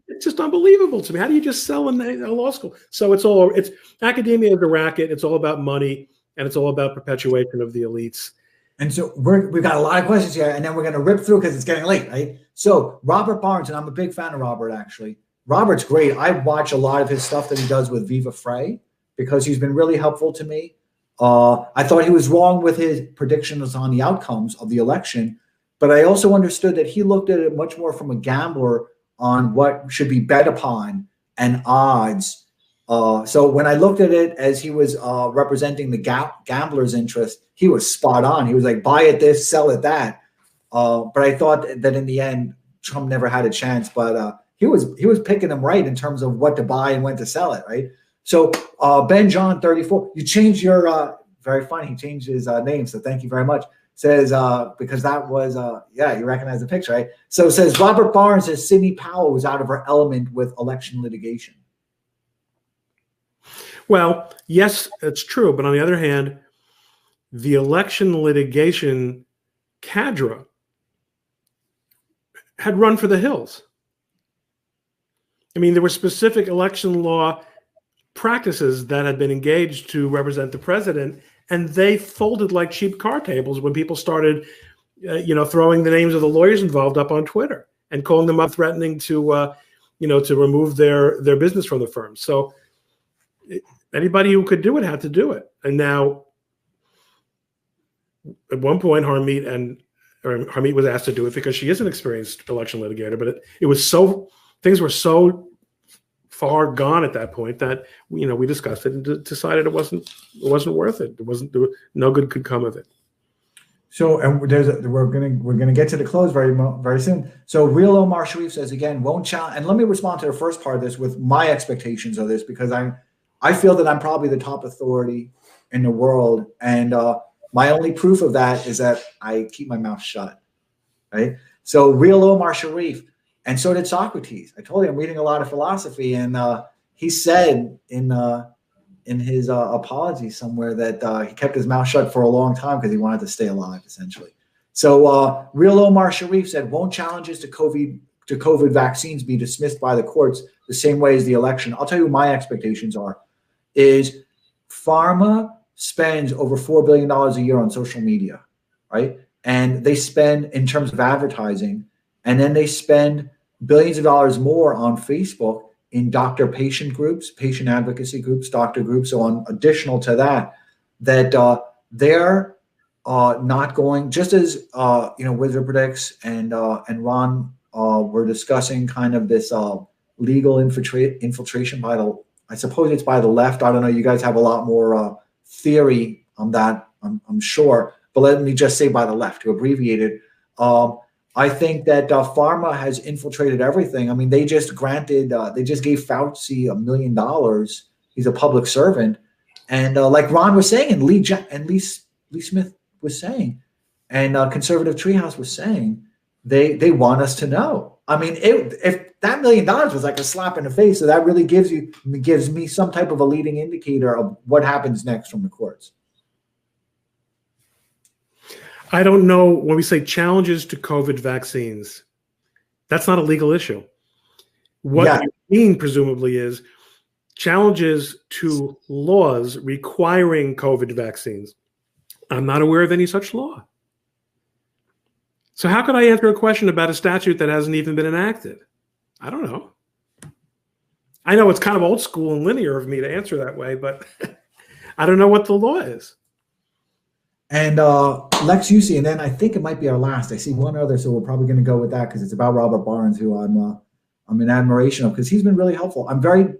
It's just unbelievable to me. How do you just sell a law school? So it's academia is a racket. It's all about money, and it's all about perpetuation of the elites. And so we've got a lot of questions here, and then we're going to rip through because it's getting late, right? So Robert Barnes, and I'm a big fan of Robert, actually. Robert's great. I watch a lot of his stuff that he does with Viva Frei because he's been really helpful to me. I thought he was wrong with his predictions on the outcomes of the election, but I also understood that he looked at it much more from a gambler on what should be bet upon and odds. So when I looked at it as he was representing the gambler's interest, he was spot on. He was like, buy it this, sell it that. But I thought that in the end, Trump never had a chance. But he was picking them right in terms of what to buy and when to sell it, right? So Ben John 34, you changed your very funny. He changed his name, so thank you very much. Says because that was you recognize the picture, right? So it says Robert Barnes says Sidney Powell was out of her element with election litigation. Well, yes, it's true. But on the other hand, the election litigation cadre had run for the hills. I mean, there were specific election law practices that had been engaged to represent the president, and they folded like cheap card tables when people started, throwing the names of the lawyers involved up on Twitter and calling them up, threatening to, to remove their business from the firm. So anybody who could do it had to do it. And now, at one point, Harmeet or Harmeet was asked to do it because she is an experienced election litigator, but it was so, things were so far gone at that point that, you know, we discussed it and decided it wasn't worth it. No good could come of it. So, and we're gonna get to the close very soon. So, Real Omar Sharif says again, won't challenge. And let me respond to the first part of this with my expectations of this, because I feel that I'm probably the top authority in the world, and my only proof of that is that I keep my mouth shut, right? So, Real Omar Sharif, and so did Socrates. I told you I'm reading a lot of philosophy, and he said in his apology somewhere that he kept his mouth shut for a long time because he wanted to stay alive, essentially. So Real Omar Sharif said, won't challenges to COVID vaccines be dismissed by the courts the same way as the election? I'll tell you what my expectations are, is pharma spends over $4 billion a year on social media, right? And they spend in terms of advertising, and then they spend billions of dollars more on Facebook in doctor-patient groups, patient advocacy groups, doctor groups. So on additional to that, they're not going, just as you know, Wizard Predicts and Ron were discussing kind of this legal infiltration by the, I suppose it's by the left. I don't know. You guys have a lot more theory on that, I'm sure. But let me just say by the left, to abbreviate it. I think that pharma has infiltrated everything. I mean, they just gave Fauci $1 million. He's a public servant. And like Ron was saying, and Lee Smith was saying, and Conservative Treehouse was saying, they want us to know. I mean, if that $1 million was like a slap in the face, so that really gives me some type of a leading indicator of what happens next from the courts. I don't know, when we say challenges to COVID vaccines, that's not a legal issue. What you mean, presumably, is challenges to laws requiring COVID vaccines. I'm not aware of any such law. So how could I answer a question about a statute that hasn't even been enacted? I don't know. I know it's kind of old school and linear of me to answer that way, but I don't know what the law is. And Lex Usi, and then I think it might be our last. I see one other, so we're probably going to go with that because it's about Robert Barnes, who I'm in admiration of, because he's been really helpful. I'm very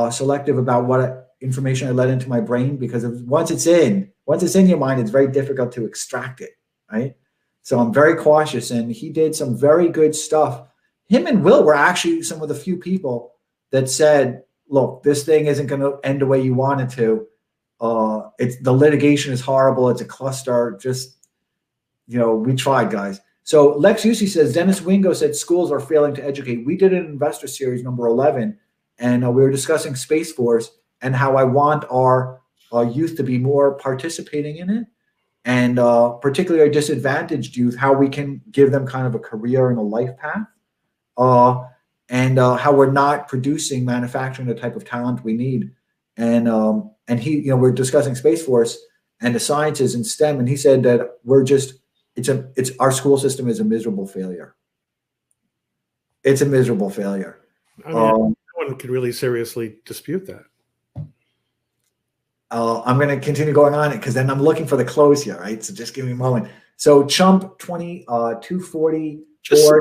selective about what information I let into my brain, because once it's in your mind, it's very difficult to extract it, right? So I'm very cautious, and he did some very good stuff. Him and Will were actually some of the few people that said, look, this thing isn't going to end the way you want it to. The litigation is horrible. It's a cluster. Just, you know, we tried, guys. So Lex Usi says, Dennis Wingo said schools are failing to educate. We did an investor series number 11, and we were discussing Space Force and how I want our youth to be more participating in it, and particularly our disadvantaged youth, how we can give them kind of a career and a life path, and how we're not producing, manufacturing the type of talent we need. And he, you know, we're discussing Space Force and the sciences and STEM, and he said that our school system is a miserable failure. It's a miserable failure. I mean, no one could really seriously dispute that. I'm going to continue going on it because then I'm looking for the close here, right? So just give me a moment. So Chump 240. Just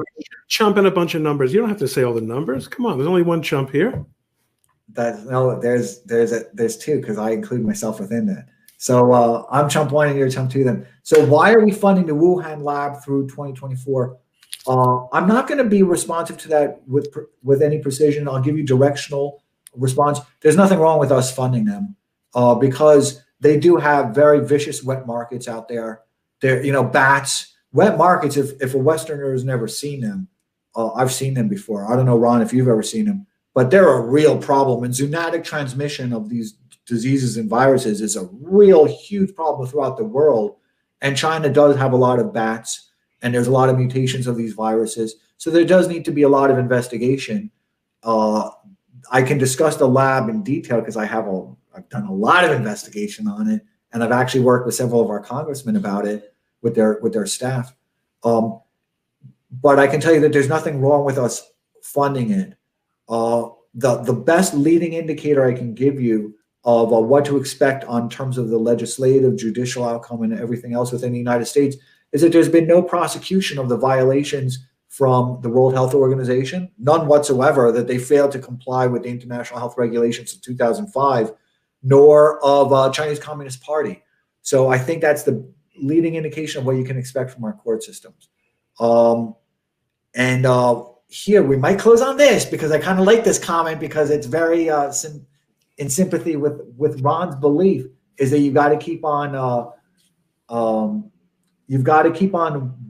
chump in a bunch of numbers. You don't have to say all the numbers. Come on, there's only one chump here. There's two, because I include myself within that. So I'm chump one and you're chump two then. So why are we funding the Wuhan lab through 2024? I'm not going to be responsive to that with any precision. I'll give you directional response. There's nothing wrong with us funding them because they do have very vicious wet markets out there. They're, you know, bats, wet markets. If a Westerner has never seen them, I've seen them before. I don't know, Ron, if you've ever seen them. But they're a real problem. And zoonotic transmission of these diseases and viruses is a real huge problem throughout the world. And China does have a lot of bats, and there's a lot of mutations of these viruses. So there does need to be a lot of investigation. I can discuss the lab in detail because I've done a lot of investigation on it, and I've actually worked with several of our congressmen about it with their staff. But I can tell you that there's nothing wrong with us funding it. The best leading indicator I can give you of what to expect on terms of the legislative, judicial outcome, and everything else within the United States is that there's been no prosecution of the violations from the World Health Organization, none whatsoever, that they failed to comply with the international health regulations of 2005, nor of Chinese Communist Party. So I think that's the leading indication of what you can expect from our court systems. Here we might close on this because I kind of like this comment because it's very in sympathy with Ron's belief is that you've got to keep on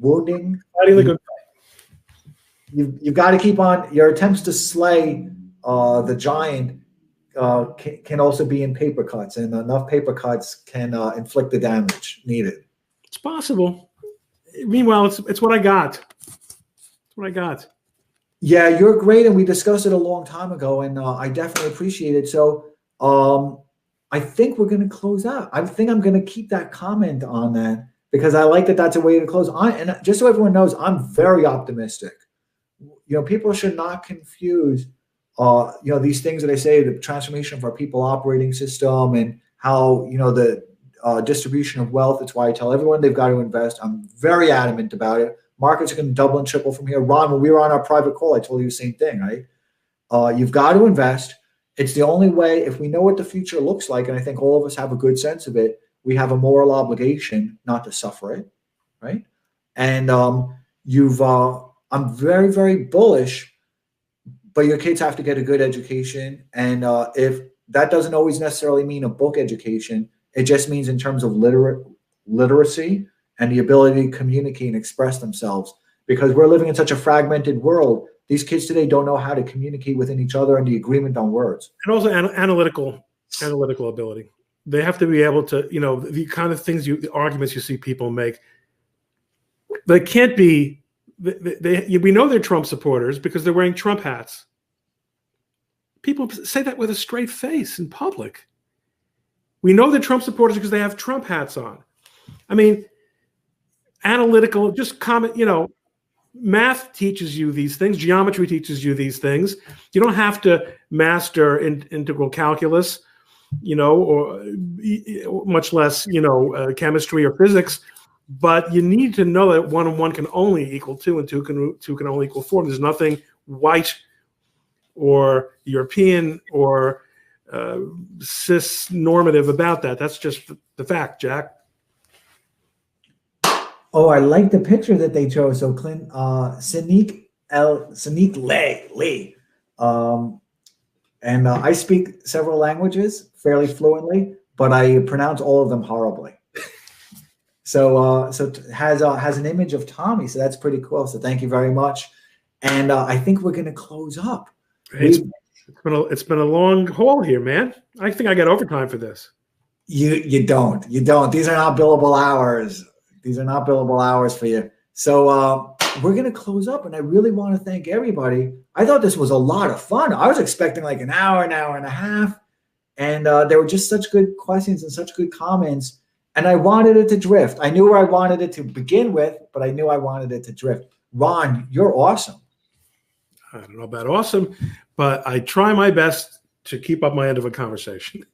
wounding. You've got to keep on your attempts to slay the giant can also be in paper cuts, and enough paper cuts can inflict the damage needed. It's possible. Meanwhile, it's what I got. It's what I got. Yeah, you're great, and we discussed it a long time ago, and I definitely appreciate it. So I think we're going to close out. I think I'm going to keep that comment on that because I like that that's a way to close. And just so everyone knows, I'm very optimistic. People should not confuse, these things that I say, the transformation of our people operating system and how, the distribution of wealth. It's why I tell everyone they've got to invest. I'm very adamant about it. Markets are going to double and triple from here. Ron, when we were on our private call, I told you the same thing, right? You've got to invest. It's the only way. If we know what the future looks like, and I think all of us have a good sense of it, we have a moral obligation not to suffer it, right? And I'm very, very bullish, but your kids have to get a good education. And if that doesn't always necessarily mean a book education, it just means in terms of literacy and the ability to communicate and express themselves. Because we're living in such a fragmented world, these kids today don't know how to communicate within each other and the agreement on words. And also analytical ability. They have to be able to, the kind of things the arguments you see people make, they can't be, we know they're Trump supporters because they're wearing Trump hats. People say that with a straight face in public. We know they're Trump supporters because they have Trump hats on. I mean, analytical, just comment, math teaches you these things. Geometry teaches you these things. You don't have to master integral calculus, or much less, chemistry or physics. But you need to know that 1 and 1 can only equal 2, and 2 can only equal 4. There's nothing white or European or cis normative about that. That's just the fact, Jack. Oh, I like the picture that they chose. So Clint, Saniq Lee. And I speak several languages fairly fluently, but I pronounce all of them horribly. So it has an image of Tommy, so that's pretty cool. So thank you very much. And I think we're going to close up. It's been a long haul here, man. I think I got overtime for this. You don't. These are not billable hours. These are not billable hours for you. So we're going to close up, and I really want to thank everybody. I thought this was a lot of fun. I was expecting like an hour and a half, and there were just such good questions and such good comments, and I wanted it to drift. I knew where I wanted it to begin with, but I knew I wanted it to drift. Ron, you're awesome. I don't know about awesome, but I try my best to keep up my end of a conversation.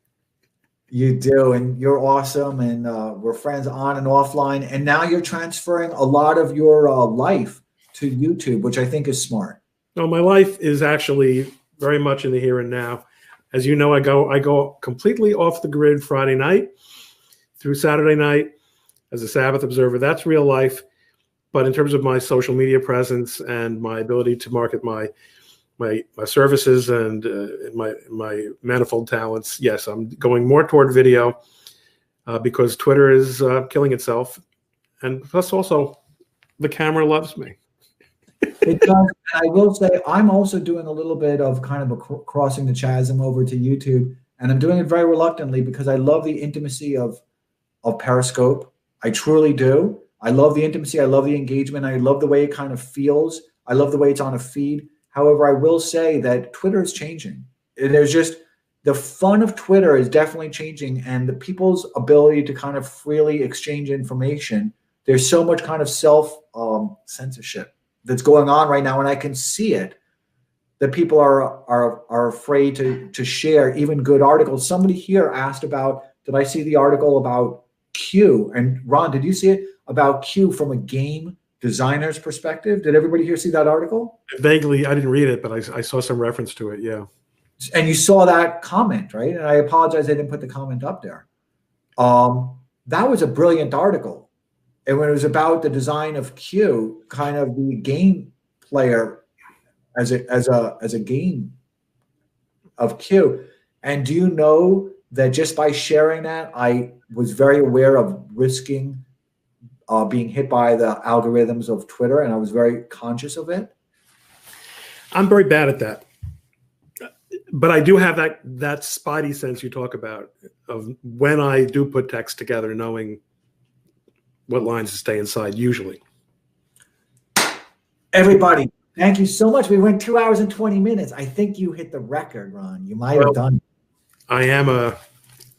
You do, and you're awesome, and we're friends on and offline, and now you're transferring a lot of your life to YouTube, which I think is smart. No, my life is actually very much in the here and now. As you know, I go completely off the grid Friday night through Saturday night as a Sabbath observer. That's real life. But in terms of my social media presence and my ability to market my services and my manifold talents, yes, I'm going more toward video because Twitter is killing itself, and plus also the camera loves me. It does. I will say I'm also doing a little bit of kind of a crossing the chasm over to YouTube, and I'm doing it very reluctantly because I love the intimacy of Periscope. I truly do. I love the intimacy. I love the engagement. I love the way it kind of feels. I love the way it's on a feed. However, I will say that Twitter is changing. There's just the fun of Twitter is definitely changing, and the people's ability to kind of freely exchange information. There's so much kind of self censorship that's going on right now, and I can see it. That people are afraid to share even good articles. Somebody here asked about, did I see the article about Q? And Ron, did you see it? about Q from a game designer's perspective. Did everybody here see that article? Vaguely, I didn't read it, but I saw some reference to it. Yeah. And you saw that comment, right? And I apologize I didn't put the comment up there. That was a brilliant article. And when it was about the design of Q, kind of the game player as a game of Q. And do you know that just by sharing that, I was very aware of risking being hit by the algorithms of Twitter, and I was very conscious of it? I'm very bad at that. But I do have that spidey sense you talk about of when I do put text together, knowing what lines to stay inside usually. Everybody, thank you so much. We went 2 hours and 20 minutes. I think you hit the record, Ron. You might have done. I am a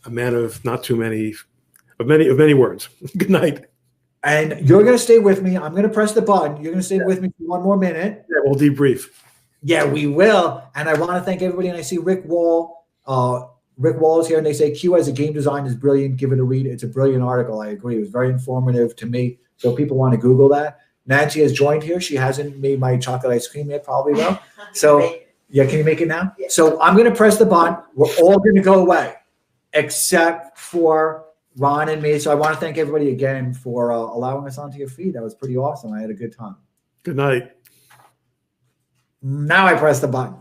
man of not too many, of many words. Good night. And you're going to stay with me. I'm going to press the button. You're going to stay with me for one more minute. Yeah, we'll debrief. Yeah, we will. And I want to thank everybody. And I see Rick Wall. Rick Wall is here, and they say Q as a game design is brilliant. Give it a read. It's a brilliant article. I agree. It was very informative to me. So people want to Google that. Nancy has joined here. She hasn't made my chocolate ice cream yet, probably though. So yeah, can you make it now? Yeah. So I'm going to press the button. We're all going to go away, except for Ron and me. So I want to thank everybody again for allowing us onto your feed. That was pretty awesome. I had a good time. Good night. Now I press the button.